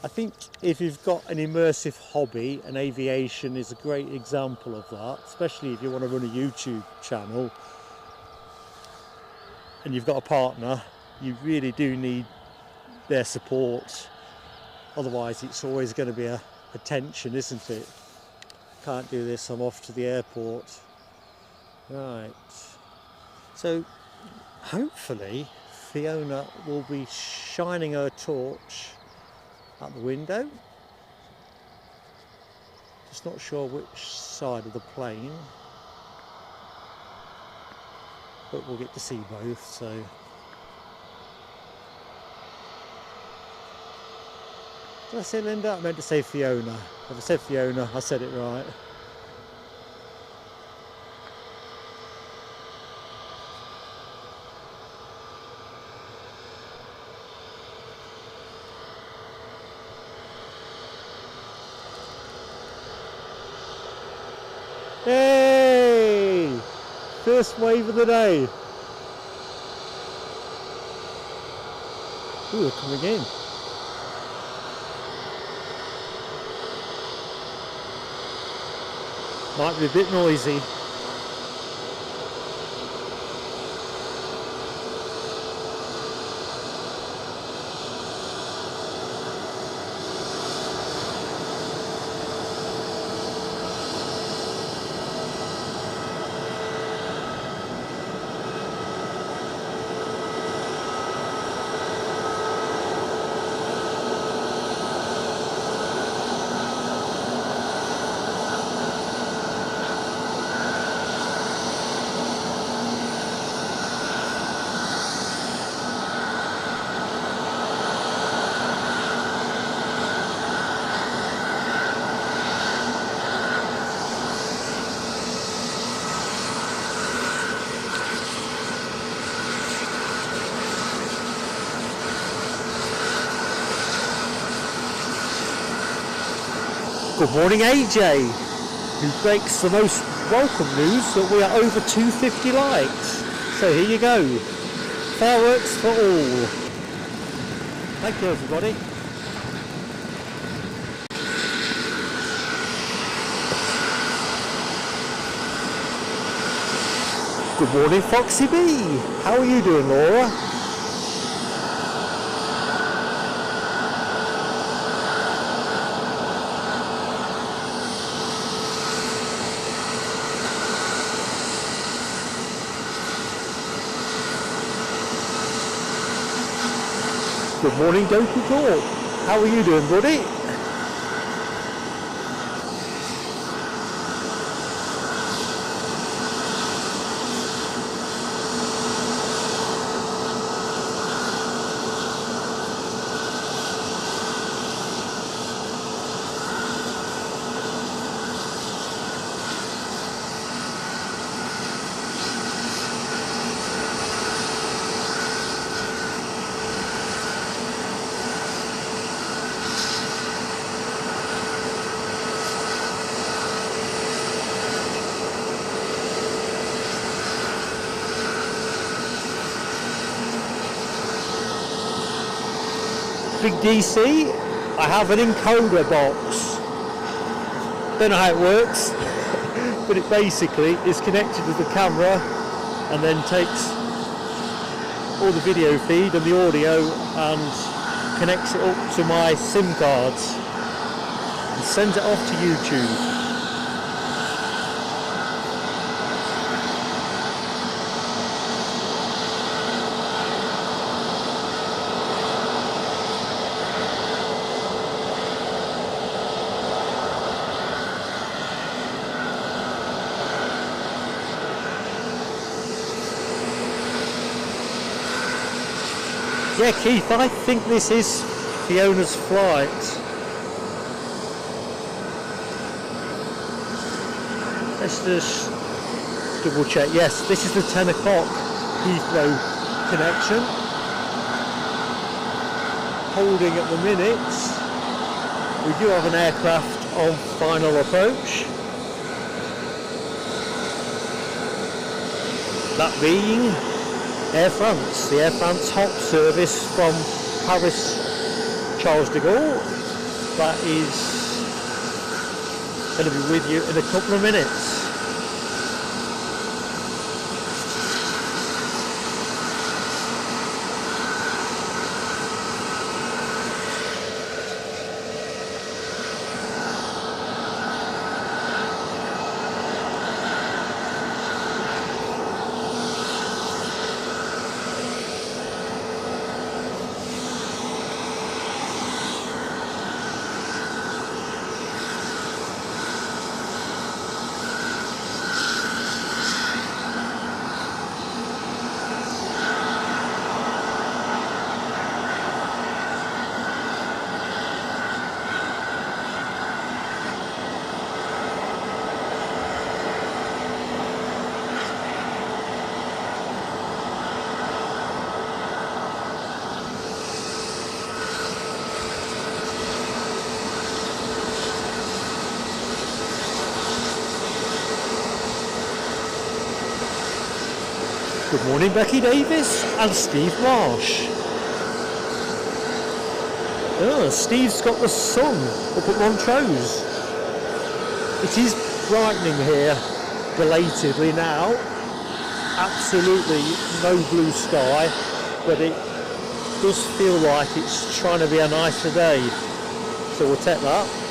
I think if you've got an immersive hobby, and aviation is a great example of that, especially if you want to run a YouTube channel and you've got a partner, you really do need their support. Otherwise it's always going to be a tension, isn't it? Can't do this, I'm off to the airport. Right, so hopefully Fiona will be shining her torch at the window. Just not sure which side of the plane, but we'll get to see both. So did I say Linda? I meant to say Fiona. If I said Fiona, I said it right. Hey! First wave of the day. Ooh, they're coming in. Might be a bit noisy. Good morning, AJ, who breaks the most welcome news that we are over 250 likes. So here you go. Fireworks for all. Thank you, everybody. Good morning, Foxy B. How are you doing, Laura? Good morning, Doku Corp. How are you doing, buddy? Big DC, I have an encoder box. Don't know how it works, but it basically is connected to the camera and then takes all the video feed and the audio and connects it up to my SIM cards and sends it off to YouTube. Yeah, Keith, I think this is Fiona's flight. Let's just double check. Yes, this is the 10 o'clock Heathrow connection. Holding at the minute. We do have an aircraft on final approach. That being Air France, the Air France hop service from Paris Charles de Gaulle. That is going to be with you in a couple of minutes. Good morning, Becky Davis and Steve Marsh. Oh, Steve's got the sun up at Montrose. It is brightening here belatedly now. Absolutely no blue sky, but it does feel like it's trying to be a nicer day. So we'll take that.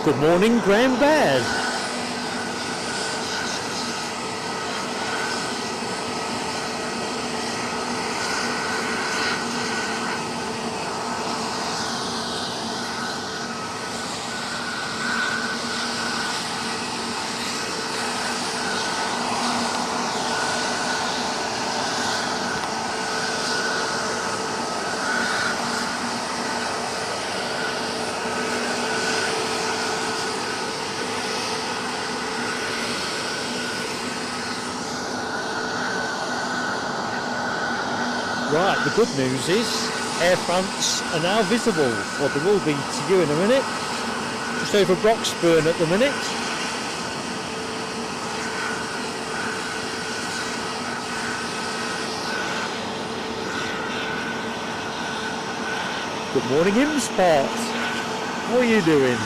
Good morning, Graham Baird. Right, the good news is Air France are now visible. Well, they will be to you in a minute. Just over Broxburn at the minute. Good morning, Imspot. How are you doing?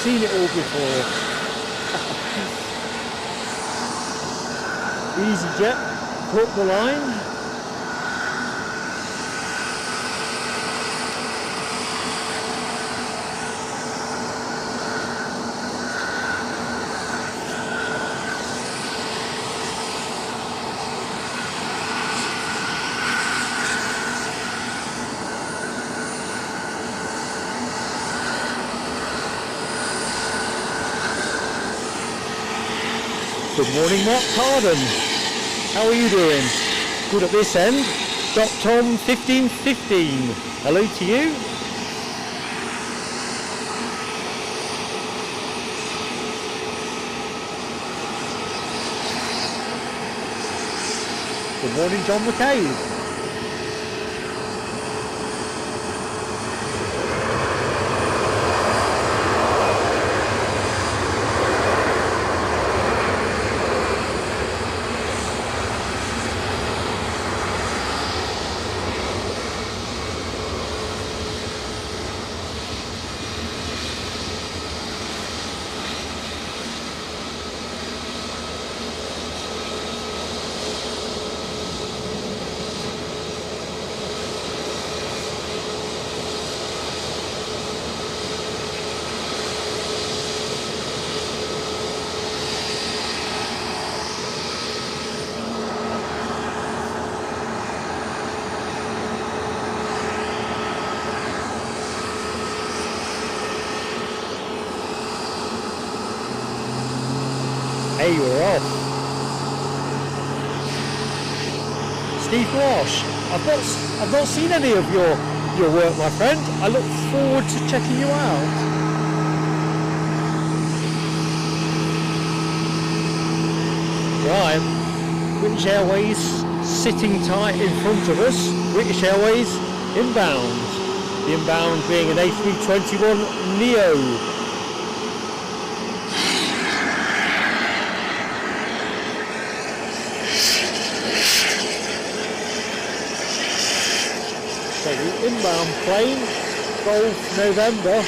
Seen it all before. EasyJet, put the line. Good morning, Mark Carden. How are you doing? Good at this end. Tom 1515. Hello to you. Good morning, John McCabe. Hey, you're off. Steve Walsh, I've not seen any of your work, my friend. I look forward to checking you out. Right, British Airways sitting tight in front of us. British Airways inbound. The inbound being an A321neo. Inbound plane, Golf November,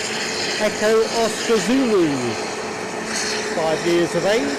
Echo Oscar Zulu, 5 years of age.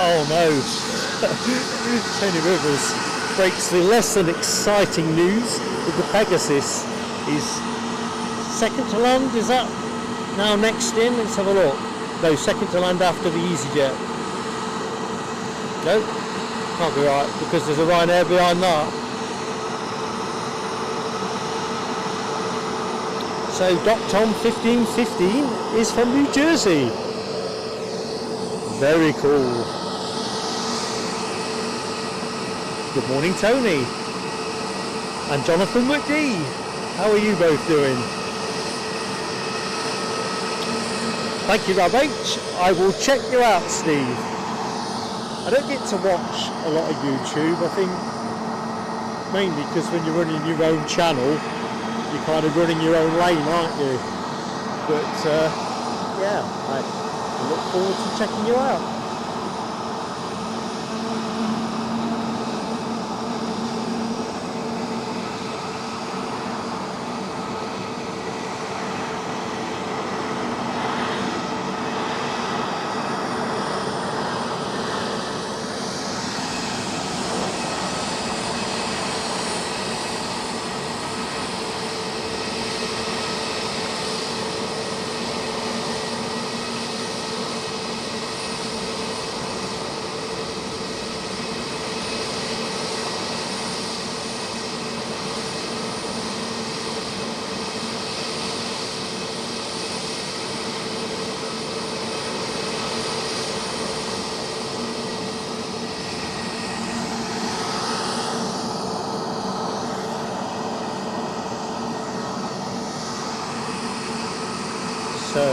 Oh no. Tony Rivers breaks the less than exciting news that the Pegasus is second to land. Is that now next in? Let's have a look. No, second to land after the EasyJet. No, can't be right because there's a Ryanair behind that. So Doc Tom 1515 is from New Jersey. Very cool. Good morning, Tony. And Jonathan McD. How are you both doing? Thank you, Rob H. I will check you out, Steve. I don't get to watch a lot of YouTube. I think mainly because when you're running your own channel, you're kind of running your own lane, aren't you? But yeah, I look forward to checking you out. So,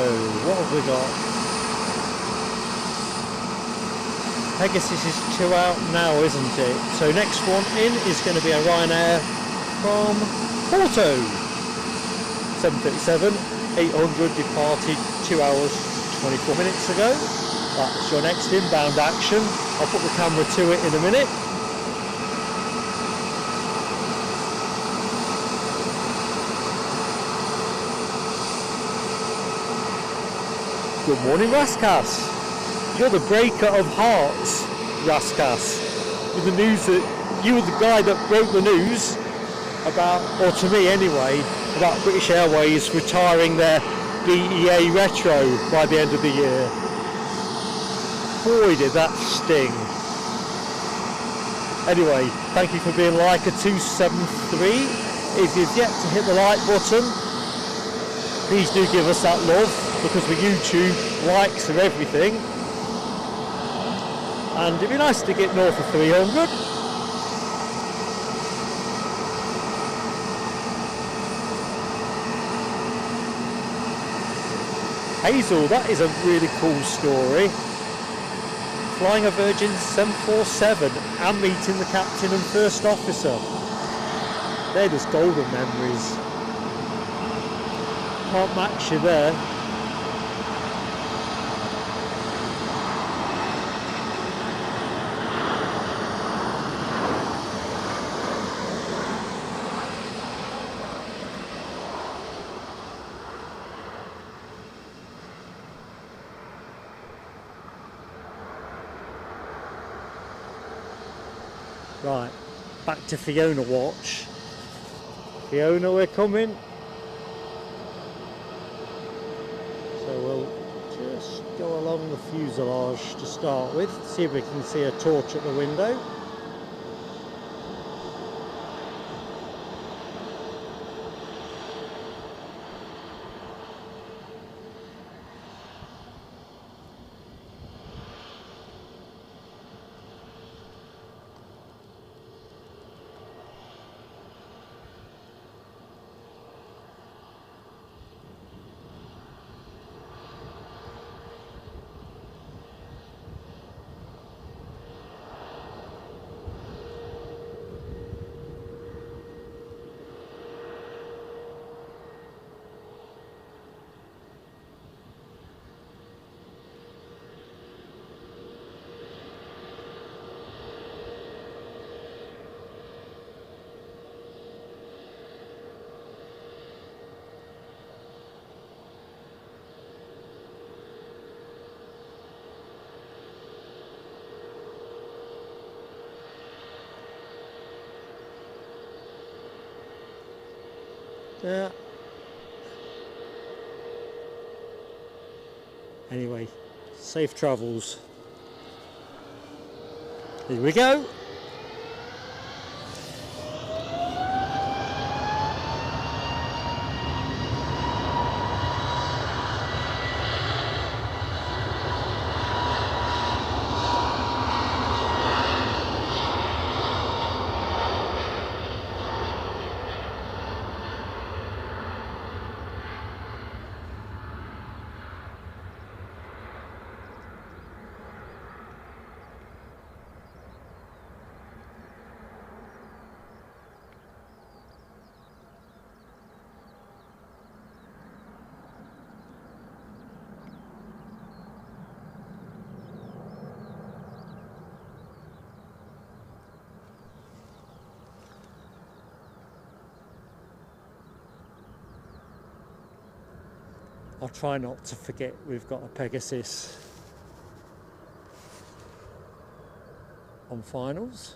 what have we got? Pegasus is 2 out now, isn't it? So next one in is going to be a Ryanair from Porto. 737, 800 departed 2 hours, 24 minutes ago. That's your next inbound action. I'll put the camera to it in a minute. Good morning, Raskas. You're the breaker of hearts, Raskas. With the news that you were the guy that broke the news about, or to me anyway, about British Airways retiring their BEA Retro by the end of the year. Boy, did that sting. Anyway, thank you for being Leica 273. If you've yet to hit the like button, please do give us that love, because with YouTube, likes are everything. And it'd be nice to get north of 300. Hazel, that is a really cool story. Flying a Virgin 747 and meeting the captain and first officer. They're just golden memories. Can't match you there. Right, back to Fiona watch. Fiona, we're coming. So we'll just go along the fuselage to start with, see if we can see a torch at the window. Yeah. Anyway, safe travels. Here we go. I'll try not to forget we've got a Pegasus on finals.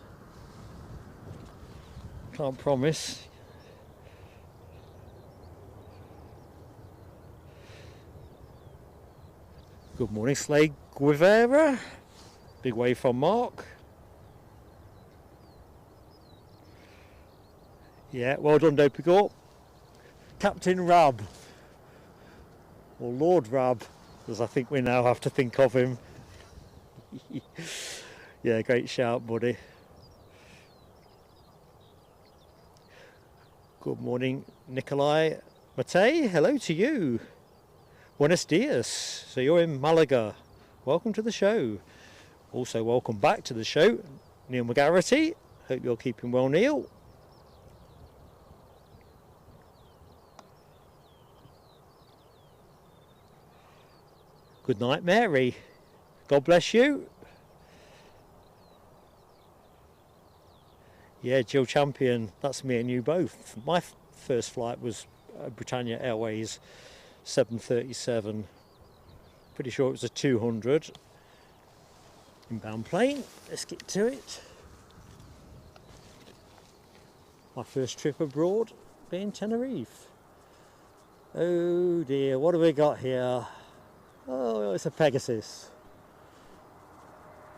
Can't promise. Good morning, Slade Guevara. Big wave from Mark. Yeah, well done, Dopey. Captain Rab. Or Lord Rab, as I think we now have to think of him. Yeah, great shout, buddy. Good morning, Nikolai Matei. Hello to you. Buenos dias. So you're in Malaga. Welcome to the show. Also, welcome back to the show, Neil McGarrity. Hope you're keeping well, Neil. Good night, Mary. God bless you. Yeah, Jill Champion, that's me and you both. My first flight was Britannia Airways 737. Pretty sure it was a 200 inbound plane. Let's get to it. My first trip abroad being Tenerife. Oh dear, what have we got here? Oh, it's a Pegasus.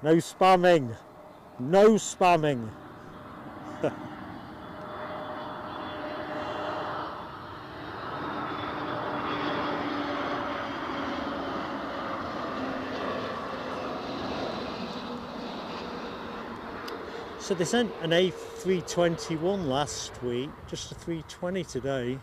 No spamming. No spamming. So they sent an A321 last week, just a 320 today.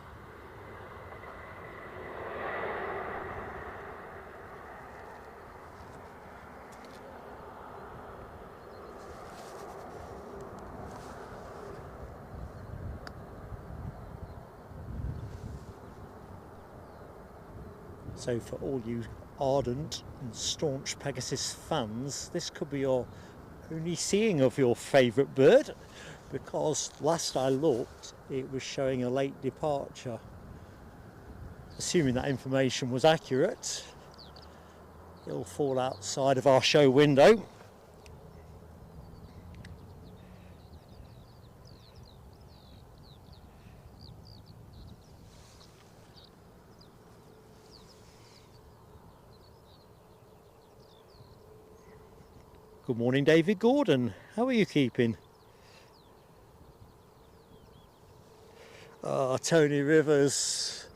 So for all you ardent and staunch Pegasus fans, this could be your only seeing of your favourite bird, because last I looked it was showing a late departure. Assuming that information was accurate, it'll fall outside of our show window. Good morning, David Gordon. How are you keeping? Tony Rivers,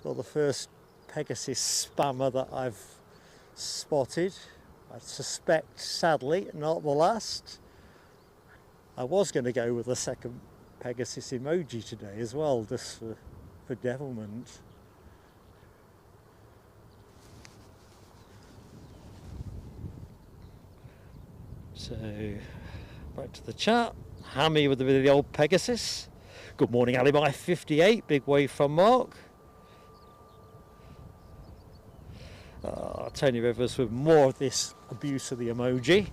well, the first Pegasus spammer that I've spotted. I suspect, sadly, not the last. I was going to go with a second Pegasus emoji today as well, just for devilment. So, back to the chat. Hammy with the old Pegasus. Good morning, Alibi 58. Big wave from Mark. Tony Rivers with more of this abuse of the emoji.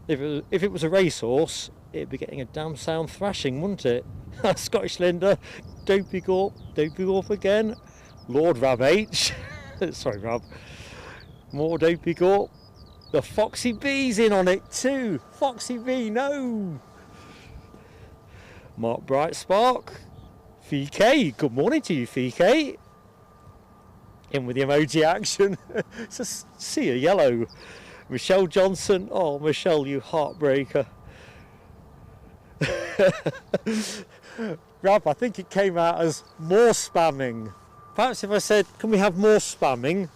If it was a racehorse, it'd be getting a damn sound thrashing, wouldn't it? Scottish Linda, Dopey Gorp again. Lord Rab H. Sorry, Rab. More Dopey Gorp. The Foxy B's in on it too. Foxy B, no. Mark Bright Spark. VK, good morning to you, VK. In with the emoji action. It's a sea of yellow. Michelle Johnson, oh Michelle, you heartbreaker. Rob, I think it came out as more spamming. Perhaps if I said, can we have more spamming,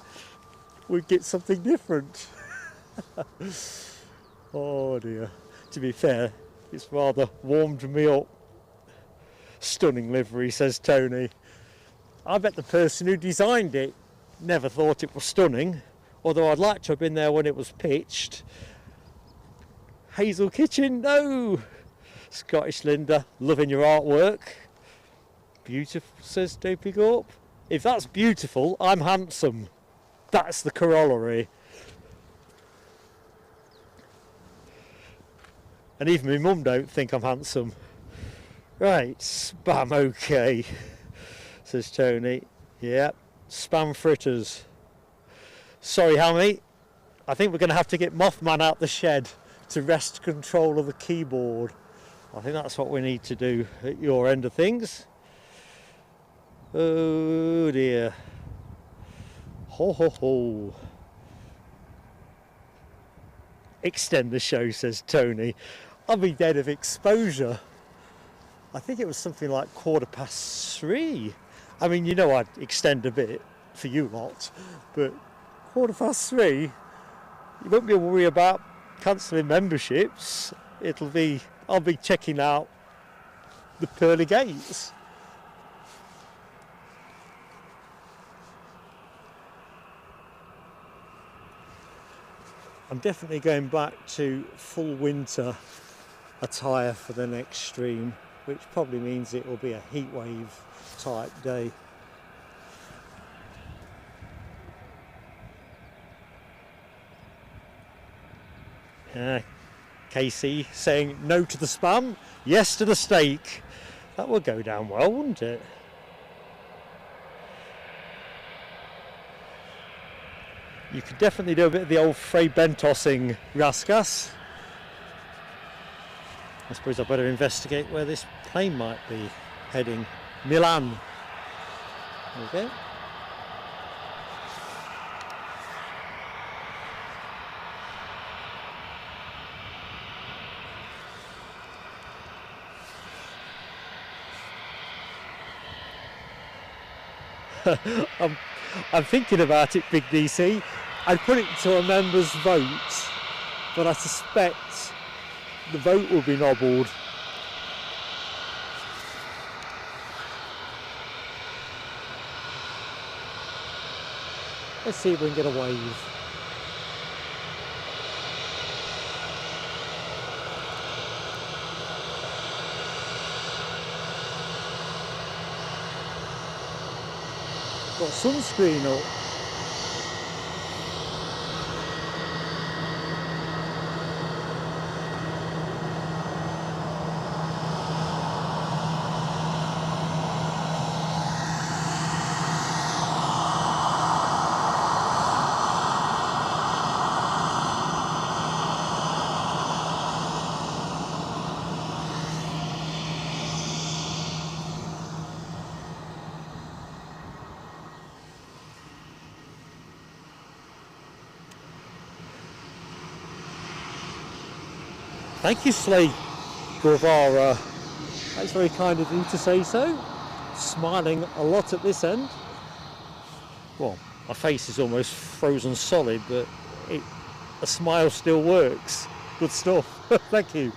we'd get something different. Oh dear. To be fair, it's rather warmed me up. Stunning livery, says Tony. I bet the person who designed it never thought it was stunning, although I'd like to have been there when it was pitched. Hazel Kitchen, no! Scottish Linda, loving your artwork. Beautiful, says Dopey Gorp. If that's beautiful, I'm handsome. That's the corollary. And even my mum don't think I'm handsome. Right, spam okay, says Tony. Yeah, spam fritters. Sorry, Hammy. I think we're going to have to get Mothman out the shed to wrest control of the keyboard. I think that's what we need to do at your end of things. Oh dear. Ho ho ho. Extend the show, says Tony. I'll be dead of exposure. I think it was something like 3:15. I mean, you know I'd extend a bit for you lot, but 3:15, you won't be able to worry about cancelling memberships. I'll be checking out the pearly gates. I'm definitely going back to full winter attire for the next stream, which probably means it will be a heatwave type day. Casey saying no to the spam, yes to the steak. That would go down well, wouldn't it? You could definitely do a bit of the old Frey Bentossing, Raskas. I suppose I better investigate where this plane might be heading. Milan. Okay. I'm thinking about it, Big DC. I'd put it to a member's vote, but I suspect the vote will be nobbled. Let's see if we can get a wave. Got sunscreen up. Thank you, Slay Guevara. That's very kind of you to say so. Smiling a lot at this end. Well, my face is almost frozen solid, but a smile still works. Good stuff. Thank you.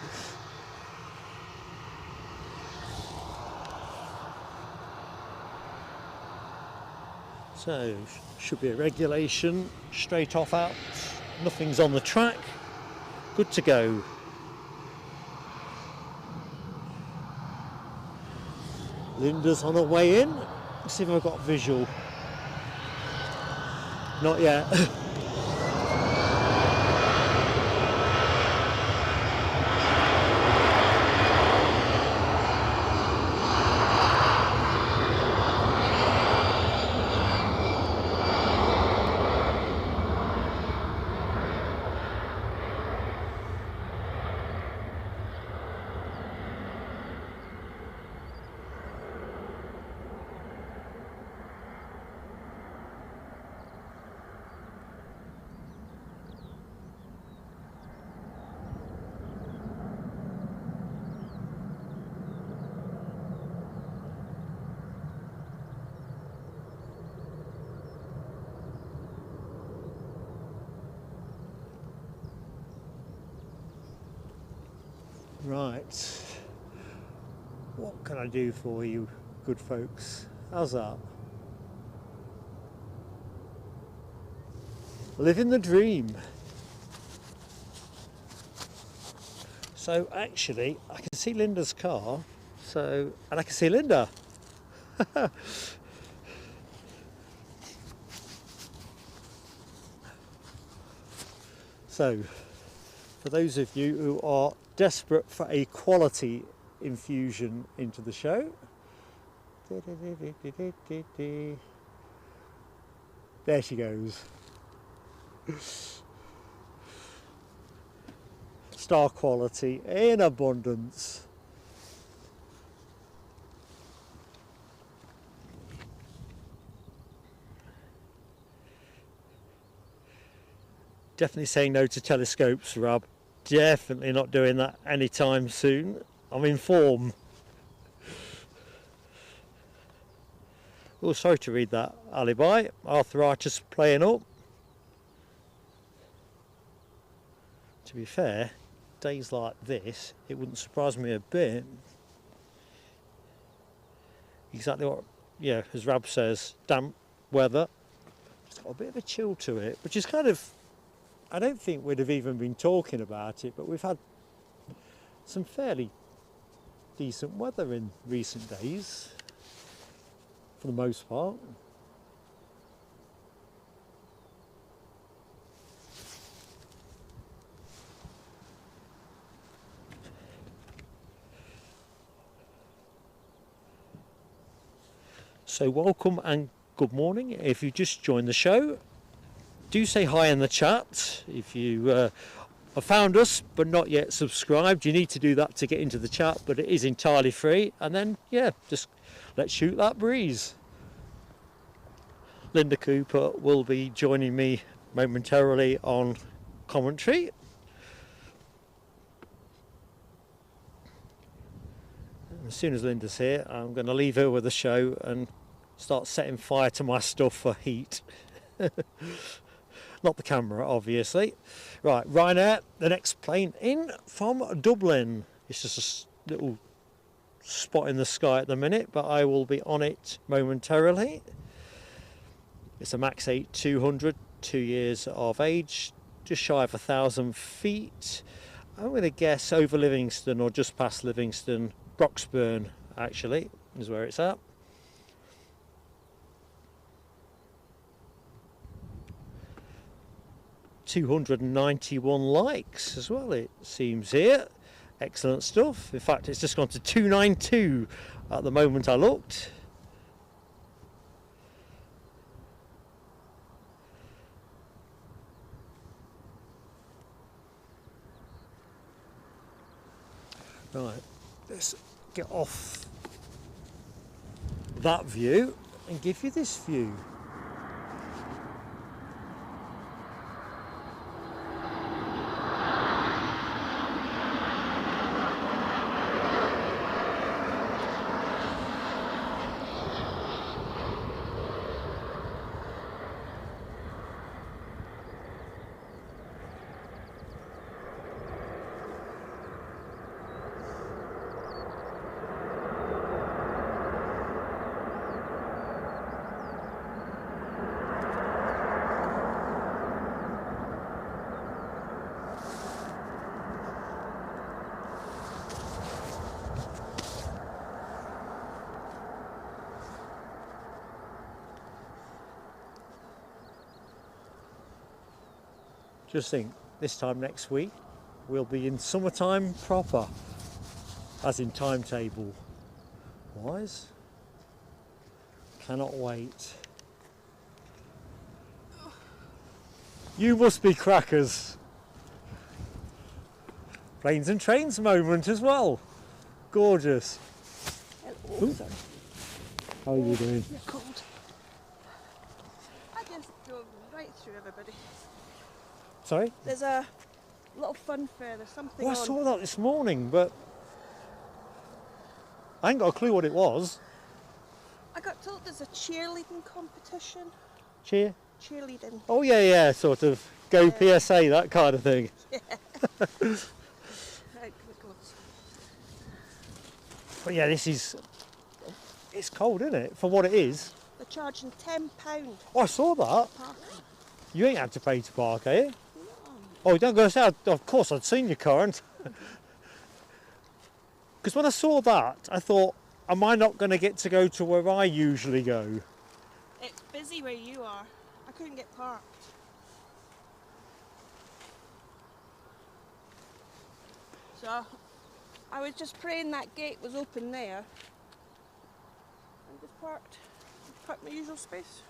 So, should be a regulation straight off out. Nothing's on the track. Good to go. Linda's on her way in. Let's see if I've got visual. Not yet. Right. What can I do for you, good folks? How's that? Living the dream. So actually, I can see Linda's car. And I can see Linda. So, for those of you who are desperate for a quality infusion into the show, there she goes. Star quality in abundance. Definitely saying no to telescopes, Rob. Definitely not doing that anytime soon. I'm in form. Oh, sorry to read that, Alibi. Arthritis playing up. To be fair, days like this, it wouldn't surprise me a bit. Exactly what, yeah, as Rab says, damp weather. It's got a bit of a chill to it, which is kind of, I don't think we'd have even been talking about it, but we've had some fairly decent weather in recent days, for the most part. So welcome and good morning. If you just joined the show, do say hi in the chat. If you have found us but not yet subscribed, you need to do that to get into the chat, but it is entirely free. And then, yeah, just let's shoot that breeze. Linda Cooper will be joining me momentarily on commentary. As soon as Linda's here, I'm going to leave her with the show and start setting fire to my stuff for heat. Not the camera, obviously. Right, Ryanair, the next plane in from Dublin. It's just a little spot in the sky at the minute, but I will be on it momentarily. It's a Max 8 200, 2 years of age, just shy of 1,000 feet. I'm going to guess over Livingston or just past Livingston. Broxburn, actually, is where it's at. $291 likes as well, it seems here. Excellent stuff. In fact, it's just gone to 292 at the moment I looked. Right, let's get off that view and give you this view. Just think, this time next week we'll be in summertime proper, as in timetable wise. Cannot wait. You must be crackers. Planes and trains moment as well. Gorgeous. Hello. Sorry. How are you doing? You're cold. I just drove right through everybody. Sorry? There's a little fun fair, there's something Oh, I on. saw that this morning, but I ain't got a clue what it was. I got told there's a cheerleading competition. Cheer? Cheerleading. Oh yeah, sort of go PSA, that kind of thing. Right, quick gloves. But yeah, it's cold, isn't it? For what it is. They're charging £10 Oh, I saw that. parking. You ain't had to pay to park, are you? No. Oh, don't go outside. Of course, I'd seen your car. Because when I saw that, I thought, am I not going to get to go to where I usually go? It's busy where you are. I couldn't get parked. So I was just praying that gate was open there. And just parked my usual space.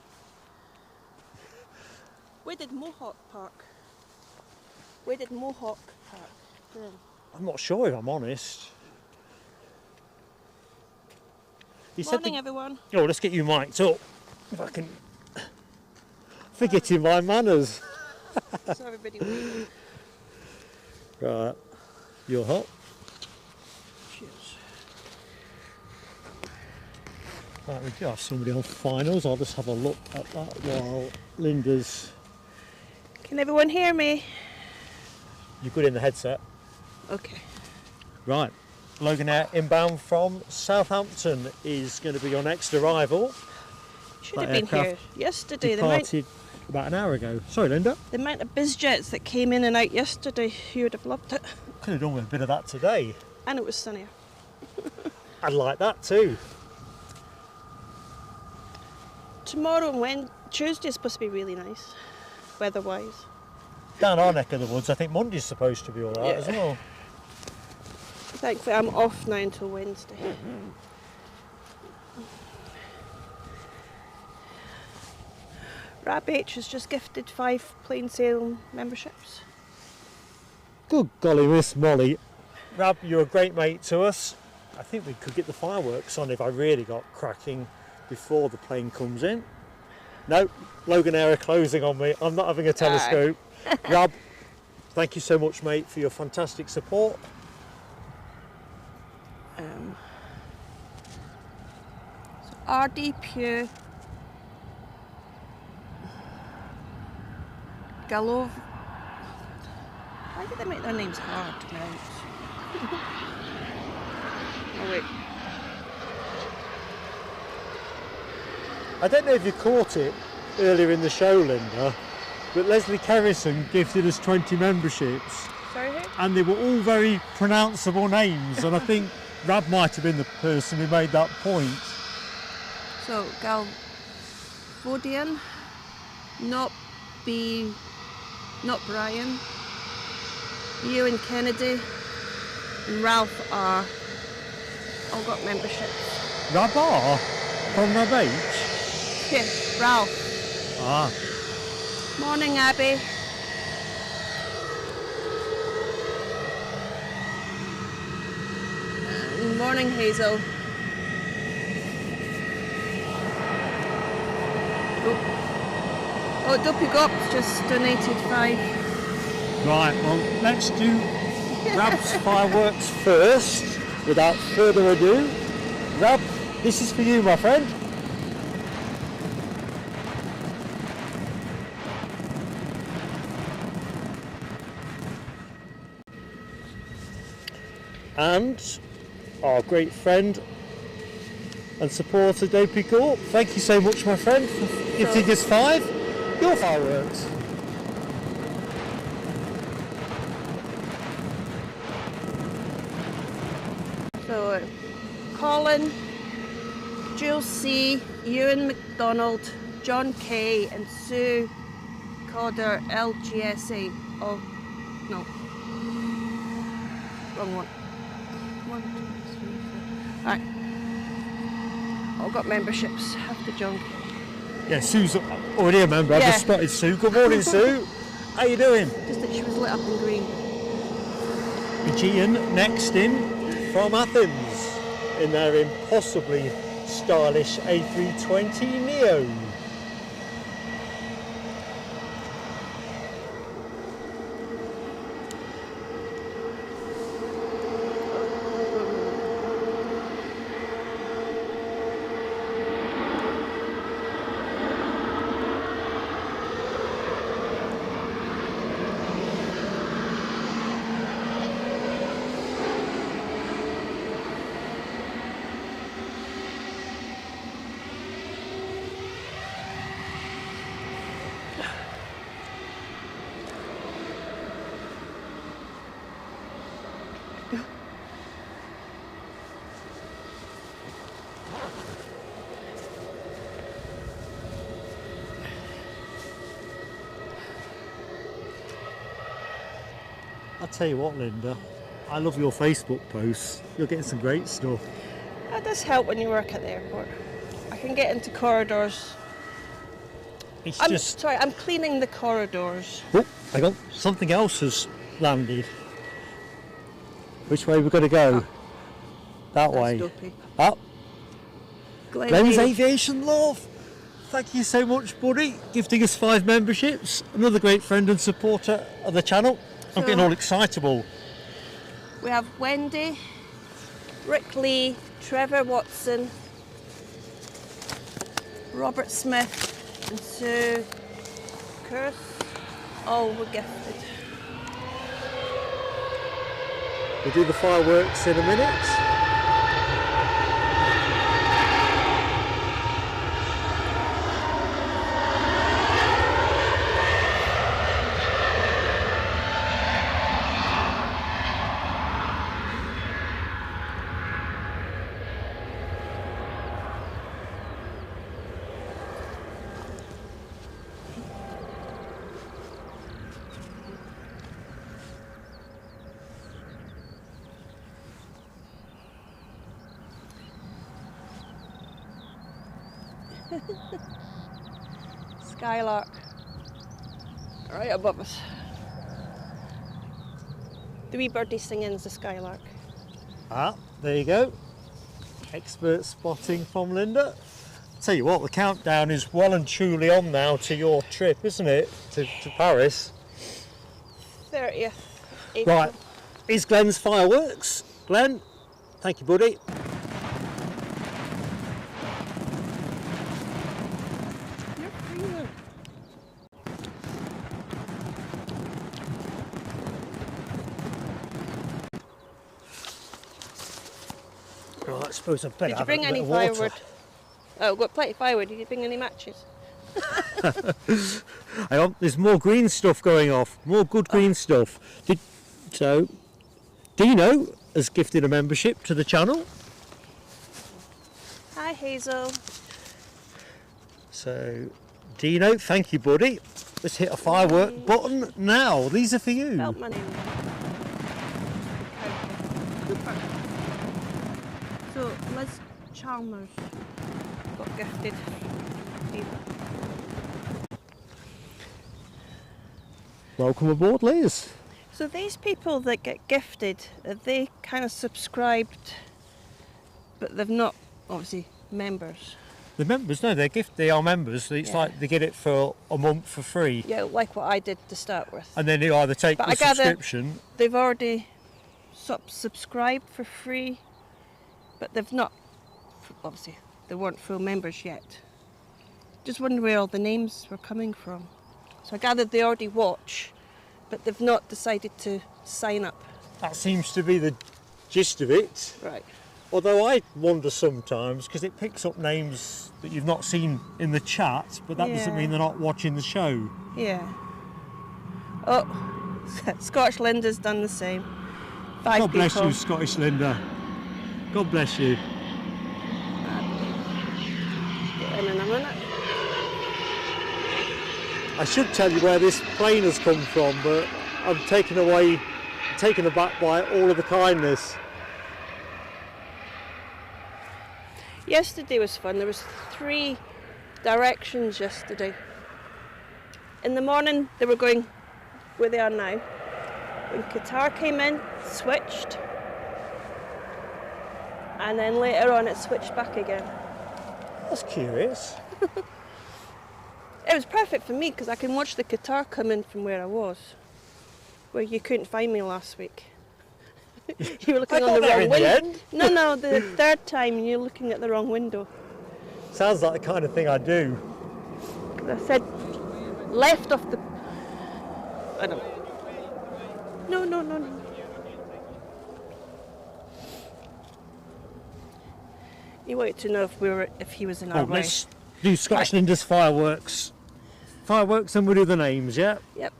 Where did Mohawk park? Where did Mohawk park? Then. I'm not sure if I'm honest. He Morning, everyone. Oh, let's get you mic'd up. If I can. Forgetting my manners. So everybody waiting. Right. You're hot. Cheers. Right, we do have somebody on finals. I'll just have a look at that while Linda's. Can everyone hear me? You're good in the headset. Okay. Right. Logan Air inbound from Southampton is going to be your next arrival. Should That have been here aircraft yesterday. Departed about an hour ago. Sorry, Linda. The amount of BizJets that came in and out yesterday, you would have loved it. Could have done with a bit of that today. And it was sunnier. I'd like that too. Tomorrow and Tuesday is supposed to be really nice, weather-wise. Down our neck of the woods, I think Monday's supposed to be all right as well. Thankfully, I'm off now until Wednesday. Rab H has just gifted 5 plain sail memberships. Good golly, Miss Molly. Rab, you're a great mate to us. I think we could get the fireworks on if I really got cracking before the plane comes in. No, Logan Air are closing on me. I'm not having a telescope. Rab, thank you so much, mate, for your fantastic support. So RD Pugh, Galov. Why did they make their names hard to pronounce? Oh wait. I don't know if you caught it earlier in the show, Linda, but Leslie Kerrison gifted us 20 memberships. Sorry, who? And they were all very pronounceable names, and I think Rab might have been the person who made that point. So Galvodian, not Brian, Ewan Kennedy, and Ralph R. All got memberships. Rab R from Rab H? Yeah, Ralph. Ah. Morning, Abby. Morning, Hazel. Oh, Dopey Gop's just donated 5. Right, well, let's do Rab's fireworks first, without further ado. Rab, this is for you, my friend. And our great friend and supporter Dopey Gorp, thank you so much, my friend, for gifting us 5. Your fireworks. So, Colin, Jules C, Ewan McDonald, John K, and Sue Codder LGSA. Oh, no. Wrong one. 1, 2, 3, 4. Right. All got memberships after John K. Yeah, Sue's already a member. I just spotted Sue. Good morning, Sue. How you doing? Just that she was lit up in green. Aegean next in from Athens in their impossibly stylish A320 Neo. I'll tell you what, Linda, I love your Facebook posts. You're getting some great stuff. That does help when you work at the airport. I can get into corridors. I'm cleaning the corridors. Oh, hang on. Something else has landed. Which way we're going to go? That way. Dopey. Up. Glenn's Aviation, love. Thank you so much, buddy. Gifting us 5 memberships. Another great friend and supporter of the channel. I'm getting all excitable. We have Wendy, Rick Lee, Trevor Watson, Robert Smith, and Sue Curse. All were gifted. We'll do the fireworks in a minute. Skylark, right above us. The wee birdie singing is the skylark. Ah, there you go. Expert spotting from Linda. Tell you what, the countdown is well and truly on now to your trip, isn't it? To Paris. 30th April. Right, here's Glenn's fireworks. Glenn, thank you, buddy. You're freezing. Right, I suppose I better Did you have bring a any bit of water. firewood? Oh, we've got plenty of firewood. Did you bring any matches? Hang on, there's more green stuff going off. More good green stuff. Dino has gifted a membership to the channel. Hi, Hazel. So, Dino, thank you, buddy. Let's hit a firework button now. These are for you. Felt my name. Cooper. So, Liz Chalmers got gifted. Welcome aboard, Liz. So these people that get gifted, they kind of subscribed, but they've not, obviously, members. The members, no, they are members. It's like they get it for a month for free. Yeah, like what I did to start with. And then they either take the subscription. They've already subscribed for free, but they've not, obviously, they weren't full members yet. Just wondering where all the names were coming from. So I gathered they already watch, but they've not decided to sign up. That seems to be the gist of it. Right. Although I wonder sometimes, because it picks up names that you've not seen in the chat, but that doesn't mean they're not watching the show. Yeah. Oh, Scottish Linda's done the same. 5 God bless people. you, Scottish Linda. God bless you. Get in a minute. I should tell you where this plane has come from, but I'm taken aback by all of the kindness. Yesterday was fun. There was 3 directions yesterday. In the morning, they were going where they are now. When Qatar came in, switched. And then later on, it switched back again. That's curious. It was perfect for me because I can watch the Qatar come in from where I was, where you couldn't find me last week. You were looking on the wrong window. No, the 3rd time you're looking at the wrong window. Sounds like the kind of thing I do. I said left off the. I don't. No. You wanted to know if he was in our way. Let's do Scottish Linda's fireworks. Fireworks, and we'll do the names, yeah? Yep.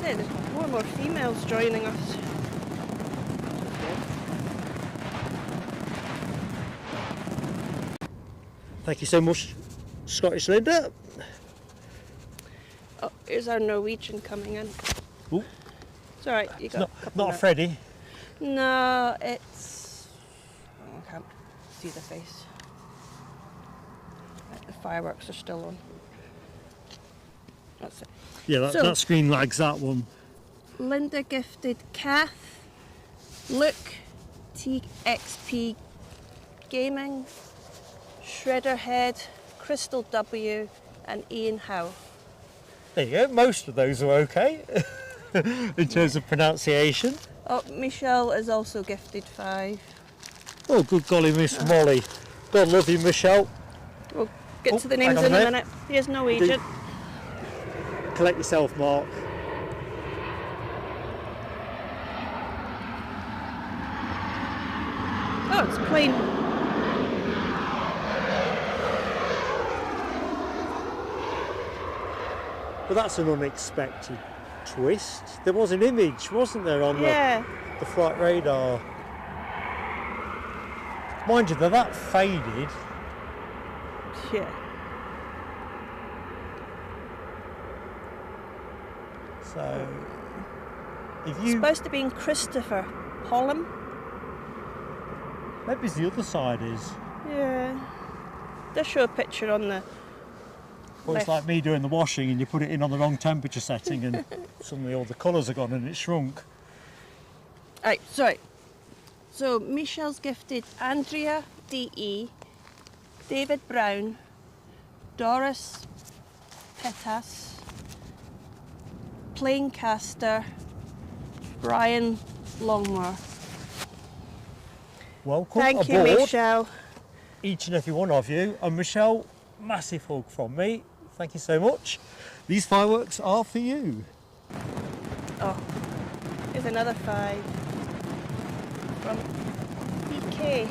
Yeah, there's more and more females joining us. Thank you so much, Scottish Linda. Oh, here's our Norwegian coming in. Ooh, It's alright, you got a couple not a minutes. Freddy. No, it's... Oh, I can't see the face. Right, the fireworks are still on. That's it. Yeah, So- that screen lags that one. Linda gifted Kath, Luke, TXP Gaming, Shredderhead, Crystal W, and Ian Howe. There you go, most of those are okay in terms of pronunciation. Oh, Michelle is also gifted 5. Oh, good golly, Miss Molly. God love you, Michelle. We'll get Oh, to the hang names on a in a minute. minute. Here's Norwegian. Collect yourself, Mark. Oh, it's plain. But that's an unexpected twist. There was an image, wasn't there, on Yeah. the flight radar? Mind you, that faded. Yeah. So, if It's you... supposed to be in Christopher Pollum. Maybe the other side is. Yeah. They show a picture on the Well, it's left. like me doing the washing and you put it in on the wrong temperature setting and suddenly all the colours are gone and it's shrunk. Right, sorry. So Michelle's gifted Andrea DE, David Brown, Doris Petas, Planecaster, Brian Longmore. Welcome Thank you, aboard, Michelle. each and every one of you. And Michelle, massive hug from me. Thank you so much. These fireworks are for you. Oh, here's another 5 from PK.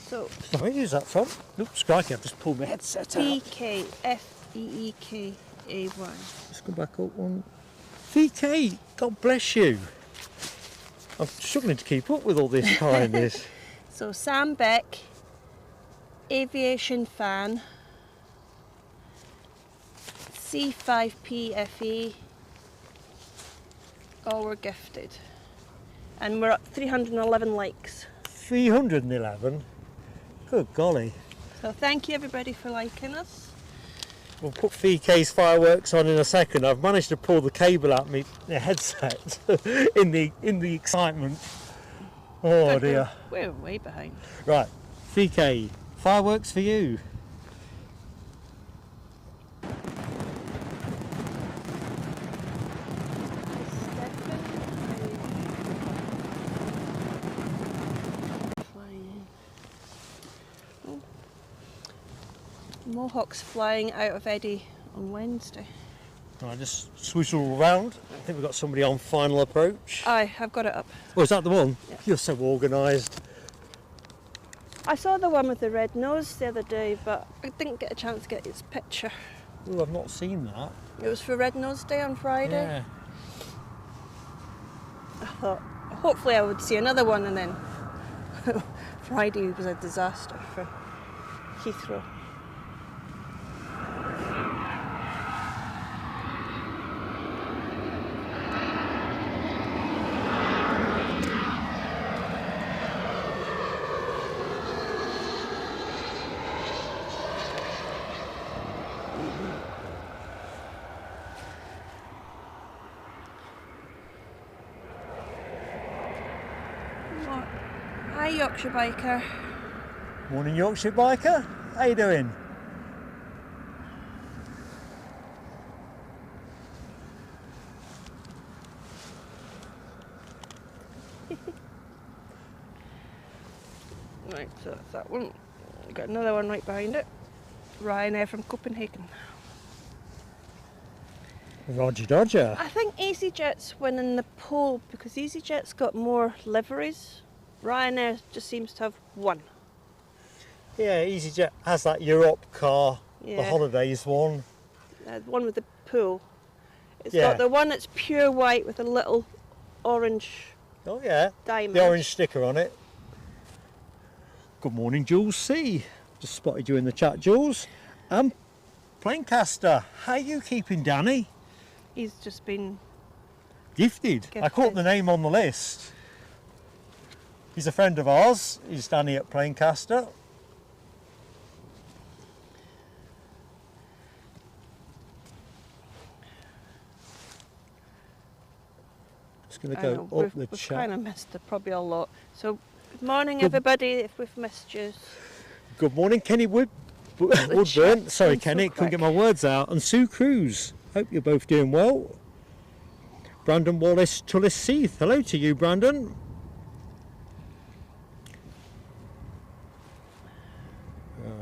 So Sorry, who's that from? Oops, crikey, I've just pulled my headset out. PK, FEEKAY. Let's go back up one. VK, God bless you. I'm struggling to keep up with all this kindness. So Sam Beck, Aviation Fan, C5PFE, all were gifted. And we're at 311 likes. 311. Good golly. So thank you everybody for liking us. We'll put VK's fireworks on in a second. I've managed to pull the cable out my headset in the excitement. Oh Good, dear. We're way behind. Right, VK, fireworks for you. Mohawk's flying out of Eddie on Wednesday. Right, just swizzle around. I think we've got somebody on final approach. Aye, I've got it up. Oh, is that the one? Yeah. You're so organised. I saw the one with the red nose the other day, but I didn't get a chance to get its picture. Oh, I've not seen that. It was for Red Nose Day on Friday. Yeah. I thought, hopefully I would see another one, and then Friday was a disaster for Heathrow. Hi Yorkshire Biker. Morning, Yorkshire Biker. How you doing? Right, so that's that one. We've got another one right behind it. Ryanair from Copenhagen. Roger Dodger. I think EasyJet's winning the poll because EasyJet's got more liveries. Ryanair just seems to have one. Yeah, EasyJet has that Europe car, the Yeah. holidays one. The one with the pool. It's Yeah. got the one that's pure white with a little orange Oh yeah, diamond. the orange sticker on it. Good morning, Jules C. Just spotted you in the chat, Jules. And Planecaster. How are you keeping, Danny? He's just been Gifted. I caught the name on the list. He's a friend of ours. He's Danny at Planecaster. Just going to go up the we've chat. kind of missed probably a lot. So, good morning, everybody, if we've missed you. Good morning, Kenny Woodburn. Sorry, Kenny, couldn't get my words out. And Sue Cruz. Hope you're both doing well. Brandon Wallace, Tullis Seath. Hello to you, Brandon.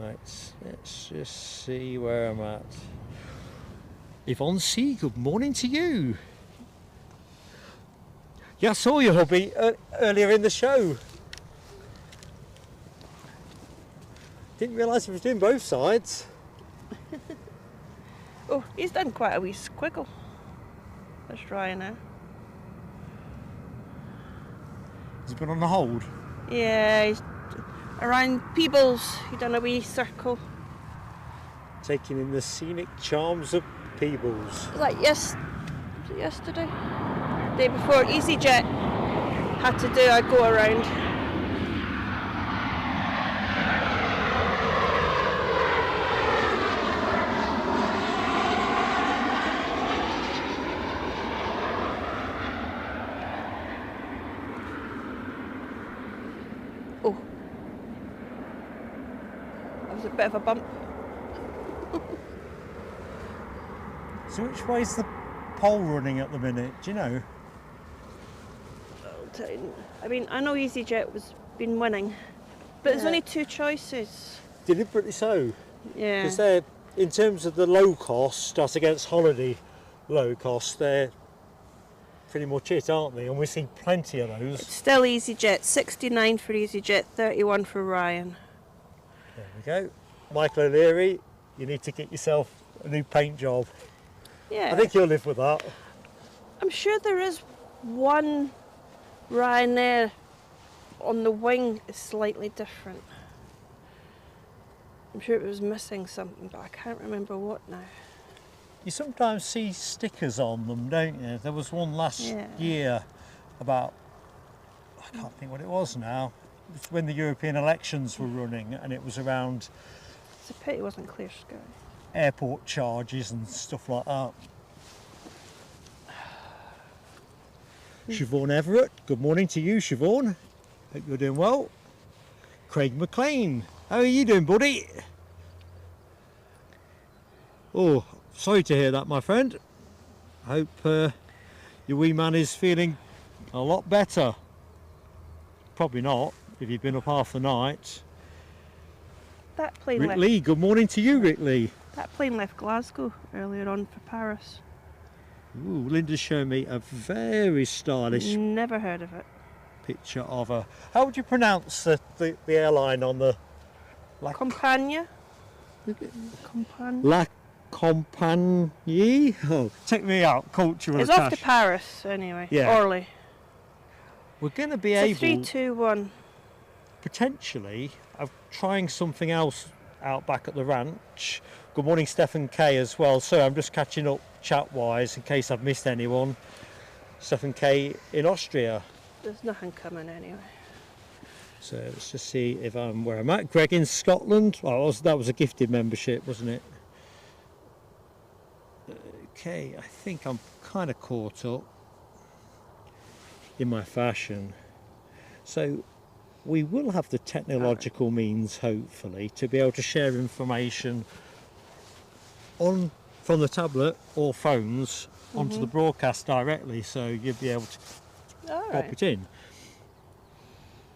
Right, let's just see where I'm at. Yvonne C, good morning to you. Yeah, I saw your hubby earlier in the show. Didn't realise he was doing both sides. Oh, he's done quite a wee squiggle. That's Ryanair. Has he been on the hold? Yeah, he's around Peebles. He's done a wee circle. Taking in the scenic charms of Peebles. Was that yesterday? Day before, EasyJet had to do a go around. Oh, that was a bit of a bump. So which way's the poll running at the minute, do you know? I mean, I know EasyJet was been winning, but there's only two choices. Deliberately so. Yeah. Because they're, in terms of the low cost, as against holiday low cost, they're pretty much it, aren't they? And we've seen plenty of those. It's still EasyJet, 69 for EasyJet, 31 for Ryan. There we go. Michael O'Leary, you need to get yourself a new paint job. Yeah. I think you'll live with that. I'm sure there is one Ryanair on the wing is slightly different. I'm sure it was missing something, but I can't remember what now. You sometimes see stickers on them, don't you? There was one last year about, I can't think what it was now, it was when the European elections were running, and it was around It's a pity it wasn't clear sky. airport charges and stuff like that. Siobhan Everett, good morning to you, Siobhan. Hope you're doing well. Craig McLean, how are you doing, buddy? Oh, sorry to hear that, my friend. I hope your wee man is feeling a lot better. Probably not, if you've been up half the night. That plane Rick left. Lee, good morning to you, Rick Lee. That plane left Glasgow earlier on for Paris. Ooh, Linda's showing me a very stylish Never heard of it. picture of her. How would you pronounce the airline on the Compagnie? La Compagnie? Oh, check me out, cultural It's attache. off to Paris anyway. Yeah. Orly. We're going to be It's a able, 3-2-1. potentially, of trying something else out back at the ranch. Good morning, Stephen K as well. So I'm just catching up chat-wise in case I've missed anyone. Stephen K in Austria. There's nothing coming anyway. So let's just see if I'm where I'm at. Greg in Scotland. Oh, that was a gifted membership, wasn't it? Okay, I think I'm kind of caught up in my fashion. So we will have the technological means, hopefully, to be able to share information from the tablet or phones onto the broadcast directly, so you'll be able to pop it in.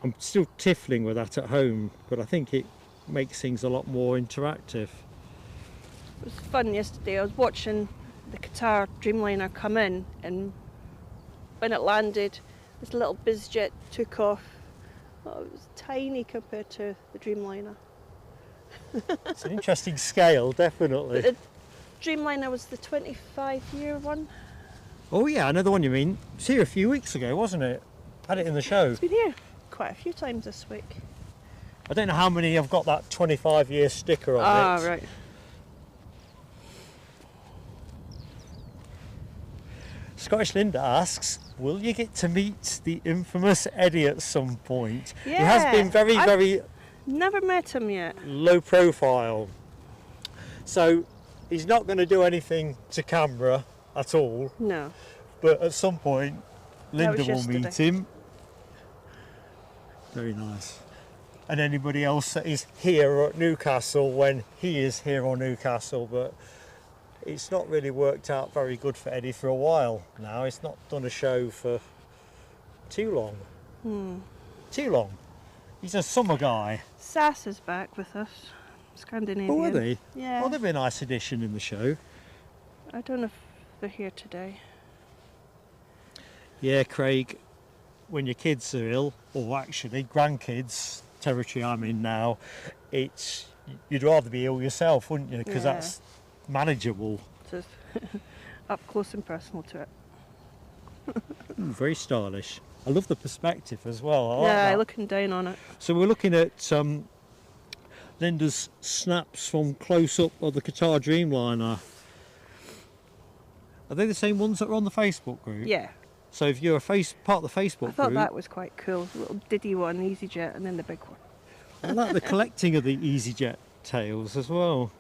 I'm still tiffling with that at home, but I think it makes things a lot more interactive. It was fun yesterday. I was watching the Qatar Dreamliner come in, and when it landed, this little BizJet took off. Oh, it was tiny compared to the Dreamliner. It's an interesting scale, definitely. The Dreamliner was the 25-year one. Oh yeah, I know the one you mean. It was here a few weeks ago, wasn't it? Had it in the show. It's been here quite a few times this week. I don't know how many have got that 25-year sticker on it. Right. Scottish Linda asks, will you get to meet the infamous Eddie at some point? Yeah, He has been very Never met him yet. low profile. So he's not going to do anything to camera at all. No. But at some point, Linda was will meet yesterday. him. Very nice. And anybody else that is here or at Newcastle when he is here or Newcastle, but it's not really worked out very good for Eddie for a while now. He's not done a show for too long. Too long. He's a summer guy. Sass is back with us. Scandinavian. Oh, are they? Yeah. Oh, they'd be a nice addition in the show. I don't know if they're here today. Yeah, Craig, when your kids are ill, or actually grandkids, territory I'm in now, you'd rather be ill yourself, wouldn't you? Because Yeah. that's manageable. Just up close and personal to it. Very stylish. I love the perspective as well. I like Yeah, that. looking down on it. So we're looking at Linda's snaps from close up of the Qatar Dreamliner. Are they the same ones that are on the Facebook group? Yeah. So if you're part of the Facebook I thought group, that was quite cool. A little Diddy one, EasyJet, and then the big one. I like the collecting of the EasyJet tails as well.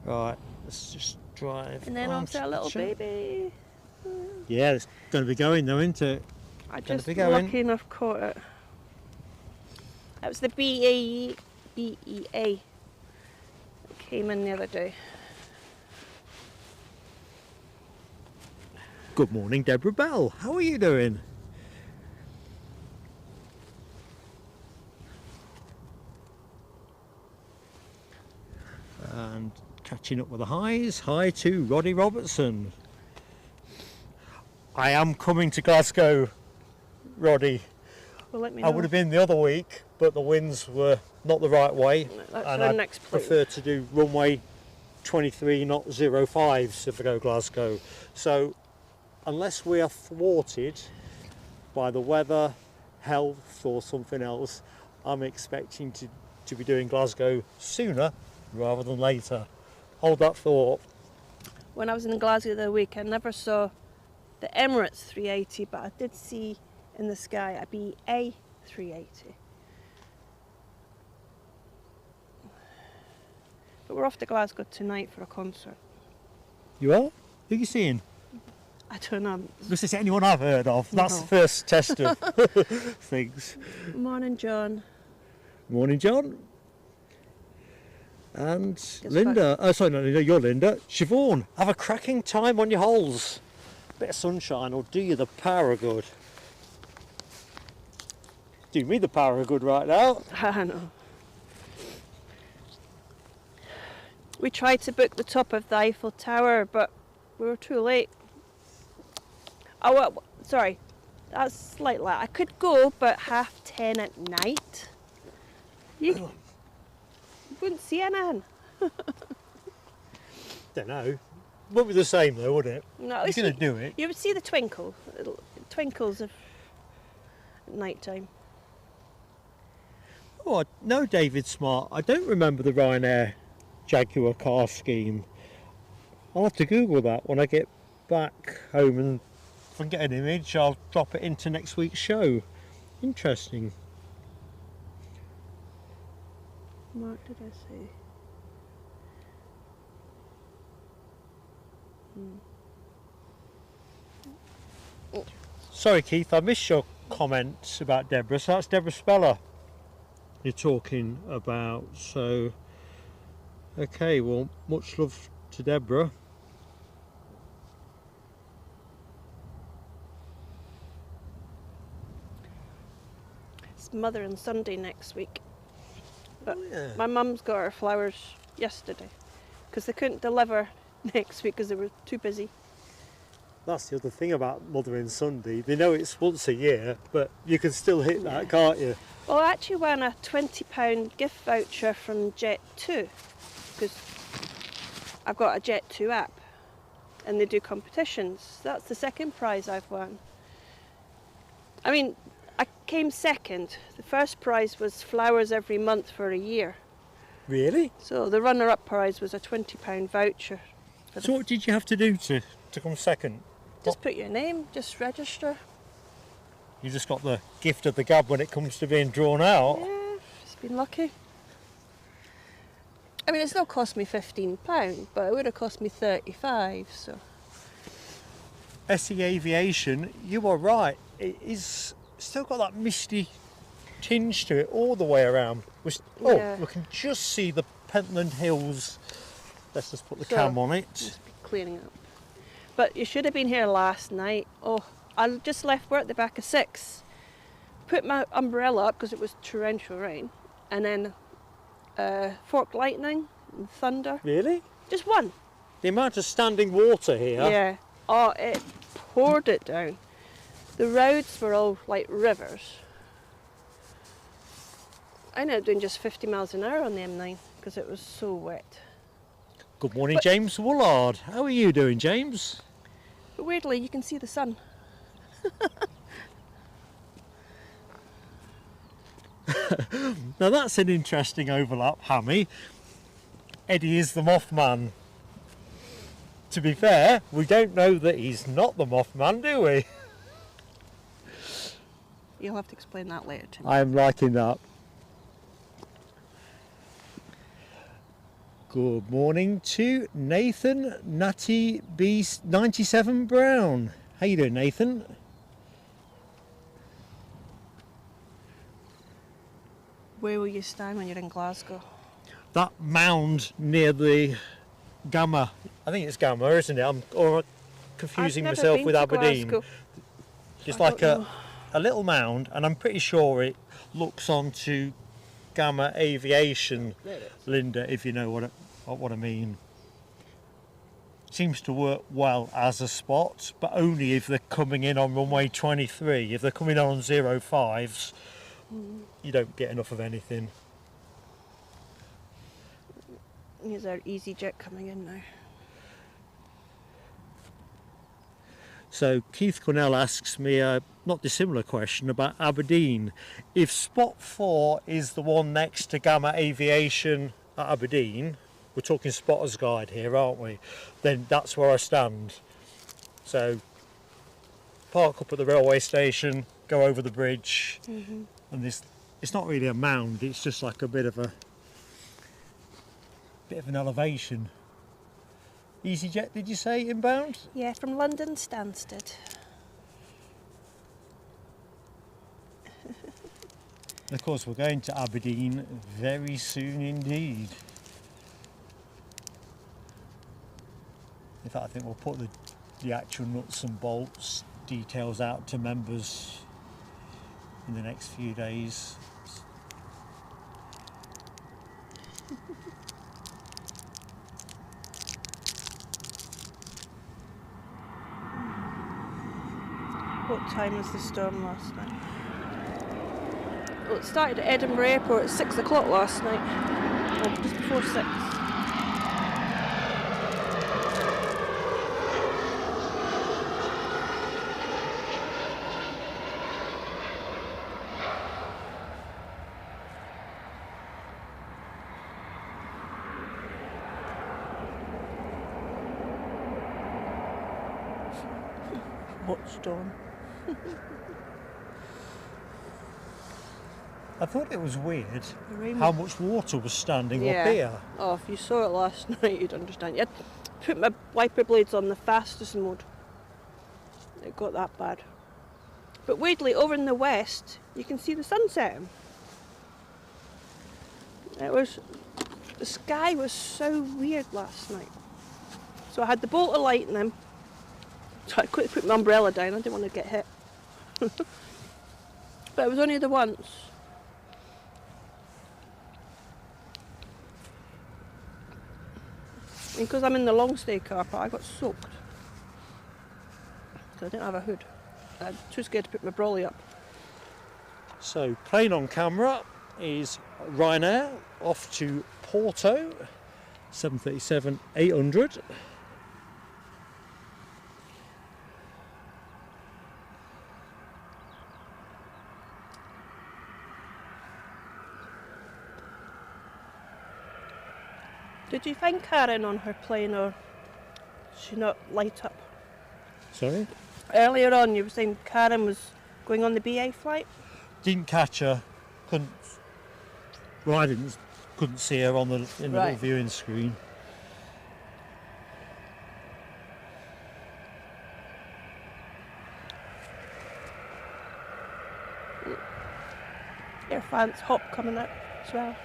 Right, let's just drive. And then on onto our little to- baby. Yeah, it's going to be going though, isn't it? I Gonna just be going. lucky enough caught it. That was the BEA that came in the other day. Good morning, Deborah Bell. How are you doing? And catching up with the highs. Hi to Roddy Robertson. I am coming to Glasgow, Roddy. Well, let me know. I would have been the other week, but the winds were not the right way. That's and our I next plane. prefer to do runway 23, not 05s if I go Glasgow. So unless we are thwarted by the weather, health or something else, I'm expecting to be doing Glasgow sooner rather than later. Hold that thought. When I was in Glasgow the other week, I never saw the Emirates 380, but I did see in the sky a BA 380. But we're off to Glasgow tonight for a concert. You are? Who are you seeing? I don't know. This is anyone I've heard of. That's No. the first test of things. Morning, John. Morning, John. And Linda. Oh, sorry, no, you're Linda. Siobhan, have a cracking time on your holes. Bit of sunshine will do you the power of good. Do me the power of good right now. I know. We tried to book the top of the Eiffel Tower, but we were too late. Oh, well, sorry. That's slightly. I could go, but 10:30 at night. You wouldn't see anything. Don't know. Won't be the same though, would it? No, at You're least going to do it. You would see the twinkles of night time. Oh, no, David Smart. I don't remember the Ryanair Jaguar car scheme. I'll have to Google that when I get back home, and if I can get an image, I'll drop it into next week's show. Interesting. What did I say? Sorry, Keith, I missed your comments about Deborah. So that's Deborah Speller you're talking about. So, okay, well, much love to Deborah. It's Mother and Sunday next week. But Yeah. my mum's got her flowers yesterday because they couldn't deliver next week because they were too busy. That's the other thing about Mothering Sunday. They know it's once a year, but you can still hit that, can't you? Well, I actually won a £20 gift voucher from Jet2 because I've got a Jet2 app and they do competitions. That's the second prize I've won. I mean, I came second. The first prize was flowers every month for a year. Really? So the runner-up prize was a £20 voucher. So what did you have to do to come second? Just put your name, just register. You just got the gift of the gab when it comes to being drawn out. Yeah, just been lucky. I mean, it still cost me £15, but it would have cost me 35. So. SE Aviation, you are right. It is still got that misty tinge to it all the way around. Yeah. We can just see the Pentland Hills. Let's just put the So, cam on it. Just be cleaning up. But you should have been here last night. Oh, I just left work at the back of 6. Put my umbrella up because it was torrential rain, and then forked lightning and thunder. Really? Just one. The amount of standing water here. Yeah. Oh, it poured it down. The roads were all like rivers. I ended up doing just 50 miles an hour on the M9 because it was so wet. Good morning, James Woolard. How are you doing, James? But weirdly, you can see the sun. Now that's an interesting overlap, Hammy. Eddie is the Mothman. To be fair, we don't know that he's not the Mothman, do we? You'll have to explain that later to me. I am liking that. Good morning to Nathan Natty Beast 97 Brown. How you doing, Nathan? Where will you stand when you're in Glasgow? That mound near the Gamma. I think it's Gamma, isn't it? I'm confusing I've never myself been with to Aberdeen. Glasgow. Just I like don't know. a little mound, and I'm pretty sure it looks onto Gamma Aviation, There it is. Linda, if you know what I mean. Seems to work well as a spot, but only if they're coming in on runway 23. If they're coming on 05s, you don't get enough of anything. Here's our EasyJet coming in now. So Keith Cornell asks me a not dissimilar question about Aberdeen. If spot 4 is the one next to Gamma Aviation at Aberdeen, we're talking spotter's guide here, aren't we? Then that's where I stand. So park up at the railway station, go over the bridge, and it's not really a mound, it's just like a bit of an elevation. EasyJet, did you say, inbound? Yeah, from London Stansted. And of course we're going to Aberdeen very soon indeed. In fact, I think we'll put the actual nuts and bolts details out to members in the next few days. What time was the storm last night? Well, it started at Edinburgh Airport at 6 o'clock last night. Well, just before 6. What storm? I thought it was weird The rain how was- much water was standing Yeah. up here. Oh, if you saw it last night, you'd understand. I'd put my wiper blades on the fastest mode. It got that bad. But weirdly, over in the west, you can see the sun setting. The sky was so weird last night. So I had the bolt of lightning. So I quickly put my umbrella down. I didn't want to get hit. But it was only the once. And because I'm in the long stay car park, I got soaked. Because I didn't have a hood. I'm too scared to put my brolly up. So plane on camera is Ryanair off to Porto, 737-800. Did you find Karen on her plane, or Does she not light up? Sorry? Earlier on, you were saying Karen was going on the BA flight. Didn't catch her. Couldn't. Well, I didn't. Couldn't see her on the little Right. viewing screen. Air France Hop coming out as well.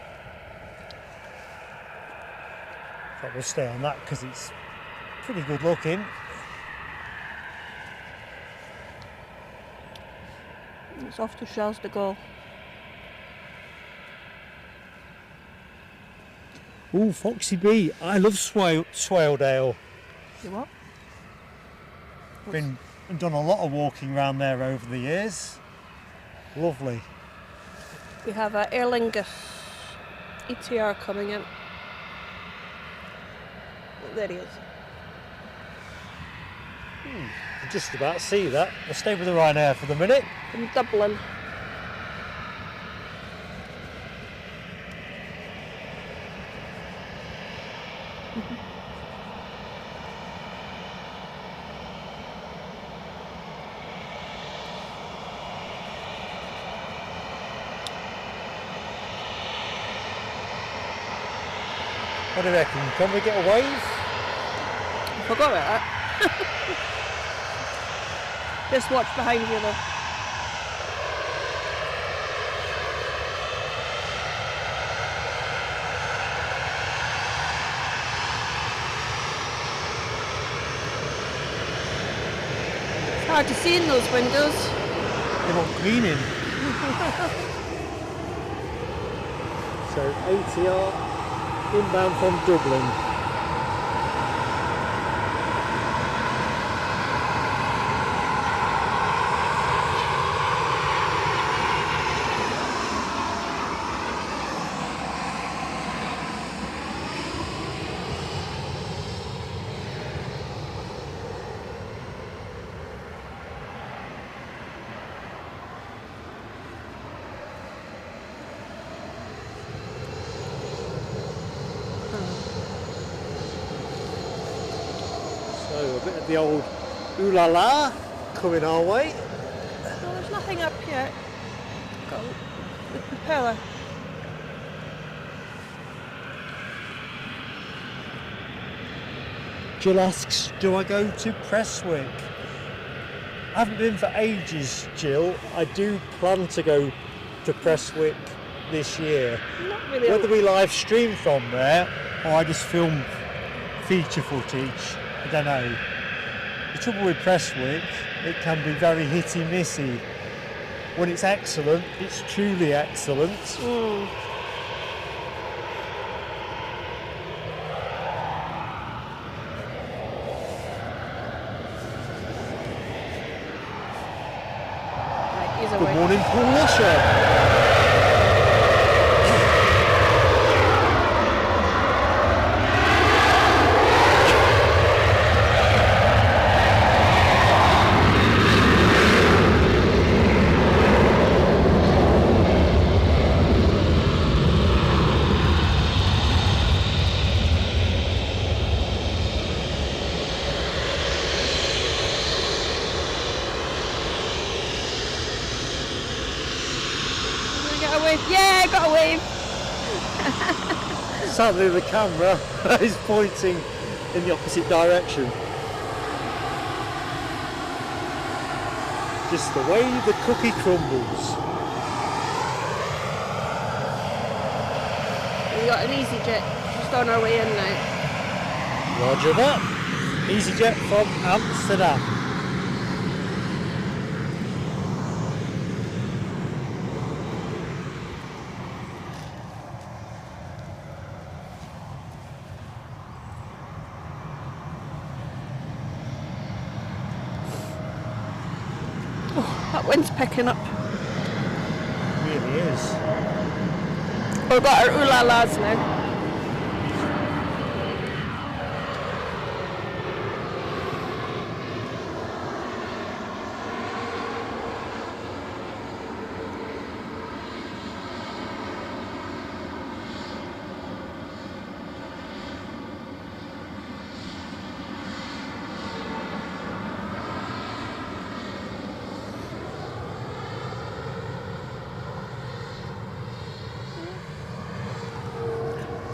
But we'll stay on that because it's pretty good looking. It's off to Charles de Gaulle. Ooh, Foxy B. I love Swaledale. You what? Been and done a lot of walking around there over the years. Lovely. We have a Aer Lingus ETR coming in. Oh, there he is. I can just about see that. We'll stay with the Ryanair for the minute. From Dublin. What do you reckon? Can we get a wave? I forgot about that. Just watch behind you though. It's hard to see in those windows. They want cleaning. So ATR inbound from Dublin. So a bit of the old ooh la la coming our way. No, there's nothing up yet. Got the propeller. Jill asks, do I go to Prestwick? I haven't been for ages, Jill. I do plan to go to Prestwick this year. Not really. Whether we live stream from there or I just film feature footage, I don't know. The trouble with Prestwick, it can be very hitty-missy. When it's excellent, it's truly excellent. Right, he's Good away. morning, Paul Lusher. Got a wave. Yeah, got a wave. Sadly, the camera is pointing in the opposite direction. Just the way the cookie crumbles. We got an EasyJet just on our way in now. Roger that. EasyJet from Amsterdam. That wind's picking up. It really is. We've got our ooh-la-las now.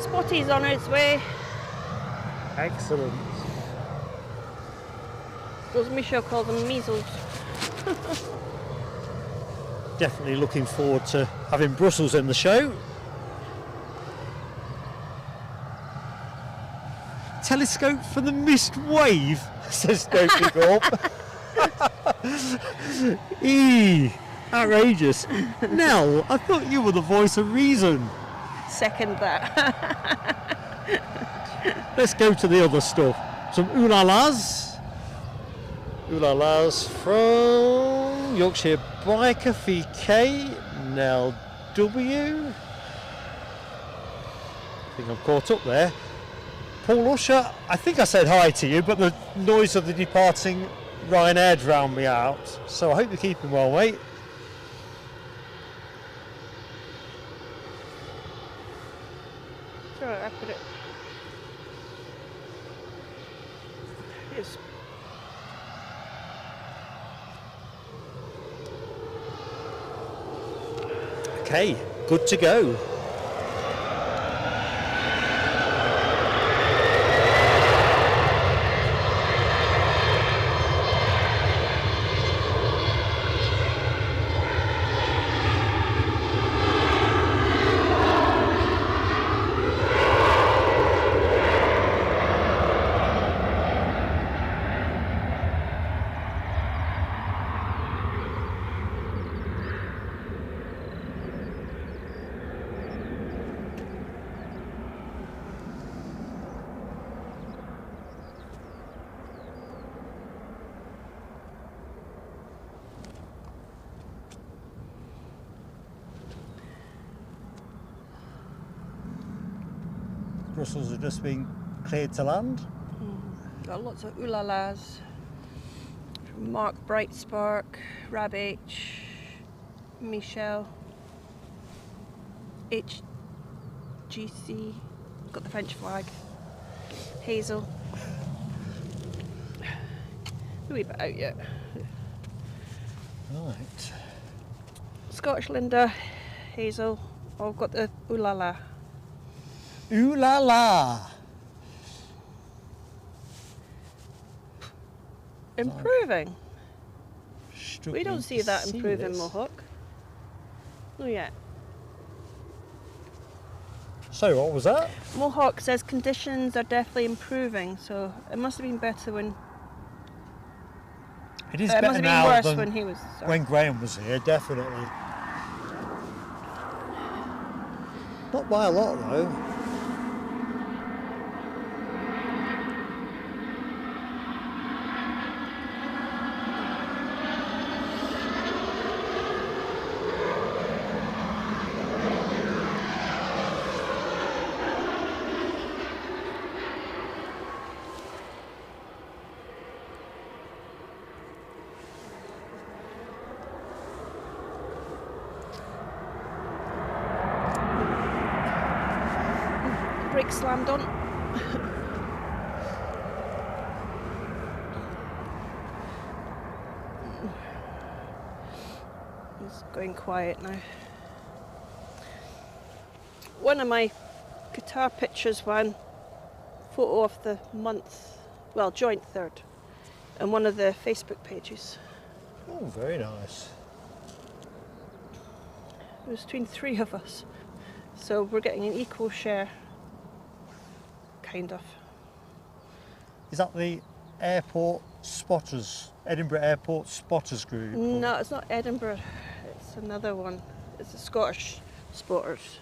Spotty's on its way. Excellent. Those Michelle called them measles. Definitely looking forward to having Brussels in the show. Telescope for the missed wave, says Stokely Gorp. Outrageous. Nell, I thought you were the voice of reason. Second that. Let's go to the other stuff. Some ooh-la-las. Ooh-la-las from Yorkshire Biker VK, Nell W. I think I'm caught up there. Paul Usher, I think I said hi to you, but the noise of the departing Ryanair drowned me out. So I hope you're keeping well, mate. Sure, I put it. Yes. Okay, good to go. Brussels has just been cleared to land. Got lots of ooh-la-las. From Mark Brightspark, Rab H, Michelle, HGC, got the French flag, Hazel. A wee bit out yet. Right. Scottish Linda, Hazel, all got the ooh-la-la. Ooh la la! Improving. We Struggling don't see to that improving, this. Mohawk. Not yet. So what was that? Mohawk says conditions are definitely improving, so it must have been better when. It is It better must have now been worse than when he was. Sorry. when Graham was here, definitely. Not by a lot though. Brake slammed on. It's going quiet now. One of my guitar pictures, one photo of the month, well, joint third, and one of the Facebook pages. Oh, very nice. It was between three of us, so we're getting an equal share. Kind of. Is that the airport spotters, Edinburgh Airport spotters group? No, it's not Edinburgh. It's another one. It's the Scottish spotters.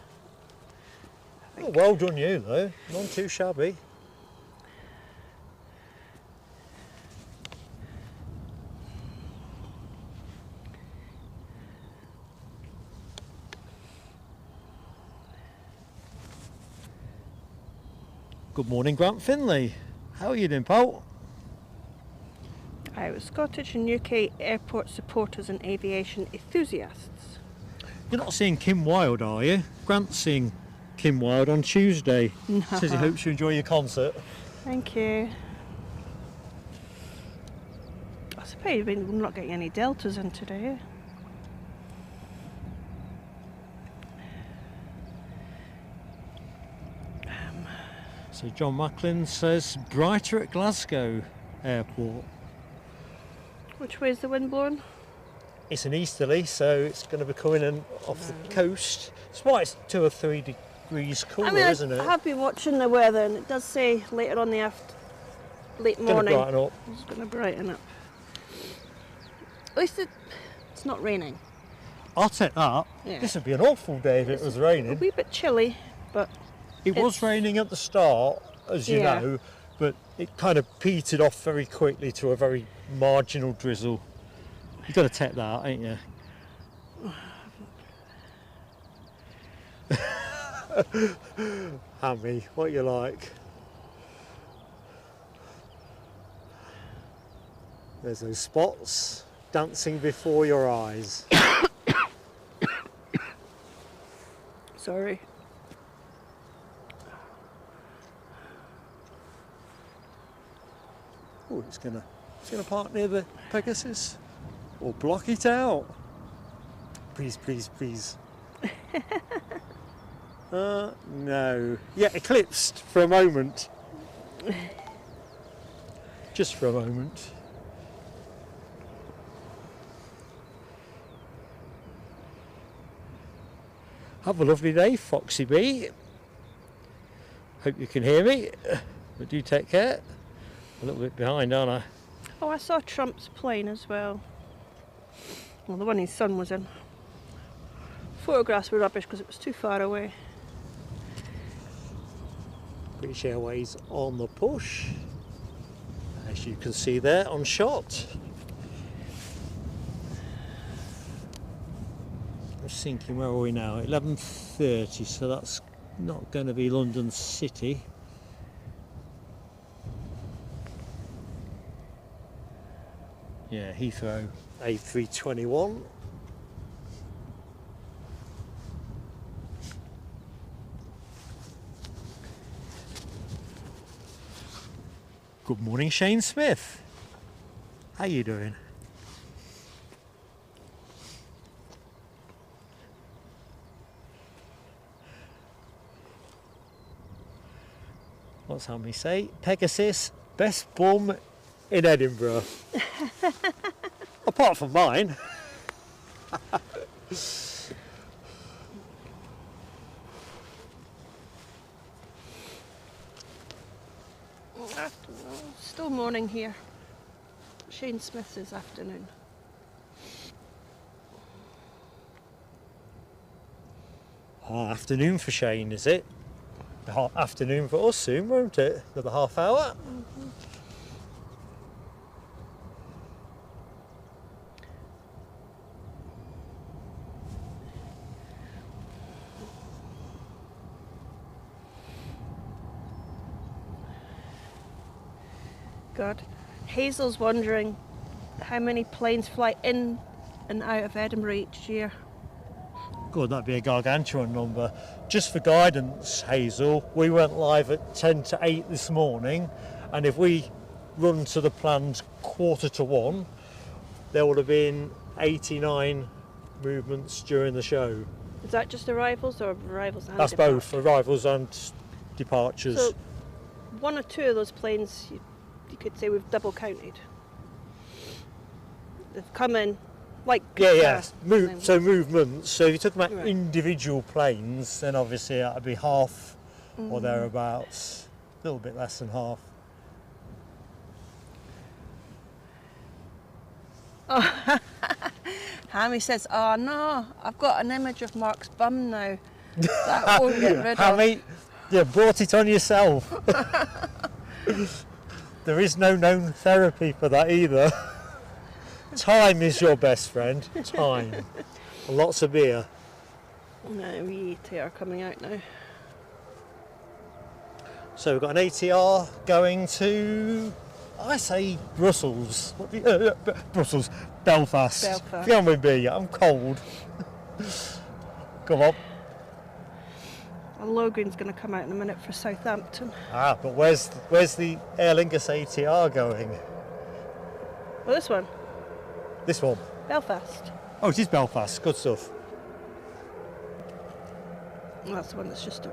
Oh, well done you though, not too shabby. Good morning, Grant Finlay. How are you doing, pal? I was Scottish and UK airport supporters and aviation enthusiasts. You're not seeing Kim Wilde, are you? Grant's seeing Kim Wilde on Tuesday. No. Says he hopes you enjoy your concert. Thank you. I suppose we're not getting any deltas in today. So John Macklin says brighter at Glasgow Airport. Which way is the wind blowing? It's an easterly, so it's going to be coming in off the coast. It's why it's 2 or 3 degrees cooler, isn't it? I have been watching the weather, and it does say later on the late morning. Brighten up. It's going to brighten up. At least it's not raining. I'll take that. Yeah. This would be an awful day if it was A raining. wee bit chilly, but It was raining at the start, as you Yeah. know, but it kind of petered off very quickly to a very marginal drizzle. You've got to take that, ain't you? Hammy, what you like? There's those spots dancing before your eyes. sorry. Oh, it's gonna park near the Pegasus, or block it out. Please, please, please. No. Yeah, eclipsed for a moment. Just for a moment. Have a lovely day, Foxy B. Hope you can hear me, but do take care. A little bit behind, aren't I? Oh, I saw Trump's plane as well. Well, the one his son was in. Photographs were rubbish because it was too far away. British Airways on the push, as you can see there on shot. I'm just thinking, where are we now? 11:30, so that's not going to be London City. Yeah, Heathrow A321. Good morning, Shane Smith. How you doing? What's Hammy say? Pegasus, best bum in Edinburgh. Apart from mine. Still morning here. Shane Smith's is afternoon. Afternoon for Shane, is it? Afternoon for us soon, won't it? Another half hour. God. Hazel's wondering how many planes fly in and out of Edinburgh each year. God, that'd be a gargantuan number. Just for guidance, Hazel, we went live at 10 to 8 this morning, and if we run to the planned 1:45, there would have been 89 movements during the show. Is that just arrivals or arrivals and That's departures? both arrivals and departures. So one or two of those planes you could say we've double counted. They've come in like yeah. So movements. So if you took about Right. individual planes, then obviously that'd be half or thereabouts, a little bit less than half. Hammy says, "Oh no, I've got an image of Mark's bum now. That won't get rid of." Hammy, you brought it on yourself. There is no known therapy for that either. Time is your best friend. Time. And lots of beer. No, ATR coming out now. So we've got an ATR going to, I say Brussels. Brussels. Belfast. Belfast. Get on with me. I'm cold. Come on. Well, Logan's going to come out in a minute for Southampton. But where's the Aer Lingus ATR going? Well, this one, This one. Belfast. Oh, it is Belfast. Good stuff. Well, that's the one that's just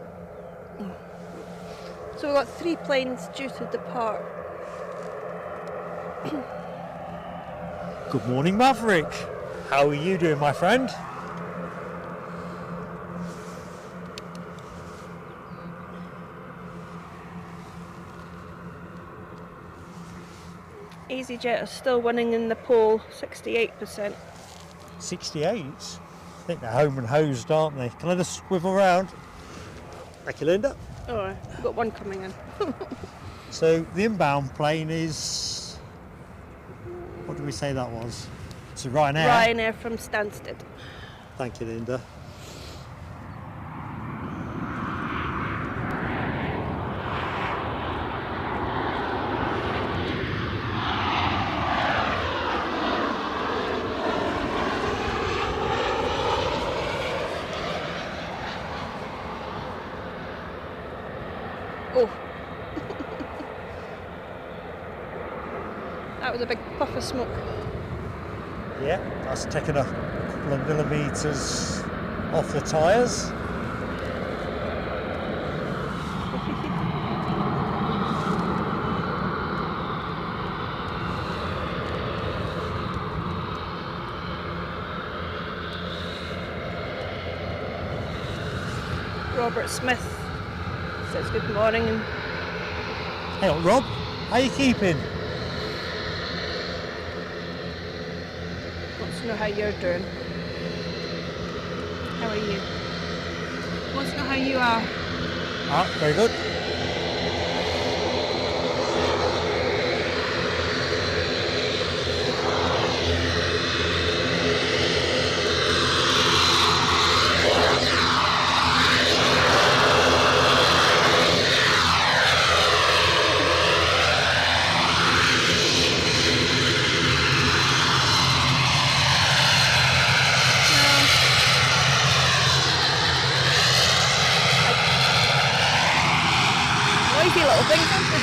So we've got 3 planes due to depart. Good morning, Maverick. How are you doing, my friend? EasyJet are still winning in the poll, 68%. 68? I think they're home and hosed, aren't they? Can I just swivel around? Thank you, Linda. Oh, we've got one coming in. So the inbound plane is... What did we say that was? It's a Ryanair. Ryanair from Stansted. Thank you, Linda. Oh. That was a big puff of smoke. Yeah, that's taken a couple of millimetres off the tyres. Robert Smith says good morning. And Hey, Rob, how you keeping? wants to know how you're doing. How are you? Wants to know how you are. Ah, very good. Noisy little things, aren't they?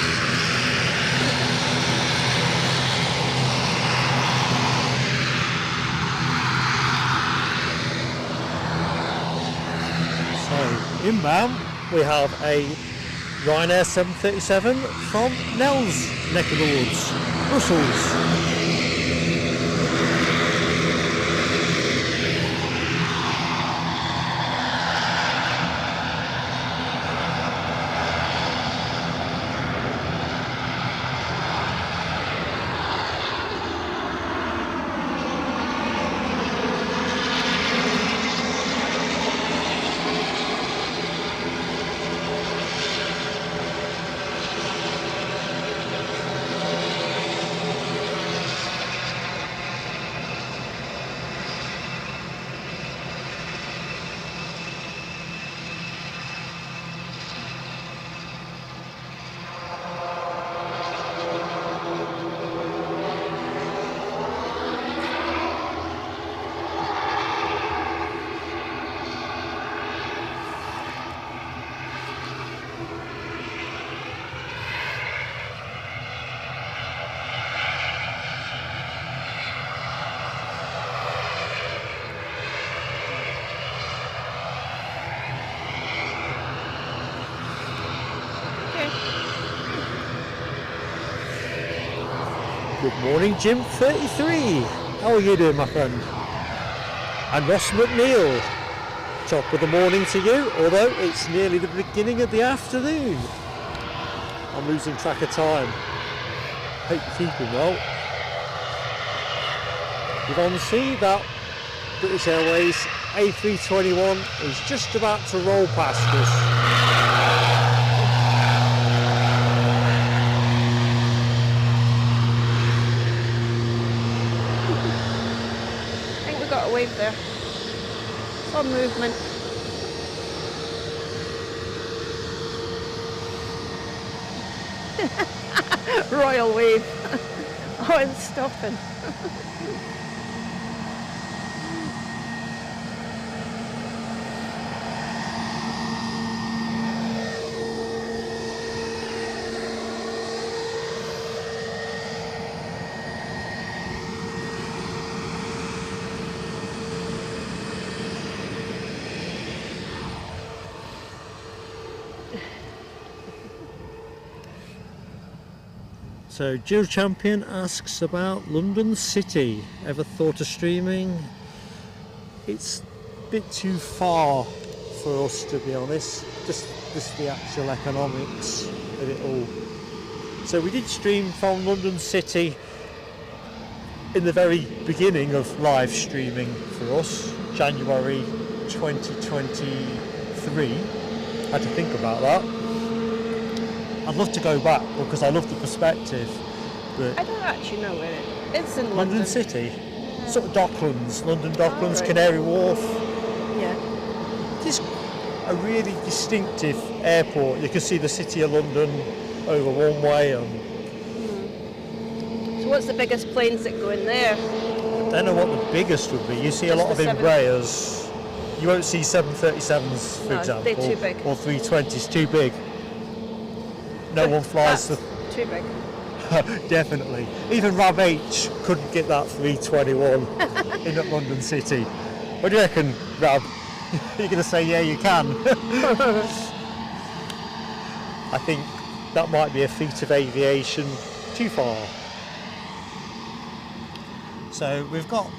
So, inbound, we have a Ryanair 737 from Nell's neck of the woods, Brussels. Good morning, Jim 33. How are you doing, my friend? And Ross McNeil. Top of the morning to you, although it's nearly the beginning of the afternoon. I'm losing track of time. Hope you're keeping well. You can see that British Airways A321 is just about to roll past us. Got a wave there. Some movement. Royal wave. Oh, it's stopping. So Jill Champion asks about London City. Ever thought of streaming? It's a bit too far for us, to be honest. Just the actual economics of it all. So we did stream from London City in the very beginning of live streaming for us, January 2023. Had to think about that. I'd love to go back because I love the perspective. But I don't actually know where it is in London London. City, Yeah. sort of Docklands, London Docklands, right. Canary Wharf. Yeah. It's a really distinctive airport. You can see the City of London over one way. So what's the biggest planes that go in there? I don't know what the biggest would be. You see a Just lot of the seven- Embraers. You won't see 737s, for No, example, they're too big. or 320s. Too big. No one flies the. That's too big. Definitely. Even Rab H couldn't get that 321 in at London City. What do you reckon, Rab? You're going to say, yeah, you can. I think that might be a feat of aviation too far. So we've got.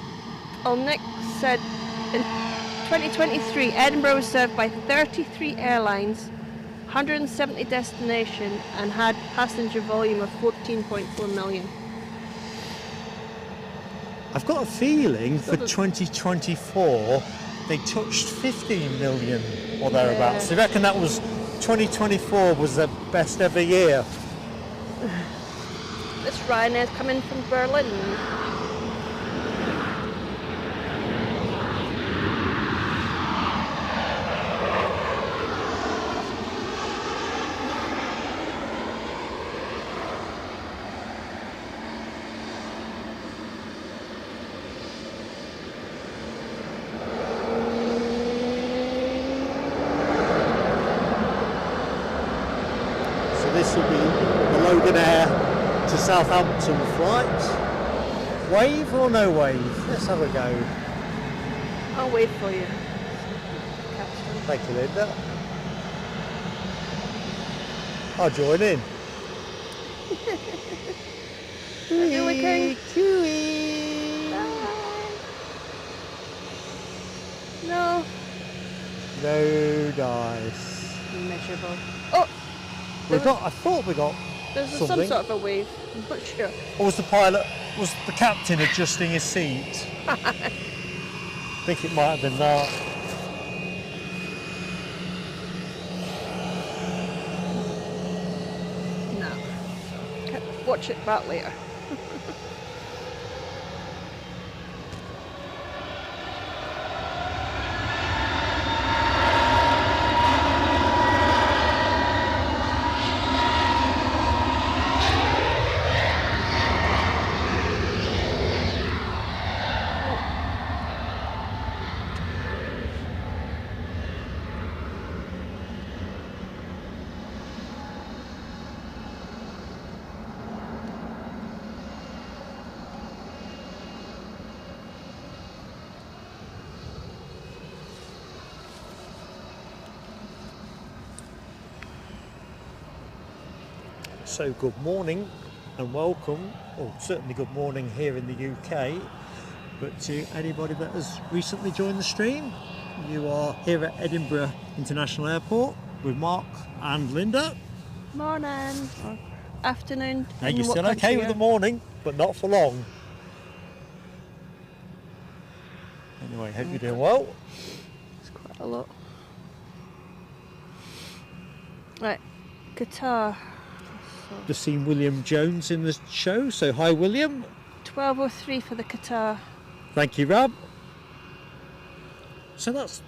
Oh, Nick said in 2023, Edinburgh was served by 33 airlines, 170 destinations, and had passenger volume of 14.4 million. I've got a feeling for Sort of- 2024 they touched 15 million or thereabouts. Yeah. Do you reckon that was 2024 was the best ever year? This Ryanair's coming from Berlin. So this will be the Logan Air to Southampton flight. Wave or no wave? Let's have a go. I'll wait for you, Captain. Thank you, Linda. I'll join in. Are you looking? No. No dice. Miserable. Oh, I thought we got. there's some Something. sort of a wave. I'm not sure. Or was the captain adjusting his seat? I think it might have been that. No. Watch it back later. So good morning and welcome, or certainly good morning here in the UK, but to anybody that has recently joined the stream, you are here at Edinburgh International Airport with Mark and Linda. Morning. Or afternoon. Now depending you're what still country okay you're with the in. morning, but not for long. Anyway, hope you're doing well. It's quite a lot. Right, Qatar. Just seen William Jones in the show, so hi William. 12:03 for the Qatar. Thank you, Rab. So that's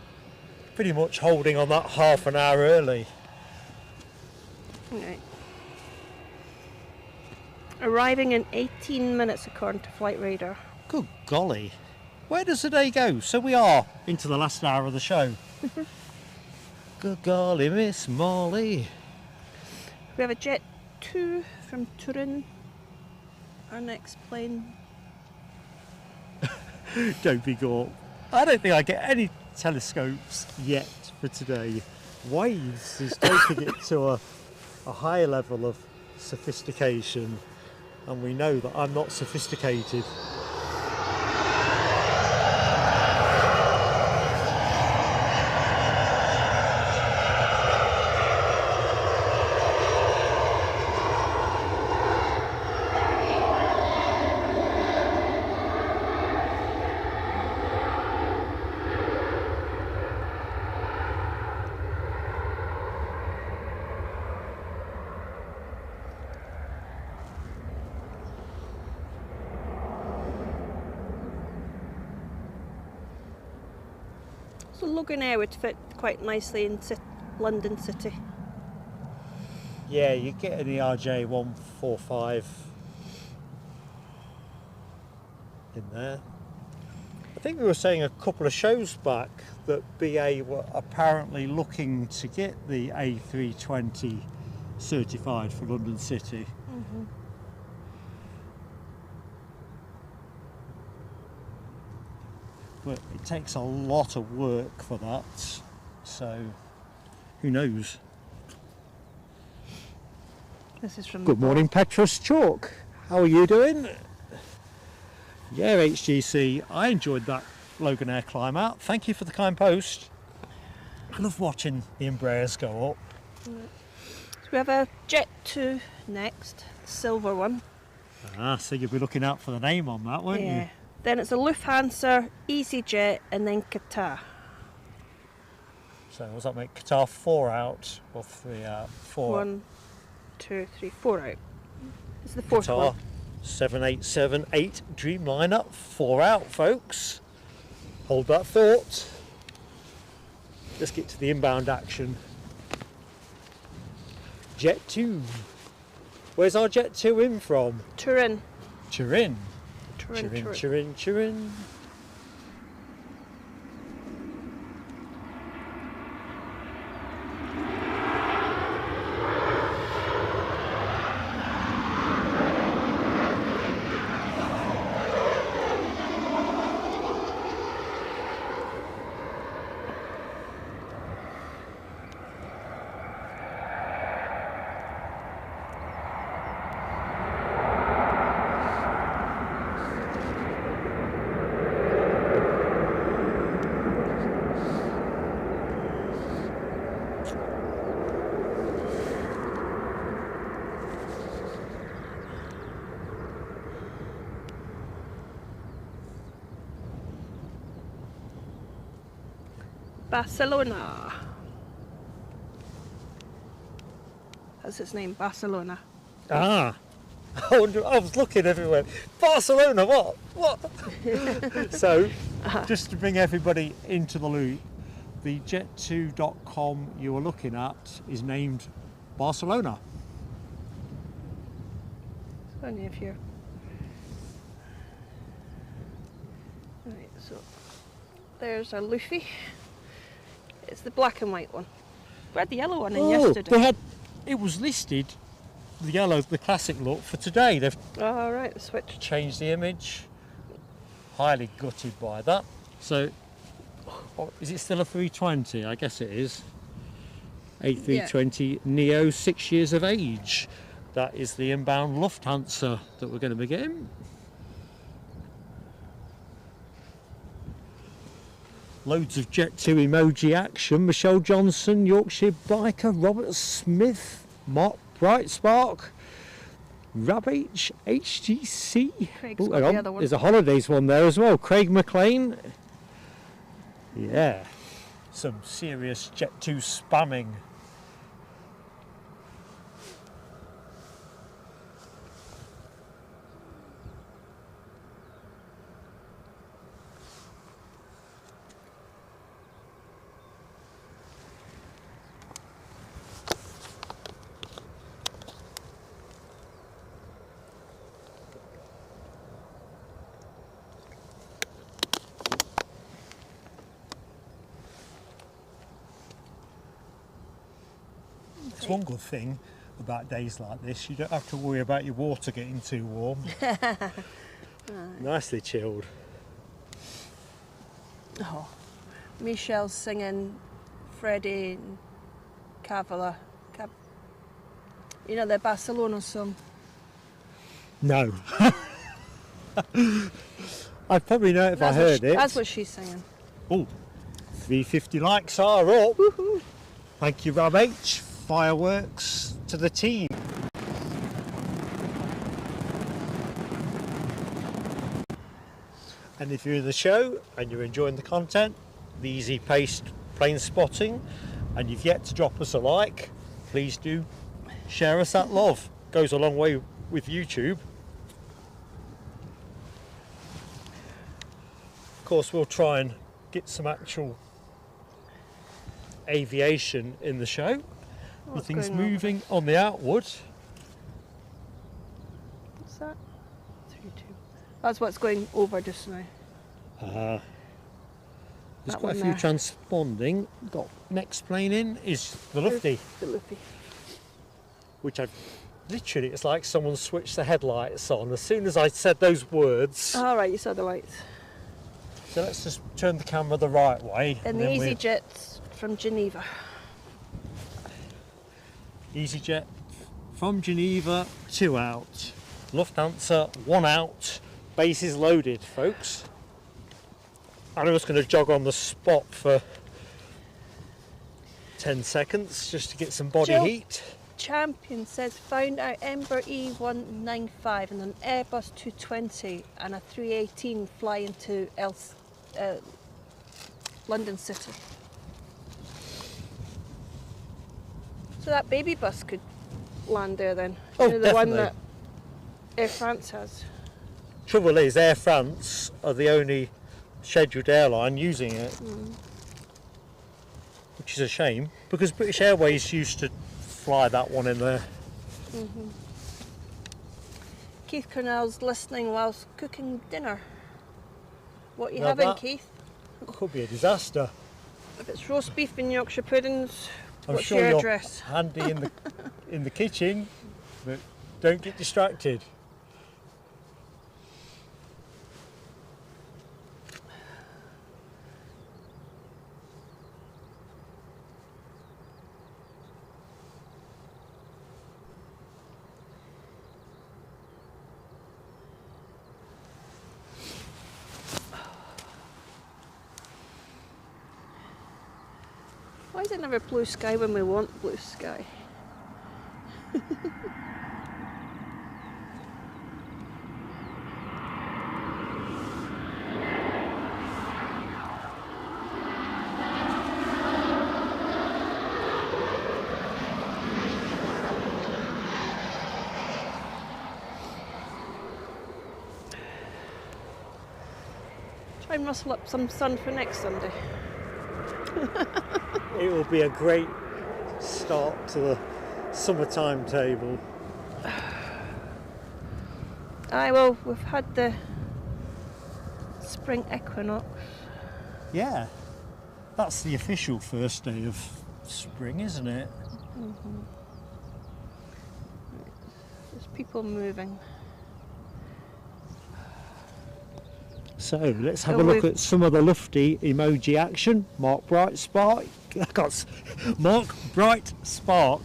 pretty much holding on that half an hour early. Right. Arriving in 18 minutes according to Flight Radar. Good golly. Where does the day go? So we are into the last hour of the show. Good golly, Miss Molly. We have a Jet 2 from Turin. Our next plane. Don't be gawk. I don't think I get any telescopes yet for today. Waves is taking it to a higher level of sophistication. and we know that I'm not sophisticated. So Loganair would fit quite nicely in London City. Yeah, you get an ERJ 145 in there. I think we were saying a couple of shows back that BA were apparently looking to get the A320 certified for London City. Mm-hmm. But it takes a lot of work for that, so who knows. This is from Good morning, Petrus Chalk. How are you doing? Yeah, HGC, I enjoyed that Loganair climb out. Thank you for the kind post. I love watching the Embraers go up. So we have a Jet 2 next, the silver one. Ah, so you'll be looking out for the name on that, won't Yeah. you? Then it's a Lufthansa, EasyJet, and then Qatar. So does that make Qatar 4 out or 3 out? 4. 1, 2, 3, 4 out. It's the fourth Qatar one. 7878 Dreamliner 4 out, folks. Hold that thought. Let's get to the inbound action. Jet 2. Where's our Jet 2 in from? Turin. Turin. Turin. Turin. Barcelona. That's its name, Barcelona. Ah, I was looking everywhere. Barcelona, what? So, just to bring everybody into the loop, the jet2.com you are looking at is named Barcelona. It's only if you're... Right, so there's our Luffy. It's the black and white one. We had the yellow one in yesterday. It was listed, the yellow, the classic look, for today. They've Oh, right, the switch. changed the image. Highly gutted by that. So, is it still a 320? I guess it is. A320 Neo, 6 years of age. That is the inbound Lufthansa that we're going to be getting. Loads of Jet 2 emoji action. Michelle Johnson, Yorkshire Biker, Robert Smith, Mark Brightspark, Rabh HGC. Craig's Oh, got hang the on. other one. There's a holidays one there as well. Craig McLean. Yeah. Some serious Jet 2 spamming. It's one good thing about days like this, you don't have to worry about your water getting too warm. Nicely chilled. Oh, Michelle's singing Freddie and Cavalla. You know, the Barcelona song. No. I'd probably know it if I heard it. That's what she's saying. Oh, 350 likes are up. Woohoo. Thank you, Rob H. Fireworks to the team. And if you're in the show and you're enjoying the content, the easy-paced plane spotting, and you've yet to drop us a like, please do share us that love. Goes a long way with YouTube. Of course, we'll try and get some actual aviation in the show. With things moving on the outward. What's that? 32. That's what's going over just now. There's That quite a one few there. transponding. Got next plane in is the Lufty, The Luffy. which I've literally, it's like someone switched the headlights on as soon as I said those words. All right, you saw the lights. So let's just turn the camera the right way. And the EasyJets from Geneva. EasyJet from Geneva, 2 out. Lufthansa, 1 out. Base is loaded, folks. I'm just going to jog on the spot for 10 seconds just to get some body Jill. heat. Champion says found our Ember E195 and an Airbus 220 and a 318 flying to London City. So that baby bus could land there then. Oh, You know, the one definitely. that Air France has. Trouble is, Air France are the only scheduled airline using it, which is a shame because British Airways used to fly that one in there. Keith Cornell's listening whilst cooking dinner. What are you Now having, that- Keith? Could be a disaster. If it's roast beef and Yorkshire puddings, I'm what's sure your you're address? handy in the kitchen, but don't get distracted. Why is it never blue sky when we want blue sky? Try and rustle up some sun for next Sunday. It will be a great start to the summertime table. Aye, well, we've had the spring equinox. Yeah, that's the official first day of spring, isn't it? There's people moving. So let's have So a look we've- at some of the lufty emoji action. Mark Bright Spark. Mark Bright Spark.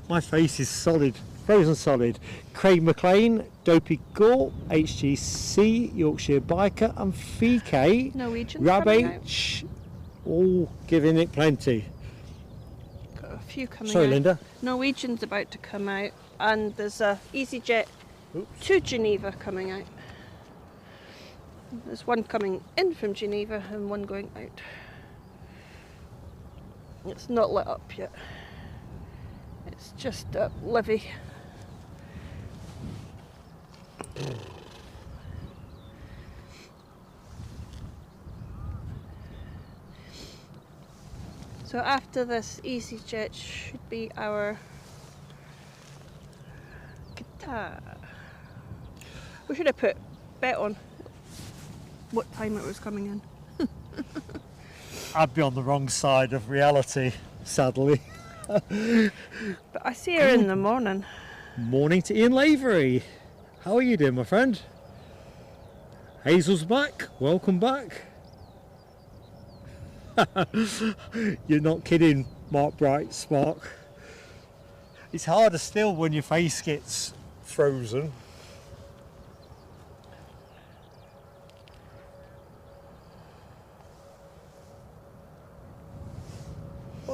My face is solid, frozen solid. Craig McLean, Dopey Gore, HGC, Yorkshire Biker, and FK. Norwegian Rab coming out. H. All giving it plenty. Got a few coming Sorry, out. Linda. Norwegian's about to come out, and there's a EasyJet Oops. to Geneva coming out. There's one coming in from Geneva and one going out. It's not lit up yet. It's just a levy. So after this, EasyJet should be our Qatar. We should have put bet on what time it was coming in. I'd be on the wrong side of reality, sadly. But I see her in the morning. Morning to Ian Lavery. How are you doing, my friend? Hazel's back. Welcome back. You're not kidding, Mark Bright Spark. It's harder still when your face gets frozen.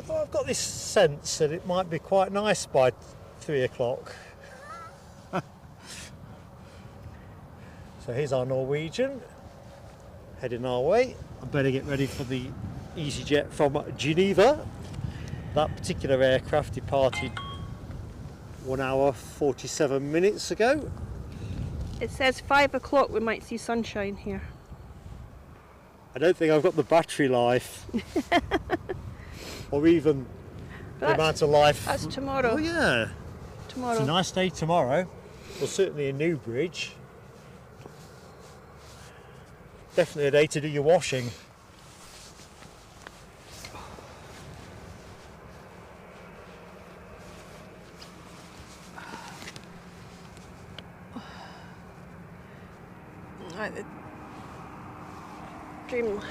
Although I've got this sense that it might be quite nice by 3 o'clock. So here's our Norwegian, heading our way. I better get ready for the EasyJet from Geneva. That particular aircraft departed 1 hour 47 minutes ago. It says 5 o'clock we might see sunshine here. I don't think I've got the battery life. Or even the amount of life. That's tomorrow. Oh yeah. Tomorrow. It's a nice day tomorrow. Well, certainly a new bridge. Definitely a day to do your washing. Right, the Dreamliner.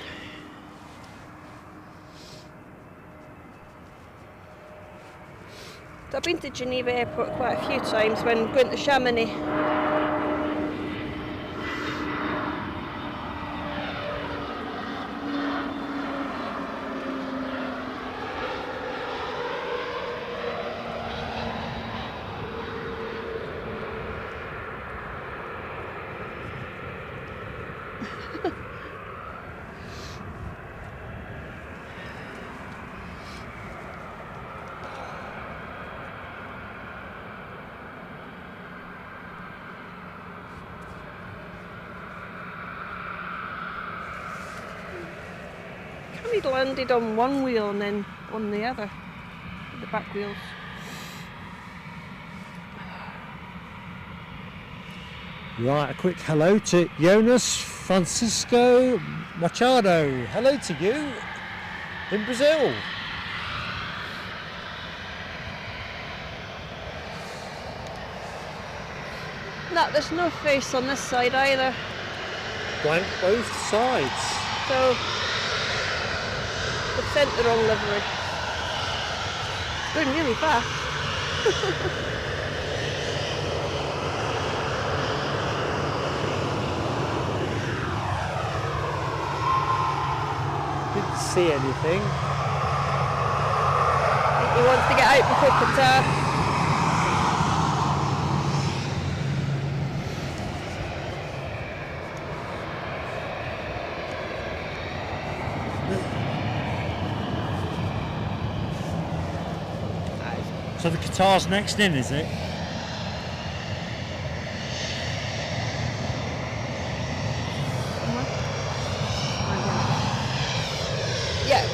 So I've been to Geneva Airport quite a few times when going to Chamonix. He'd landed on one wheel and then on the other, the back wheels. Right, a quick hello to Jonas Francisco Machado. Hello to you in Brazil. No, there's no face on this side either. Blank both sides. So they've sent the wrong livery. It's going really fast. Didn't see anything. I think he wants to get out before Qatar. So the Qatar's next in, is it? Yeah.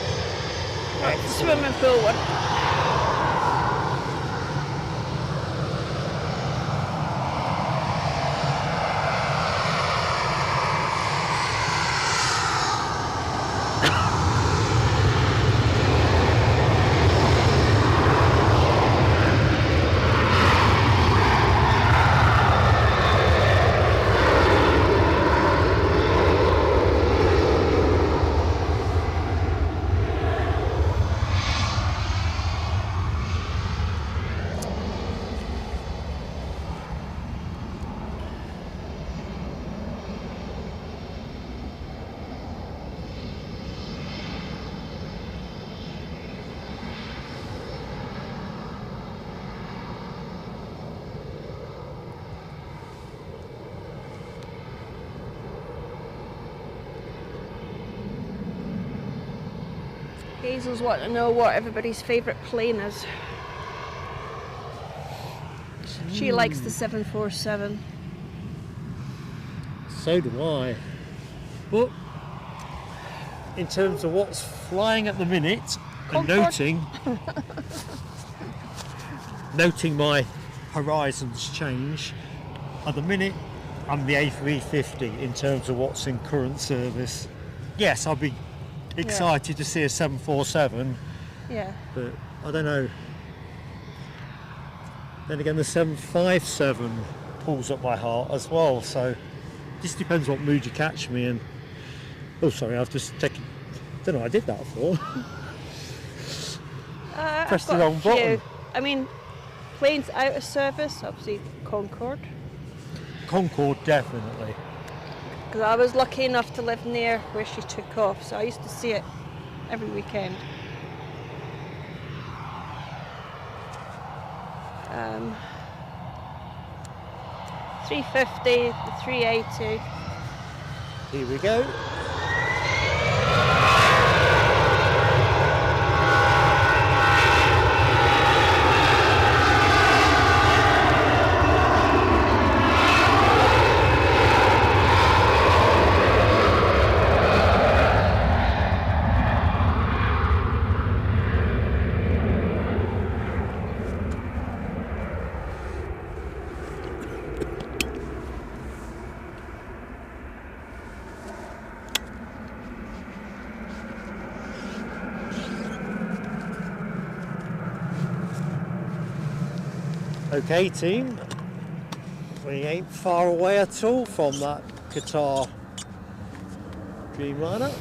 Right, swimming pool one. Hazel's wanting to know what everybody's favourite plane is. She likes the 747. So do I. But in terms of what's flying at the minute, and noting my horizons change, at the minute I'm the A350 in terms of what's in current service. Yes, I'll be excited to see a 747. Yeah. But I don't know. Then again, the 757 pulls up my heart as well. So just depends what mood you catch me in. Oh, sorry, I've just taken. Don't know what I did that for. Pressed the wrong button. I mean, planes out of service, obviously Concorde. Concorde, definitely. Because I was lucky enough to live near where she took off, so I used to see it every weekend. 350, the 380. Here we go. Okay team, we ain't far away at all from that Qatar Dreamliner.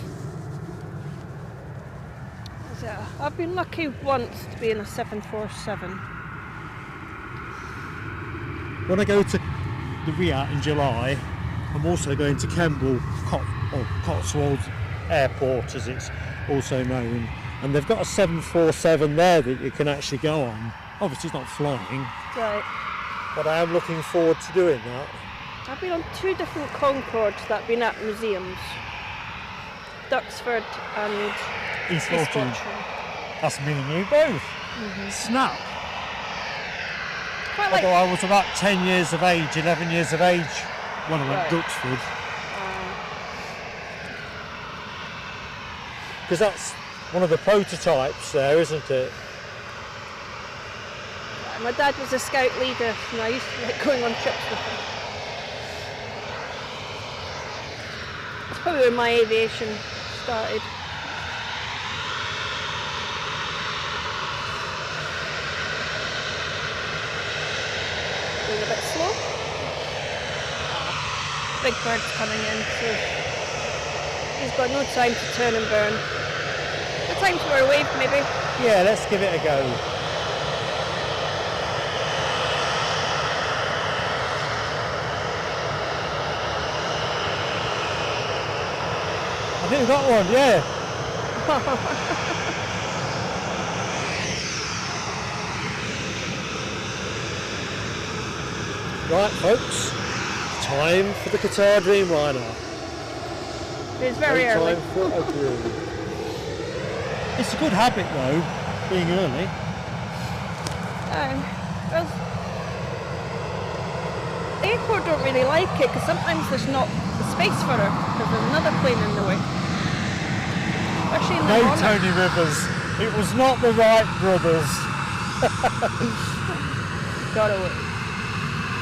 I've been lucky once to be in a 747. When I go to the Riyadh in July, I'm also going to Kemble, Cotswold Airport as it's also known, and they've got a 747 there that you can actually go on. Obviously it's not flying, Right. but I am looking forward to doing that. I've been on 2 different Concords that have been at museums. Duxford and East East Fortune. Fortune. That's me and you both. Snap. Quite like Although I was about 10 years of age, 11 years of age when I went Right. to Duxford. Because that's one of the prototypes there, isn't it? my dad was a scout leader and I used to like going on trips with him. That's probably when my aviation started. Going a bit slow. Big bird's coming in, so he's got no time to turn and burn. The time for a wave, maybe. Yeah, let's give it a go. I think we've got one, yeah. Right, folks, time for the Qatar Dreamliner. It's very early. Time for a brew. It's a good habit, though, being early. Well, the airport don't really like it because sometimes there's not the space for her because there's another plane in the way. Especially in the No, morning. Tony Rivers. It was not the Wright brothers. Got away.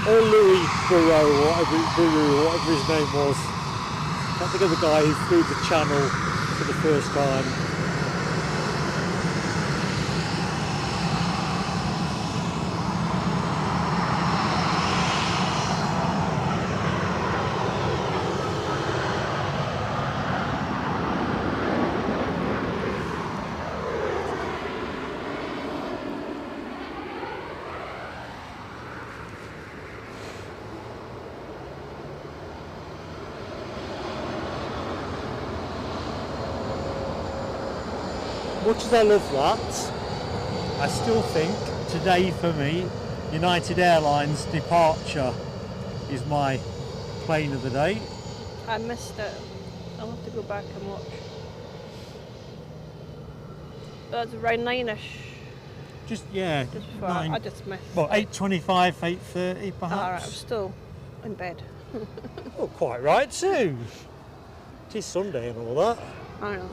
Or Louis Burrow, whatever his name was. Can't think of the guy who flew the Channel for the first time. Much as I love that, I still think today for me, United Airlines departure is my plane of the day. I missed it. I'll have to go back and watch. That's around 9ish. Just, yeah, Just before nine- I just missed. well, 8:25, 8:30 perhaps. Alright, I'm still in bed. Oh, quite right too. It is Sunday and all that. I know.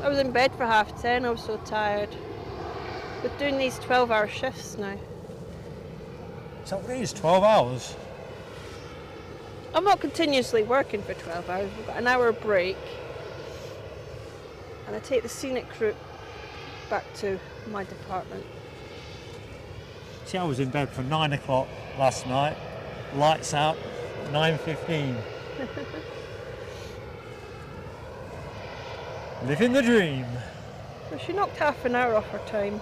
I was in bed for 10:30. I was so tired. But doing these 12-hour shifts now. So what it is, 12 hours? I'm not continuously working for 12 hours. We've got an hour break. And I take the scenic route back to my department. See, I was in bed from 9 o'clock last night. Lights out, 9:15. Living the dream. So she knocked half an hour off her time.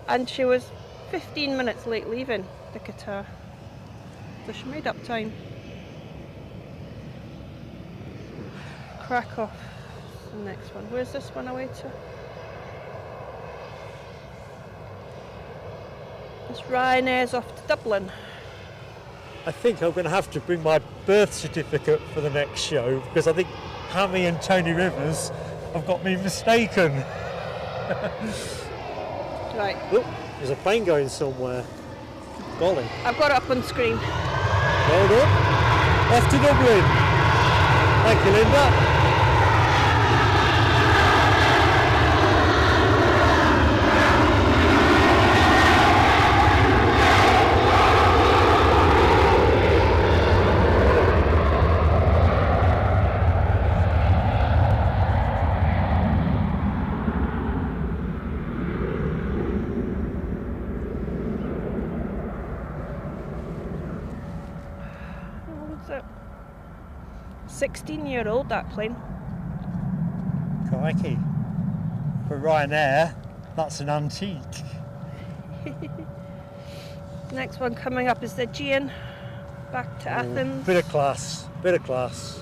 And she was 15 minutes late leaving the Qatar. So she made up time. Crack off the next one. Where's this one away to? This Ryanair's off to Dublin. I think I'm going to have to bring my birth certificate for the next show because I think Hammy and Tony Rivers have got me mistaken. Right. Look, there's a plane going somewhere. Golly. I've got it up on screen. Well done. Off to Dublin. Thank you, Linda. What's it? 16-year-old, that plane. Crikey. For Ryanair, that's an antique. Next one coming up is the Aegean, back to Athens. Bit of class, bit of class.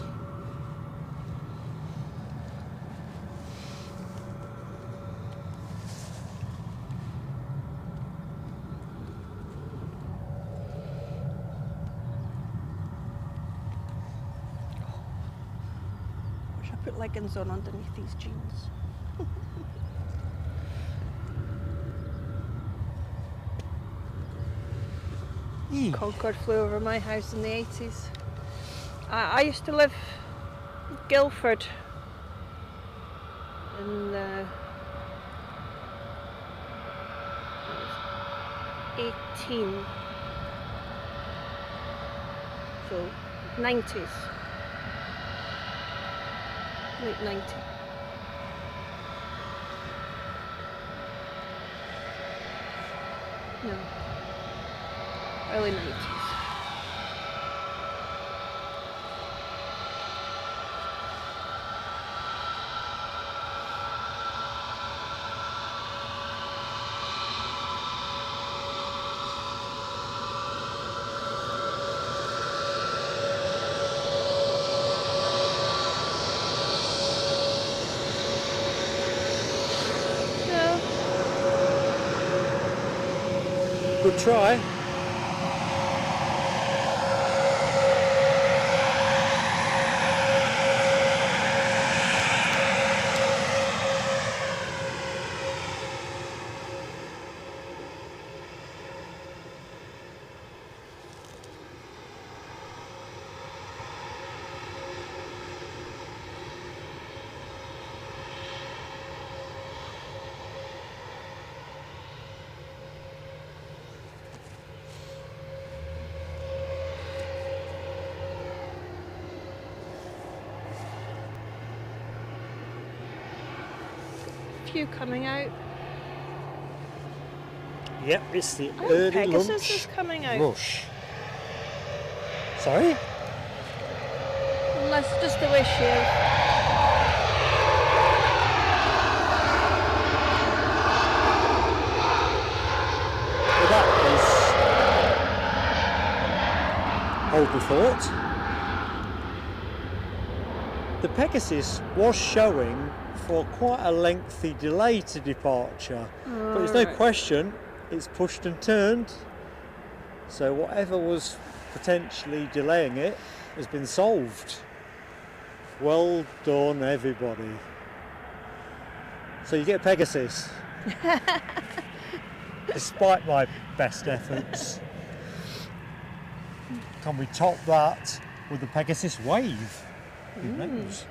Wish I put leggings on underneath these jeans. Concorde flew over my house in the 80s. I used to live in Guildford in I was 18, so 90s, late 90s. No. Early 90s. No. Good try. Few coming out. Yep, it's the Oh, early Pegasus lunch is coming out. rush. Sorry? Unless just the wish here. Well, that is hold the thought. The Pegasus was showing for quite a lengthy delay to departure, but there's no Alright. question it's pushed and turned, so whatever was potentially delaying it has been solved. Well done, everybody. So you get Pegasus despite my best efforts. Can we top that with the Pegasus Wave? Who knows?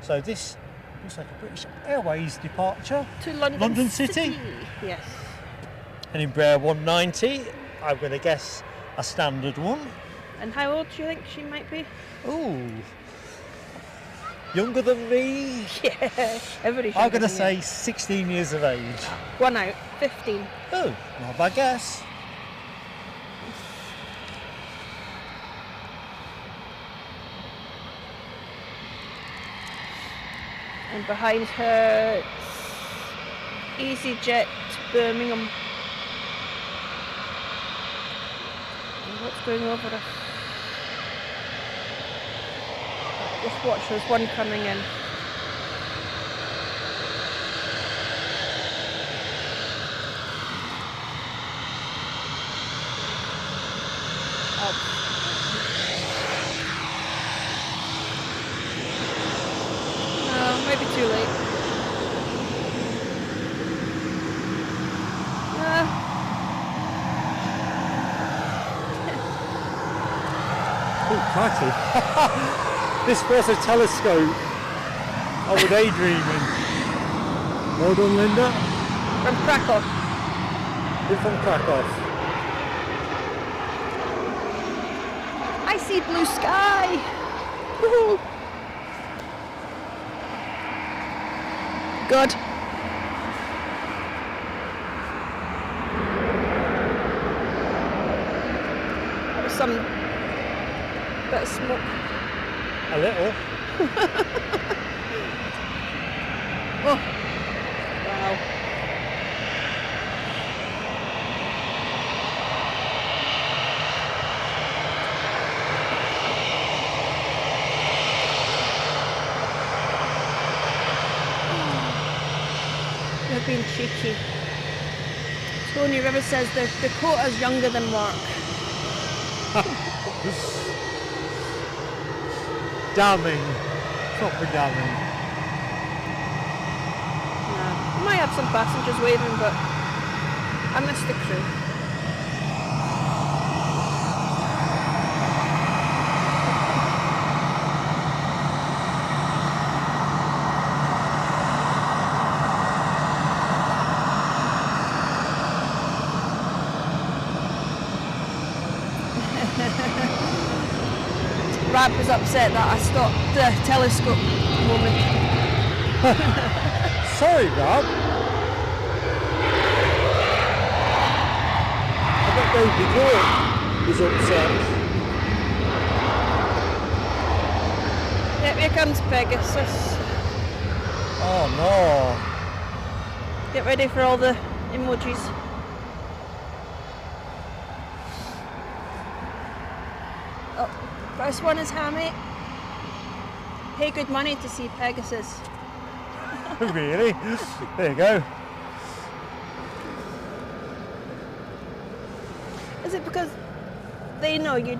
So this looks like a British Airways departure. To London, London City? Yes. An Embraer 190, I'm going to guess a standard one. And how old do you think she might be? Ooh, younger than me? Yeah, everybody's I'm younger going to than you. say 16 years of age. One out, 15. Oh, not a bad guess. And behind her, it's EasyJet Birmingham. And what's going over us? Just watch, there's one coming in. Oh, crikey. This was a telescope. I was daydreaming. Well done, Linda. From Krakow. You're from Krakow. I see blue sky. Woohoo. Good. There's some bit of smoke. A little. Oh, wow. They're being cheeky. Tony Rivers says the Dakota's younger than Mark. Damning. Proper damning. We might have some passengers waving, but I missed the crew. Rab was upset that I stopped the telescope moment. Sorry, Rob. I bet David York was upset. Yep, here comes Pegasus. Oh no. Get ready for all the emojis. Oh, first one is Hammy. Pay good money to see Pegasus. Really? There you go. Is it because they know you're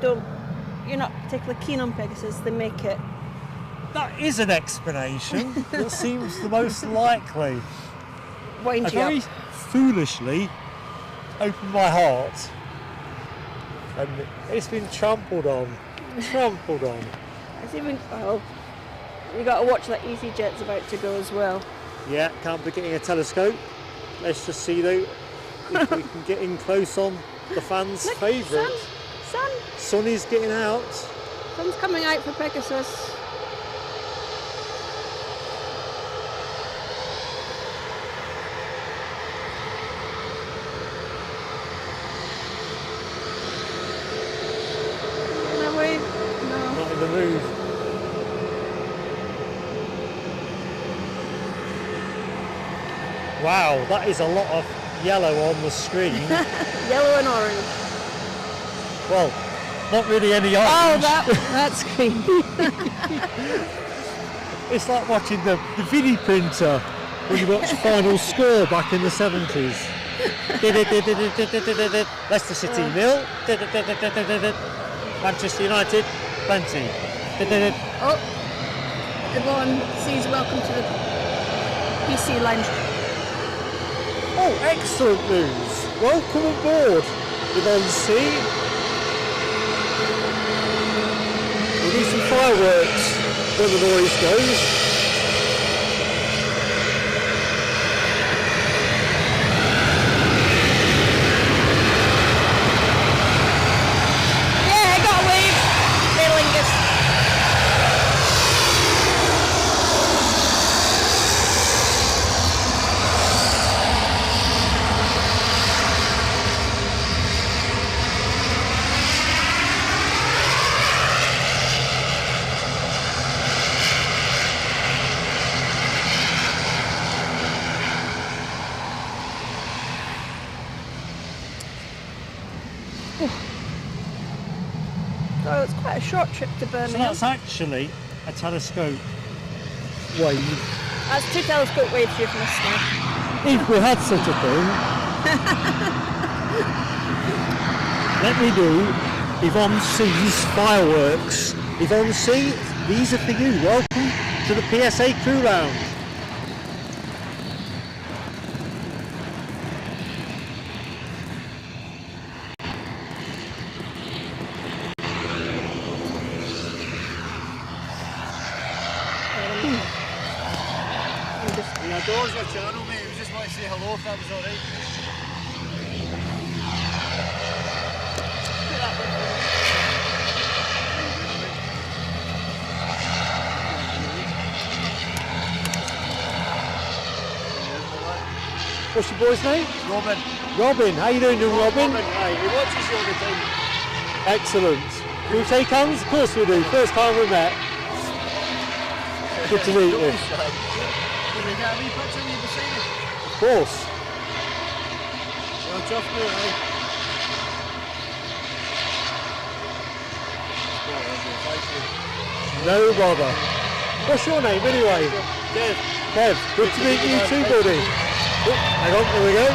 not particularly keen on Pegasus, they make it? That is an explanation. That seems the most likely. Wind I you very up. foolishly opened my heart, and it's been trampled on. Trampled on. It's even, oh, you got to watch that EasyJet's about to go as well. Yeah, can't be getting a telescope. Let's just see though if we can get in close on the fans' Look, favourite. Sun, Sunny's getting out. sun's coming out for Pegasus. No way. No. Not in the mood. Wow, that is a lot of yellow on the screen. Yellow and orange. Well, not really any orange. Oh, that's green. It's like watching the video printer when you watch Final Score back in the 70s. Leicester City 0. Manchester United plenty. Oh, Yvonne sees welcome to the PC lounge. Oh, excellent news. Welcome aboard with On Sea. We'll do some fireworks when the noise goes. Yeah, I got a wave. Aer Lingus. So it's quite a short trip to So Birmingham. that's actually a telescope wave. That's 2 telescope waves you've missed now. If we had such a thing. Let me do Yvonne C's fireworks. Yvonne C, these are for you. Welcome to the PSA Crew Lounge. Doors your channel, mate. We just want to say hello if that was alright. What's your boy's name? Robin. Robin. How you doing, Robin? Aye, he watches you all the time. Excellent. Do we shake hands? Of course we do. First time we met. Good to meet you. Can we get a wee picture of you beside him? Of course. Well, chuff me, aye. No bother. What's your name anyway? Kev. Kev. Good to meet you too, buddy. Oh, hang on, there we go.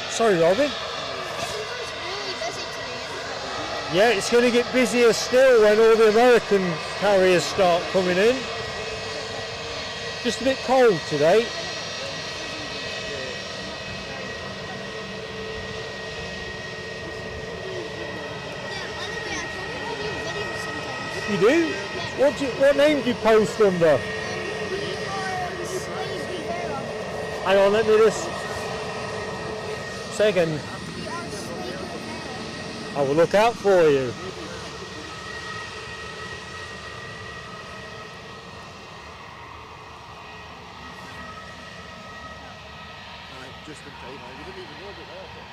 Sorry, Robin. Yeah, it's going to get busier still when all the American carriers start coming in. Just a bit cold today. You do? What name do you post under? Hang on, let me just... Second. I will look out for you. Just in time, we didn't even know about that.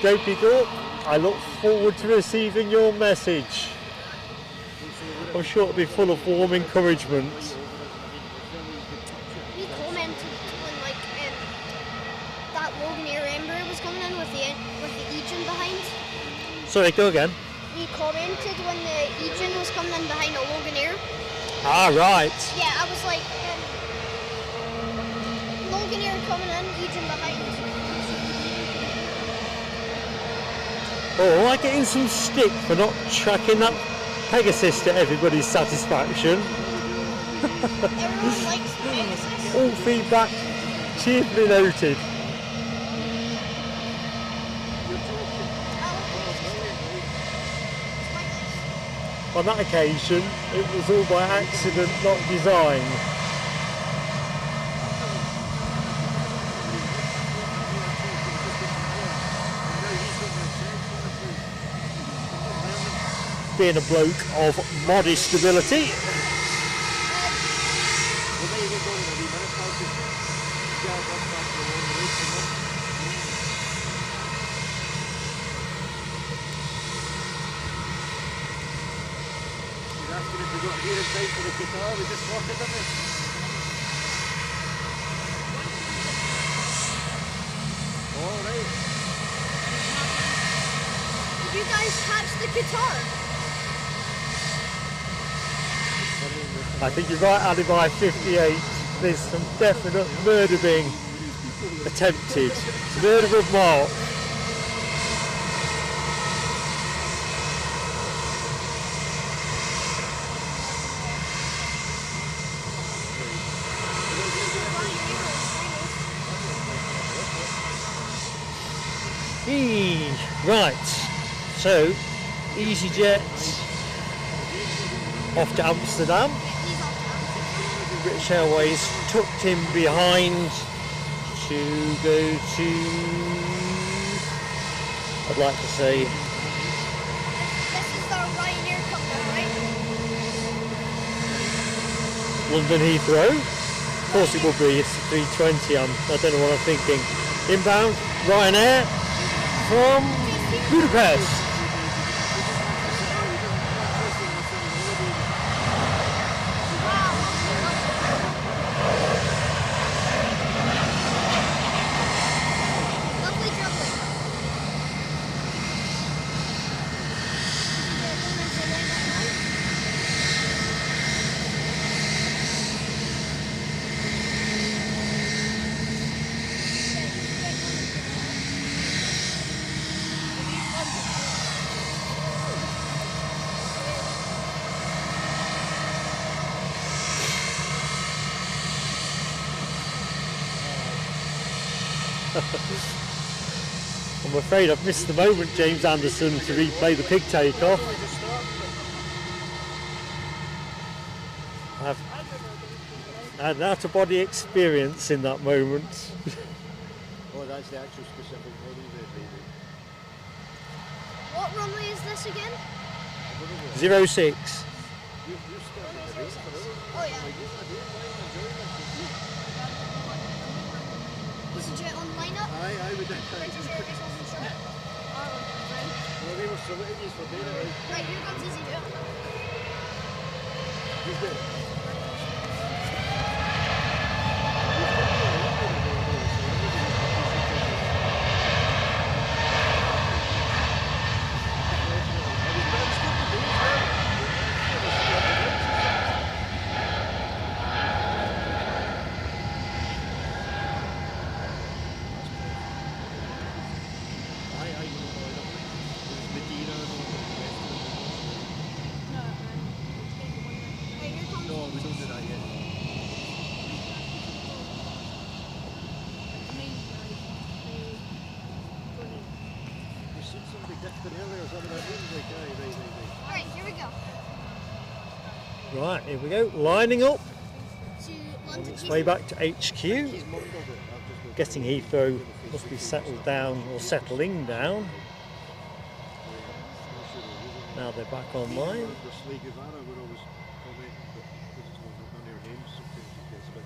Dopey Thorpe, I look forward to receiving your message. I'm sure it'll be full of warm encouragement. We commented when that Ryanair Embraer was coming in with the engine behind. Sorry, go again. We commented when the engine was coming in behind a Ryanair. Ah, right. Yeah, I was like, Ryanair coming in, engine behind. Oh, am I getting some stick for not tracking that Pegasus to everybody's satisfaction? Everyone likes the Pegasus. All feedback cheerfully noted. On that occasion, it was all by accident, not design. Being a bloke of modest ability. asking if we got here in time for the Qatar. We just walked it, didn't we? All right. Did you guys catch the Qatar? I think you're right, Andy, by 58. There's some definite murder being attempted. Murder of Mark. Right, so EasyJet off to Amsterdam. British Airways tucked in behind to go to, I'd like to say, This is our Ryanair company, right? London Heathrow. Of course it will be, it's 320, I don't know what I'm thinking. Inbound, Ryanair from Budapest. Lovely jubbly. I'm afraid I've missed the moment, James Anderson, to replay the pig takeoff. I've had an out-of-body experience in that moment. Oh, that's the actual specific body there, baby. What runway is this again? 06. You're still in the race forever. Oh yeah. Like, you're not here, why am I enjoying this? EasyJet on lineup. Aye, we did. British Airways on the shop. Well, they were saluting you for doing it. Right, here comes EasyJet. Who's good? Right, here we go. Right, here we go, lining up, To London its way back to HQ. His mum does it. Guessing Heathrow must be settled down or settling down. Now they're back online. The Slay Guevara were always commenting, but because it's not on their names, sometimes it gets a bit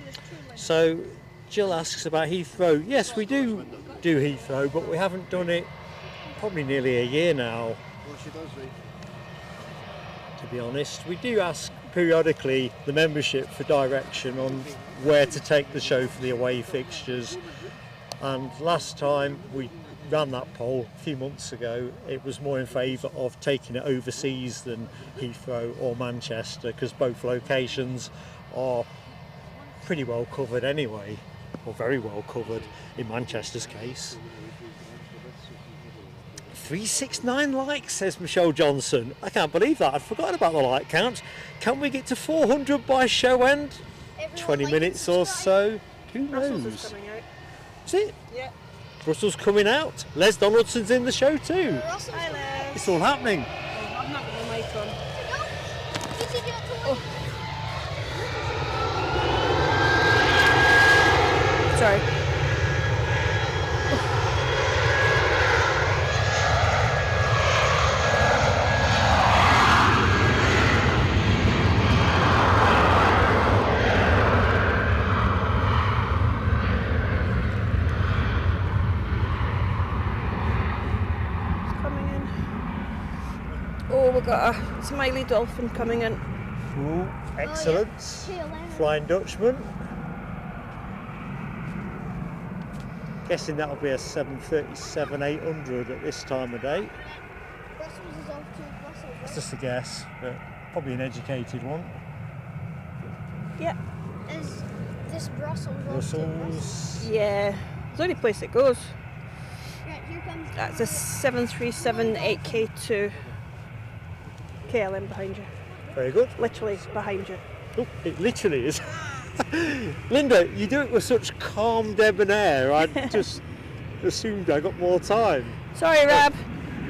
confusing. So Jill asks about Heathrow. Yes, we do Heathrow, but we haven't done it probably nearly a year now, Well, she does, right? to be honest. We do ask periodically the membership for direction on where to take the show for the away fixtures. And last time we ran that poll a few months ago, it was more in favour of taking it overseas than Heathrow or Manchester, because both locations are pretty well covered anyway, or very well covered in Manchester's case. 369 likes, says Michelle Johnson. I can't believe that. I'd forgotten about the like count. Can we get to 400 by show end? Everyone 20 like minutes and or subscribe. so. Who Brussels is knows? coming out. Is it? Yeah. Russell's coming out. Les Donaldson's in the show too. Russell's Hi, coming. Les. It's all happening. Oh, I've not got the mic on. EasyJet to Oh. London. Sorry. we've got a smiley dolphin coming in. Ooh, excellent. Flying Dutchman. Guessing that'll be a 737-800 at this time of day. Brussels is off to Brussels. It's just a guess, but probably an educated one. Yeah. Is this Brussels off to Brussels? Brussels. Yeah. It's the only place it goes. Right, here comes That's a 737-8K2. KLM behind you. Very good. Literally behind you. Oh, it literally is. Linda, you do it with such calm debonair. I just assumed I got more time. Sorry, Rab.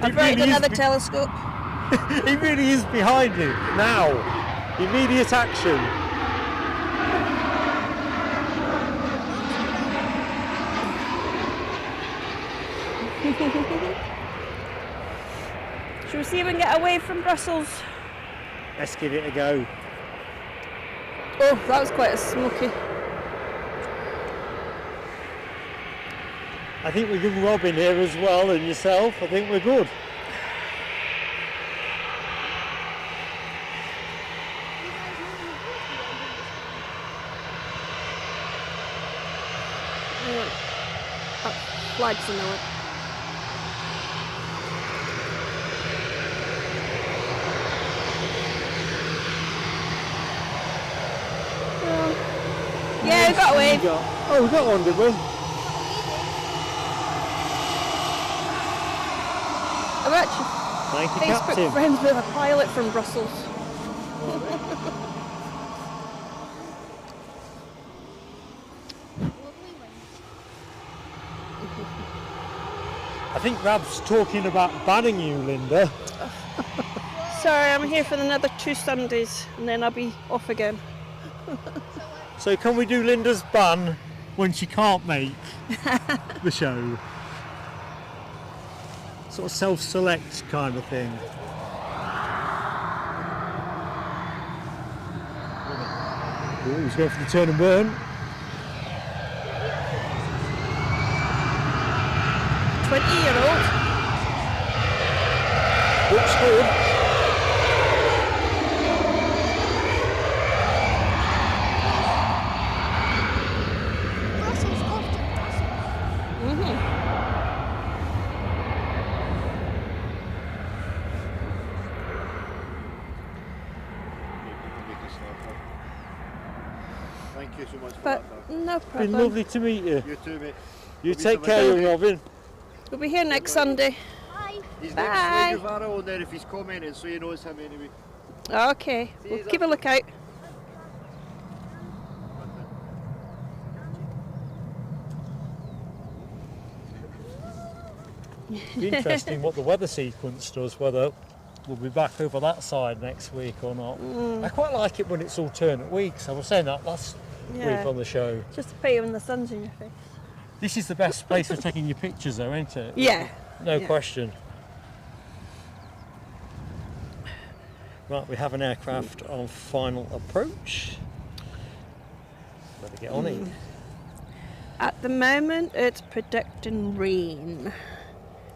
I've really rigged is another be- telescope. He really is behind you now. Immediate action. Should we see if we can get away from Brussels? Let's give it a go. Oh, that was quite a smoky. I think we've got Robin here as well, and yourself. I think we're good. That flag's in the way. Yeah, we got away. Oh, we got one, did we? I'm actually Thank you, Facebook Captain. friends with a pilot from Brussels. I think Rab's talking about banning you, Linda. Sorry, I'm here for another 2 Sundays and then I'll be off again. So can we do Linda's ban when she can't make the show? Sort of self-select kind of thing. Ooh, he's going for the turn and burn. 20-year-old. Looks good. Brussels off to Brussels. Thank you so much for But that, no Been problem. lovely to meet you. You too, mate. You Lovely take to care, meet you. Robin. We'll be here next Sunday. Bye. His Bye. name's Guevara on there if he's commenting, so he knows him anyway. Okay, See we'll you keep a lookout. Be interesting what the weather sequence does, whether we'll be back over that side next week or not. I quite like it when it's alternate weeks. I was saying that last week Yeah. on the show. Just a pity when the sun's in your face. This is the best place for taking your pictures though, ain't it? Yeah. No Yeah. question. Right, we have an aircraft on final approach. Better get on it. At the moment, it's predicting rain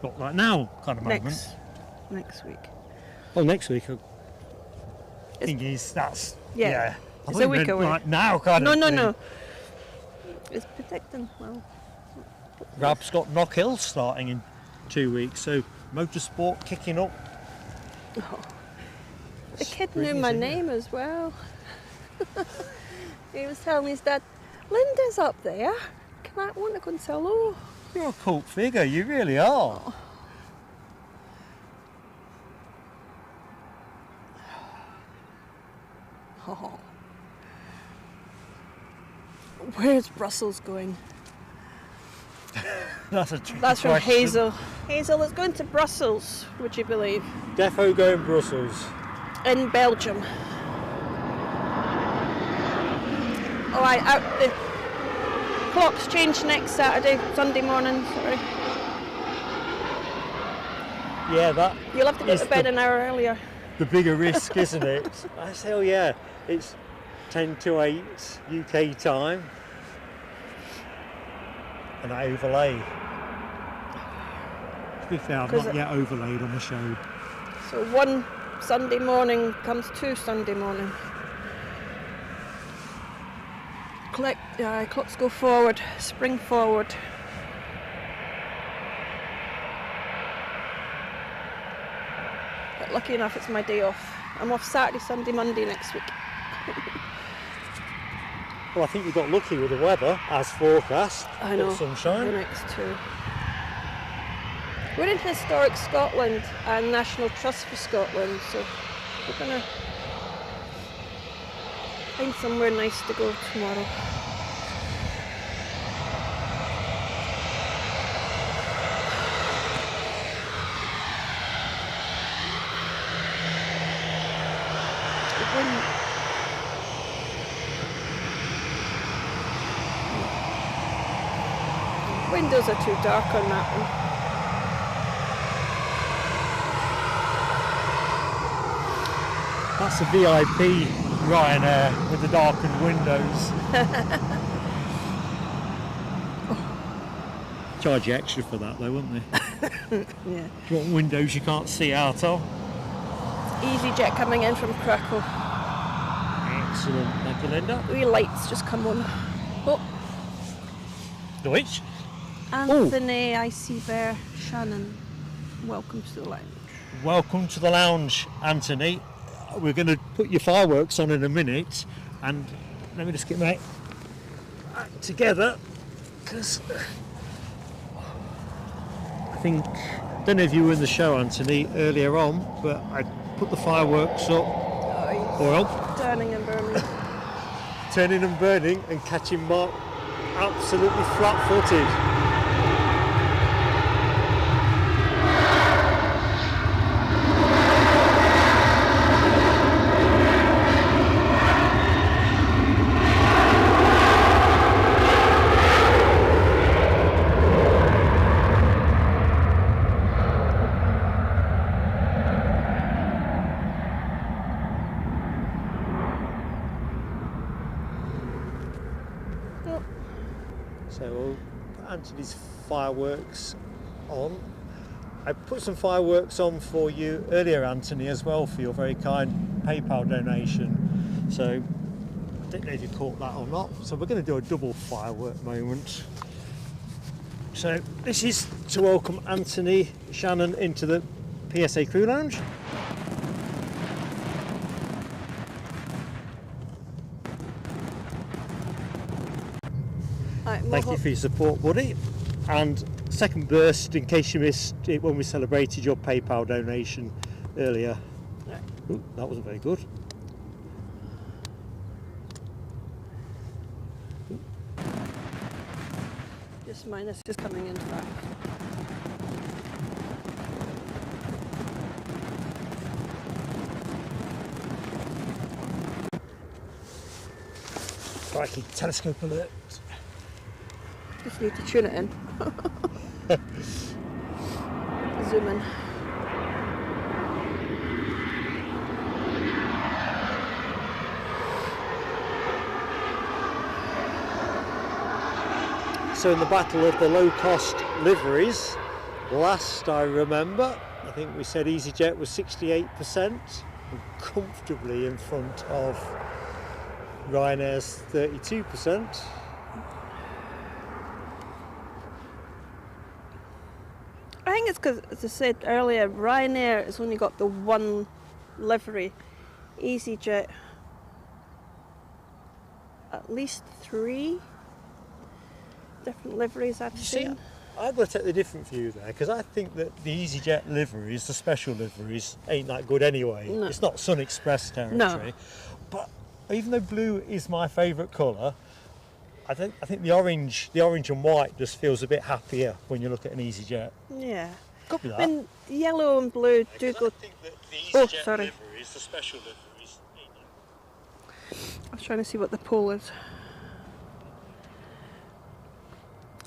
Not right now, kind of moment. next week. Oh, next week. I It's- think that's Yeah. I It's thought a week you meant away. Like now, kind No, of. no, thing. no. It's predicting, well, Rab's got Knock Hill starting in 2 weeks, so motorsport kicking up. the kid Spring knew is my in. name as well. He was telling his dad, Linda's up there. Can I want to go and say hello? You're a cult figure, you really are. Oh. Where's Brussels going? That's a tricky That's from question. Hazel. Hazel is going to Brussels, would you believe? Defo going Brussels. In Belgium. Alright, the clocks change next Sunday morning, sorry. Yeah, that You'll have to go is to bed an hour earlier. the bigger risk, isn't it? I say, oh yeah, it's 10 to 8 UK time. And I overlay. To be fair, I've 'Cause not yet overlaid on the show. So one Sunday morning comes to Sunday morning. Clocks go forward, spring forward. But lucky enough, it's my day off. I'm off Saturday, Sunday, Monday next week. Well, I think you got lucky with the weather as forecast. I know. Got sunshine. The next two. We're in historic Scotland and National Trust for Scotland, so we're gonna find somewhere nice to go tomorrow. Windows are too dark on that one. That's a VIP Ryanair with the darkened windows. Charge you extra for that though, wouldn't they? Yeah. You want windows you can't see out of. EasyJet coming in from Krakow. Excellent, thank you, Linda. Wee lights just come on. Oh, Deutsch. Anthony, I see Bear, Shannon. Welcome to the lounge. Welcome to the lounge, Anthony. We're going to put your fireworks on in a minute, and let me just get my act together, because I don't know if you were in the show, Anthony, earlier on, but I put the fireworks up. Oh, turning and burning. Turning and burning and catching Mark absolutely flat-footed. So we'll put Anthony's fireworks on. I put some fireworks on for you earlier, Anthony, as well, for your very kind PayPal donation. So I don't know if you caught that or not. So we're going to do a double firework moment. So this is to welcome Anthony Shannon into the PSA Crew Lounge. Thank you for your support, buddy. And second burst, in case you missed it when we celebrated your PayPal donation earlier. Right. Ooh, that wasn't very good. Just minus is coming into that. Crikey, telescope alert. Just need to tune it in. Zoom in. So in the battle of the low-cost liveries, last I remember, I think we said EasyJet was 68% and comfortably in front of Ryanair's 32%. I think it's because, as I said earlier, Ryanair has only got the one livery. EasyJet, at least 3 different liveries I've seen. I'm going to take the different view there, because I think that the EasyJet liveries, the special liveries, ain't that good anyway. No. It's not Sun Express territory. No. But even though blue is my favourite colour, I think the orange and white just feels a bit happier when you look at an EasyJet. Yeah. Could be that. I mean, yellow and blue do go. I think that the EasyJet sorry. liveries, the special liveries, I was trying to see what the pole is.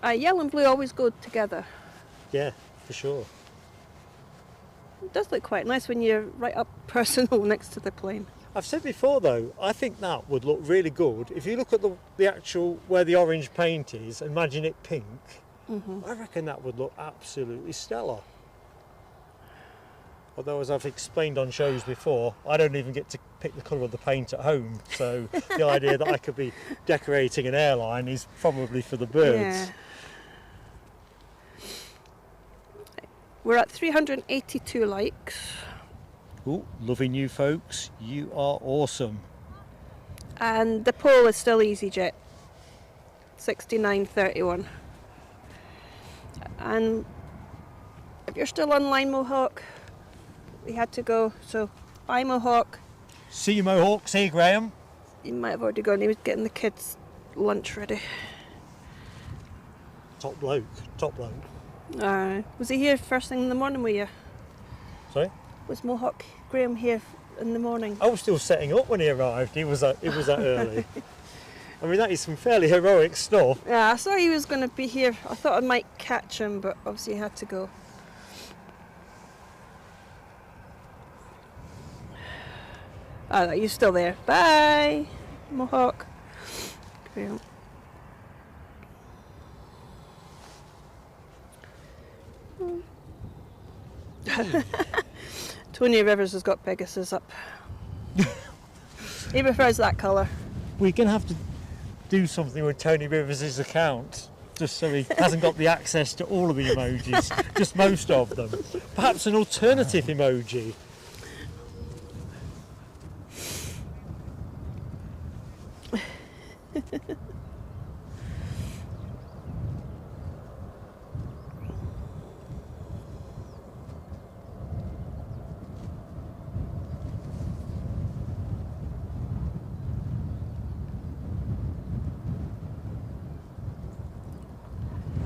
Yellow and blue always go together. yeah, for sure. It does look quite nice when you're right up personal next to the plane. I've said before though, I think that would look really good if you look at the actual where the orange paint is, imagine it pink. I reckon that would look absolutely stellar. Although, as I've explained on shows before, I don't even get to pick the colour of the paint at home. So the idea that I could be decorating an airline is probably for the birds. Yeah. We're at 382 likes. Ooh, loving you folks. You are awesome. And the poll is still EasyJet. 69.31. And if you're still online, Mohawk, we had to go. So, bye, Mohawk. See you, Mohawk. See you, Graham. He might have already gone. He was getting the kids' lunch ready. Top bloke. Top bloke. Was he here first thing in the morning with you? Sorry? Was Mohawk Graham here in the morning? I was still setting up when he arrived. He was that early. I mean, that is some fairly heroic stuff. Yeah, I saw he was going to be here. I thought I might catch him, but obviously he had to go. Oh, you're still there. Bye, Mohawk. Graham. Tony Rivers has got Pegasus up. He prefers that colour. We're going to have to do something with Tony Rivers' account, just so he hasn't got the access to all of the emojis, just most of them. Perhaps an alternative emoji.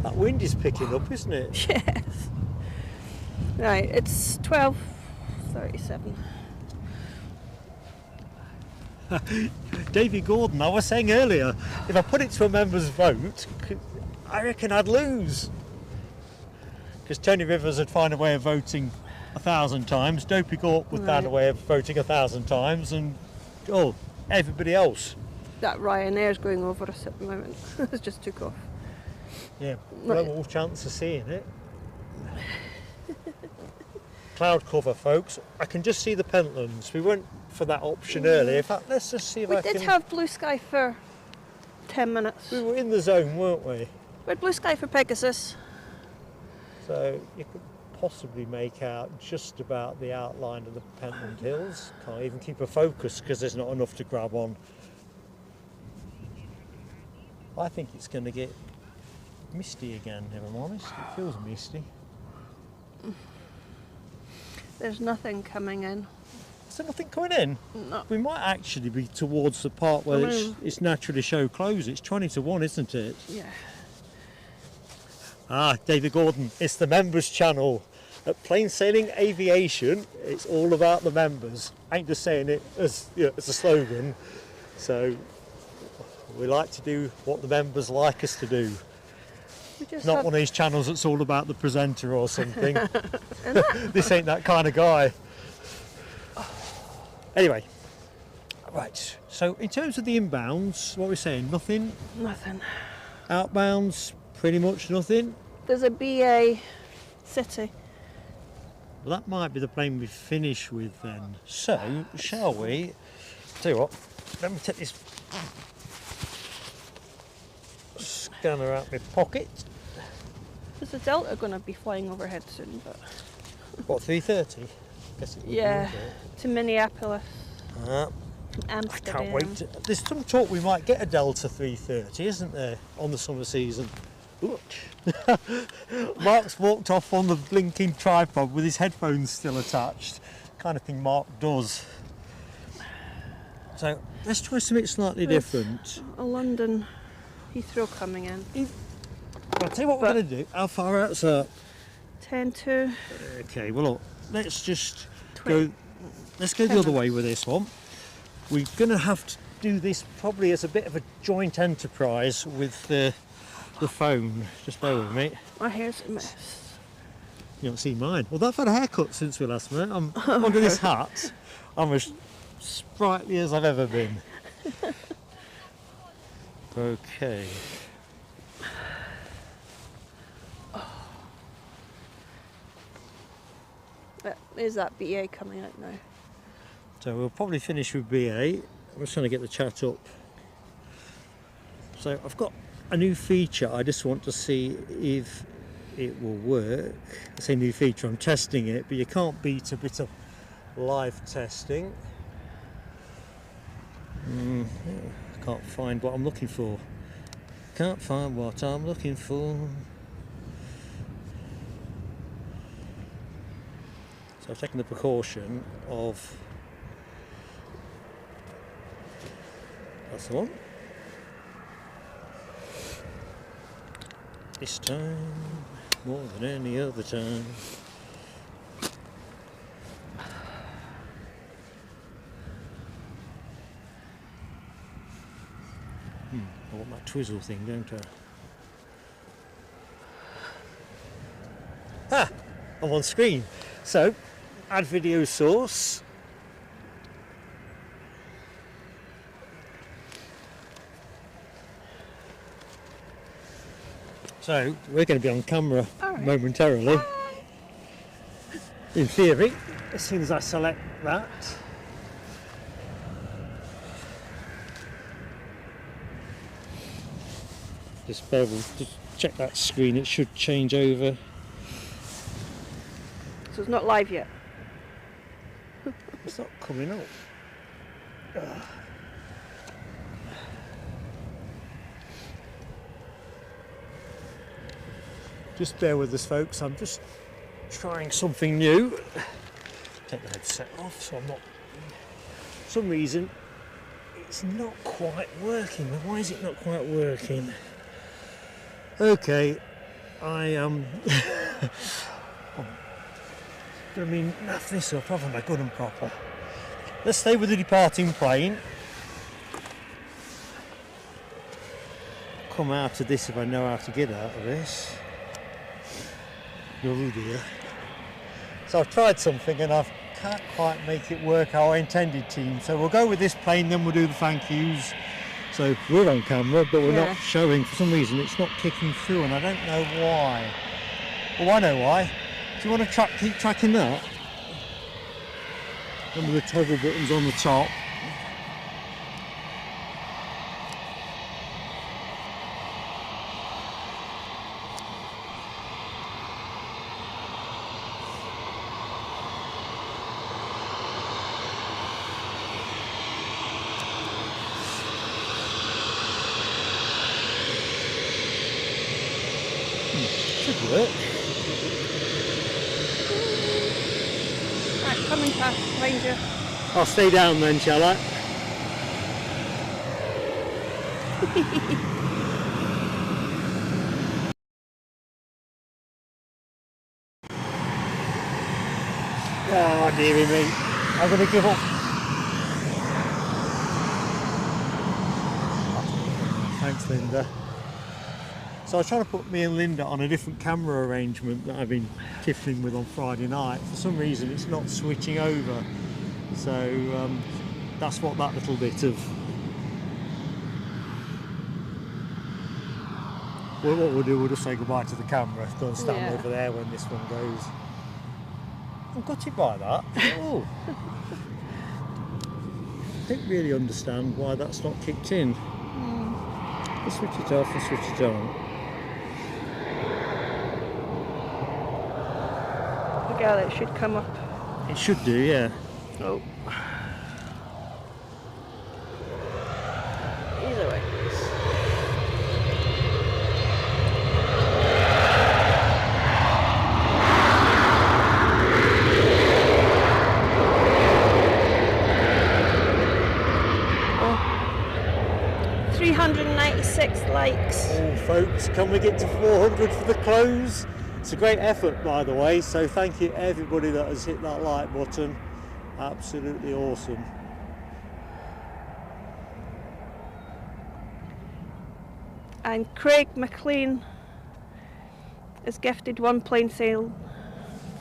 That wind is picking up, isn't it? Yes. Right, it's 12:37. Davy Gordon, I was saying earlier, if I put it to a member's vote, I reckon I'd lose. Because Tony Rivers would find a way of voting 1,000 times, Dopey Gort would find a way of voting 1,000 times, and everybody else. That Ryanair's going over us at the moment. It just took off. Yeah, no more chance of seeing it. Cloud cover, folks. I can just see the Pentlands. We went for that option earlier. In fact, let's just see if We I can... did have blue sky for 10 minutes. We were in the zone, weren't we? We had blue sky for Pegasus. So you could possibly make out just about the outline of the Pentland Hills. Can't even keep a focus because there's not enough to grab on. I think it's going to get misty again, if I'm honest. It feels misty. There's nothing coming in. Is there nothing coming in? No. We might actually be towards the part where it's naturally show close. It's 20 to 1, isn't it? Yeah. Ah, David Gordon, it's the members channel. At Plain Sailing Aviation, it's all about the members. I ain't just saying it as a slogan. So we like to do what the members like us to do. Not one of these channels that's all about the presenter or something. This ain't that kind of guy. Anyway, right, so in terms of the inbounds, what we're saying, nothing? Nothing. Outbounds, pretty much nothing? There's a BA City. Well, that might be the plane we finish with then. So, shall we? Tell you what, let me take this scanner out of my pocket. There's a Delta going to be flying overhead soon, but... What, 3:30? Guess it would be, yeah, wouldn't it? to Minneapolis, I Amsterdam. can't wait. There's some talk we might get a Delta 330, isn't there, on the summer season? Mark's walked off on the blinking tripod with his headphones still attached. Kind of thing Mark does. So let's try something slightly different. A London Heathrow coming in. I'll tell you what we're going to do. How far out's that? 10 to... Okay, well look, let's just 20. go. Let's go the other way with this one. We're going to have to do this probably as a bit of a joint enterprise with the phone. Just bear with me. My hair's a mess. You don't see mine. Well, I've had a haircut since we last met. I'm under this hat. I'm as sprightly as I've ever been. Okay. The There's that BA coming out now. So we'll probably finish with BA. I'm just trying to get the chat up. So I've got a new feature. I just want to see if it will work. I say new feature, I'm testing it, but you can't beat a bit of live testing. Can't find what I'm looking for. Can't find what I'm looking for. So I've taken the precaution of... That's the one. This time, more than any other time. I want that twizzle thing, don't I? Ah! I'm on screen. So, add video source. So, we're going to be on camera momentarily. In theory, as soon as I select that. Just bear with, just check that screen, it should change over. So it's not live yet? It's not coming up. Ugh. Just bear with us, folks, I'm just trying something new. Take the headset off so I'm not... For some reason it's not quite working. Why is it not quite working? Okay, I am I mean, naff this up, haven't I, good and proper. Let's stay with the departing plane. Come out of this if I know how to get out of this. Oh dear. So I've tried something and I can't quite make it work how I intended, team. So we'll go with this plane, then we'll do the thank yous. So we're on camera, but we're not showing. For some reason, it's not kicking through, and I don't know why. Well, I know why. Do you want to keep tracking that? Remember the toggle buttons on the top. Should work. Right, coming past, Ranger. I'll stay down then, shall I? Oh dearie me, I'm going to give up. Thanks, Linda. So I was trying to put me and Linda on a different camera arrangement that I've been tiffling with on Friday night. For some reason it's not switching over. So that's what that little bit of... Well, what we'll do, we'll just say goodbye to the camera. Go and stand over there when this one goes. I've got it by that. Oh. I don't really understand why that's not kicked in. I'll switch it off and switch it on. Yeah, it should come up. It should do, yeah. Oh. Either way. Oh. 396 likes. Oh, folks, can we get to 400 for the close? It's a great effort, by the way, so thank you everybody that has hit that like button. Absolutely awesome. And Craig McLean is gifted one plane sail.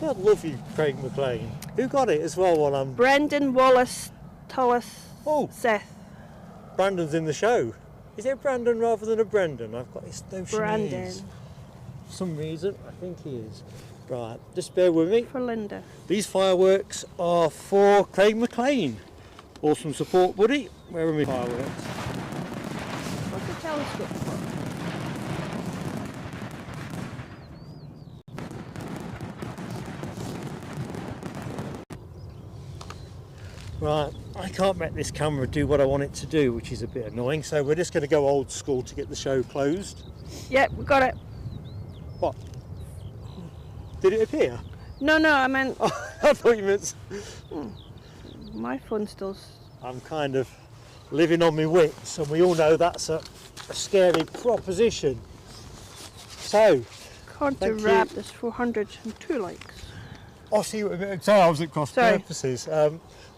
God love you, Craig McLean. Who got it as well while I'm... Brendan Wallace Tullis Seth. Brandon's in the show. Is it Brandon rather than a Brendan? I've got his notion Brandon. he is. For some reason, I think he is. Right, just bear with me. For Linda. These fireworks are for Craig McLean. Awesome support, buddy. Where are my fireworks? What's the telescope for? Right, I can't make this camera do what I want it to do, which is a bit annoying, so we're just going to go old school to get the show closed. Yep, we got it. What? Did it appear? No, I meant Oh, I thought you meant... my phone still. I'm kind of living on my wits, and we all know that's a scary proposition. So, Can't Thank you. wrap this 402 likes. I'll see what I mean. Sorry, I was at cross Sorry. purposes.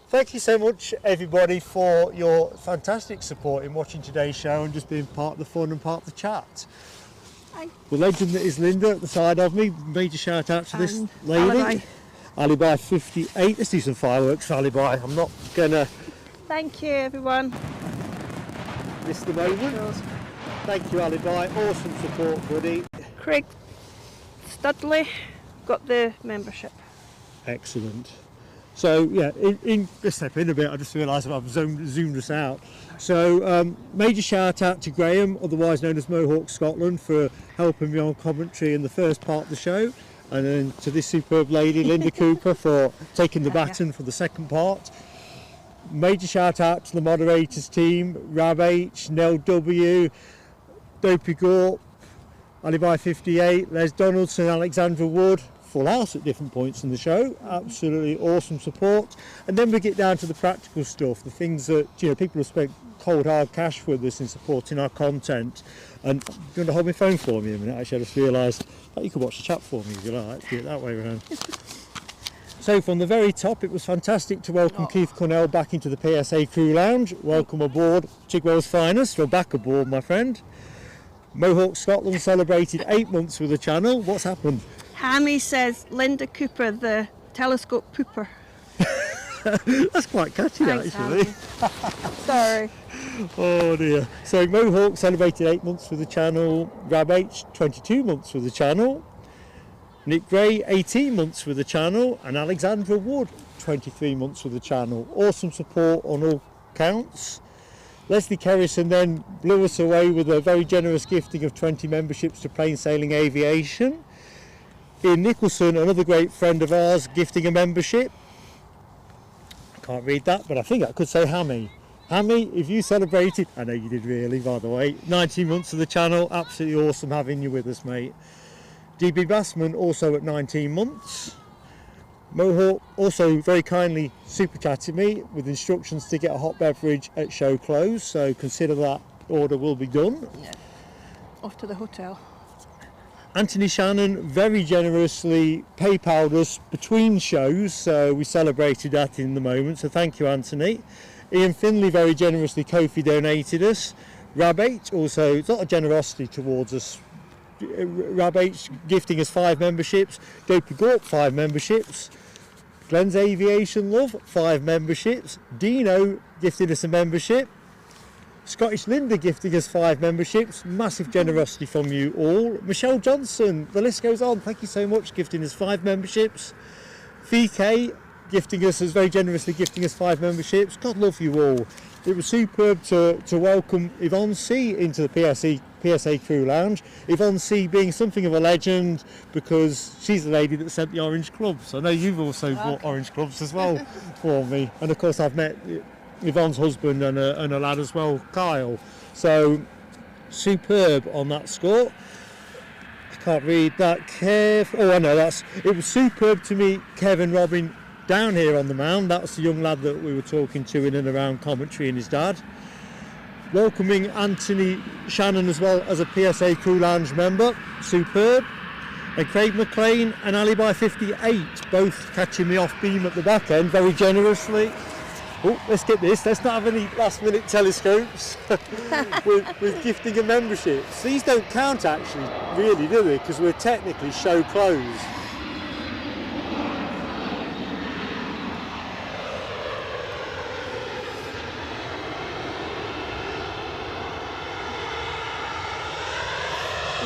Thank you so much, everybody, for your fantastic support in watching today's show and just being part of the fun and part of the chat. Hi. The legend that is Linda at the side of me, major shout out to this And lady. Alibi. Alibi 58. Let's do some fireworks for Alibi. I'm not gonna Thank you, everyone. miss the moment. Thank you, Alibi. Awesome support, buddy. Craig Studley got the membership. Excellent. So yeah, in let's step in a bit. I just realised I've zoomed this out. So major shout out to Graham, otherwise known as Mohawk Scotland, for helping me on commentary in the first part of the show, and then to this superb lady, Linda Cooper, for taking the baton for the second part. Major shout out to the moderators team, Rab H, Nell W, Dopey Gorp, Alibi 58, Les Donaldson, Alexandra Wood. Full house at different points in the show. Absolutely awesome support. And then we get down to the practical stuff, the things that people have spent cold hard cash with us in supporting our content. And you're going to hold my phone for me a minute. Actually, I just realised that you could watch the chat for me if you like. Do it that way around. So from the very top, it was fantastic to welcome Keith Cornell back into the PSA Crew Lounge. Welcome aboard, Chigwell's finest. You're back aboard, my friend. Mohawk Scotland celebrated 8 months with the channel. What's happened? Hammy says Linda Cooper, the telescope pooper. That's quite catchy, Thanks, actually. Hammy. Sorry. Oh dear. So Mohawk celebrated 8 months with the channel. Rab H 22 months with the channel. Nick Gray 18 months with the channel, and Alexandra Wood 23 months with the channel. Awesome support on all counts. Leslie Kerrison then blew us away with a very generous gifting of 20 memberships to Plain Sailing Aviation. Ian Nicholson, another great friend of ours, gifting a membership. I can't read that, but I think I could say Hammy. Hammy, if you celebrated, I know you did really, by the way, 19 months of the channel, absolutely awesome having you with us, mate. DB Bassman also at 19 months. Mohawk also very kindly super chatted me with instructions to get a hot beverage at show close, so consider that order will be done. Yeah. Off to the hotel. Anthony Shannon very generously PayPal'd us between shows, so we celebrated that in the moment, so thank you, Anthony. Ian Finley very generously Ko-fi donated us. Rab H also, it's a lot of generosity towards us. Rab H gifting us 5 memberships, Dopey Gorp 5 memberships, Glenn's Aviation Love 5 memberships, Dino gifting us a membership, Scottish Linda gifting us 5 memberships, massive generosity from you all. Michelle Johnson, the list goes on, thank you so much, gifting us 5 memberships. VK gifting us, very generously gifting us 5 memberships. God love you all. It was superb to welcome Yvonne C into the PSA Crew Lounge. Yvonne C being something of a legend because she's the lady that sent the orange clubs. I know you've also bought orange clubs as well for me. And of course I've met Yvonne's husband and a lad as well, Kyle. So superb on that score. I can't read that. Oh, I know, it was superb to meet Kevin Robin down here on the mound. That's the young lad that we were talking to in and around commentary and his dad. Welcoming Anthony Shannon as well as a PSA Crew Lounge member. Superb. And Craig McLean and Alibi 58 both catching me off beam at the back end very generously. Oh, let's get this. Let's not have any last minute telescopes with gifting and memberships. These don't count actually, really, do they? Because we're technically show closed.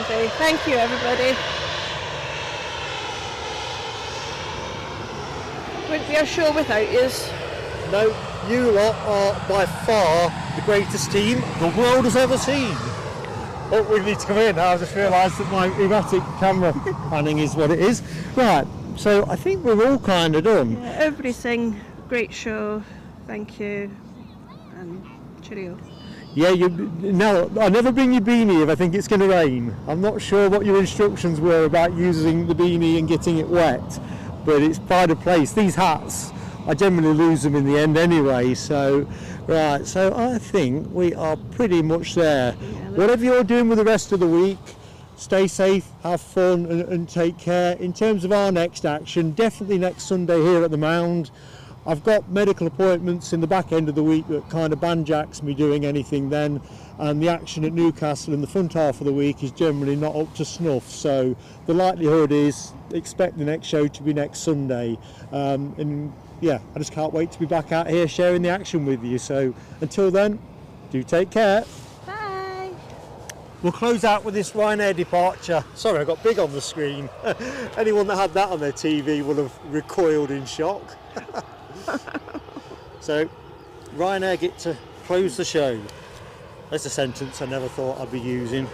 Okay, thank you everybody. Wouldn't be a show without yous. No, you lot are by far the greatest team the world has ever seen. Oh, we need to come in now. I just realised that my erratic camera panning is what it is. Right, so I think we're all kind of done. Yeah, everything, great show, thank you, and cheerio. Yeah, no, I'll never bring your beanie if I think it's going to rain. I'm not sure what your instructions were about using the beanie and getting it wet, but it's pride of place. These hats, I generally lose them in the end anyway, so right, so I think we are pretty much there. Yeah, Whatever you're doing with the rest of the week, stay safe, have fun and take care. In terms of our next action, definitely next Sunday here at the Mound. I've got medical appointments in the back end of the week that kind of banjacks me doing anything then, and the action at Newcastle in the front half of the week is generally not up to snuff, so the likelihood is expect the next show to be next Sunday. And yeah, I just can't wait to be back out here sharing the action with you, so until then, do take care. Bye! We'll close out with this Ryanair departure. Sorry, I got big on the screen. Anyone that had that on their TV will have recoiled in shock. So, Ryanair get to close the show. That's a sentence I never thought I'd be using.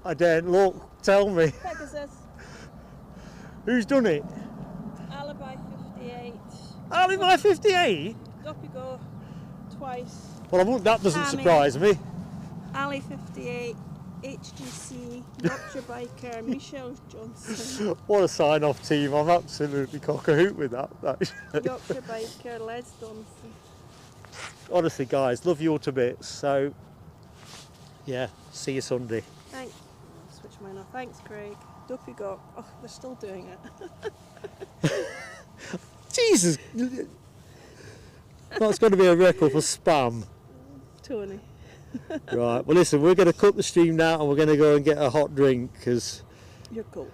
I daren't look. Tell me. Pegasus, Who's done it? Alibi 58. Alibi 58? Up you go, twice. Well, that doesn't Tammy. surprise me. Ali 58, HGC, Yorkshire Biker, Michelle Johnson, What a sign-off team. I'm absolutely cock-a-hoot with that. Yorkshire Biker, Les Johnson. Honestly, guys, love you all to bits. So, yeah, see you Sunday. Thanks. Switch mine off. Thanks, Craig. Up you go. Oh, they're still doing it. Jesus! That's going to be a record for spam. Tony. Right, well listen, we're going to cut the stream now and we're going to go and get a hot drink because You're cold.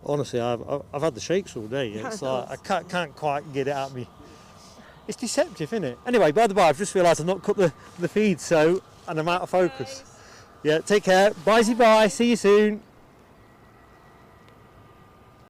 honestly I've had the shakes all day. It's like I can't quite get it out of me. It's deceptive, isn't it? Anyway, by the by, I've just realised I've not cut the feed, so and I'm out of focus. Guys. Yeah, take care. Bye, see you soon.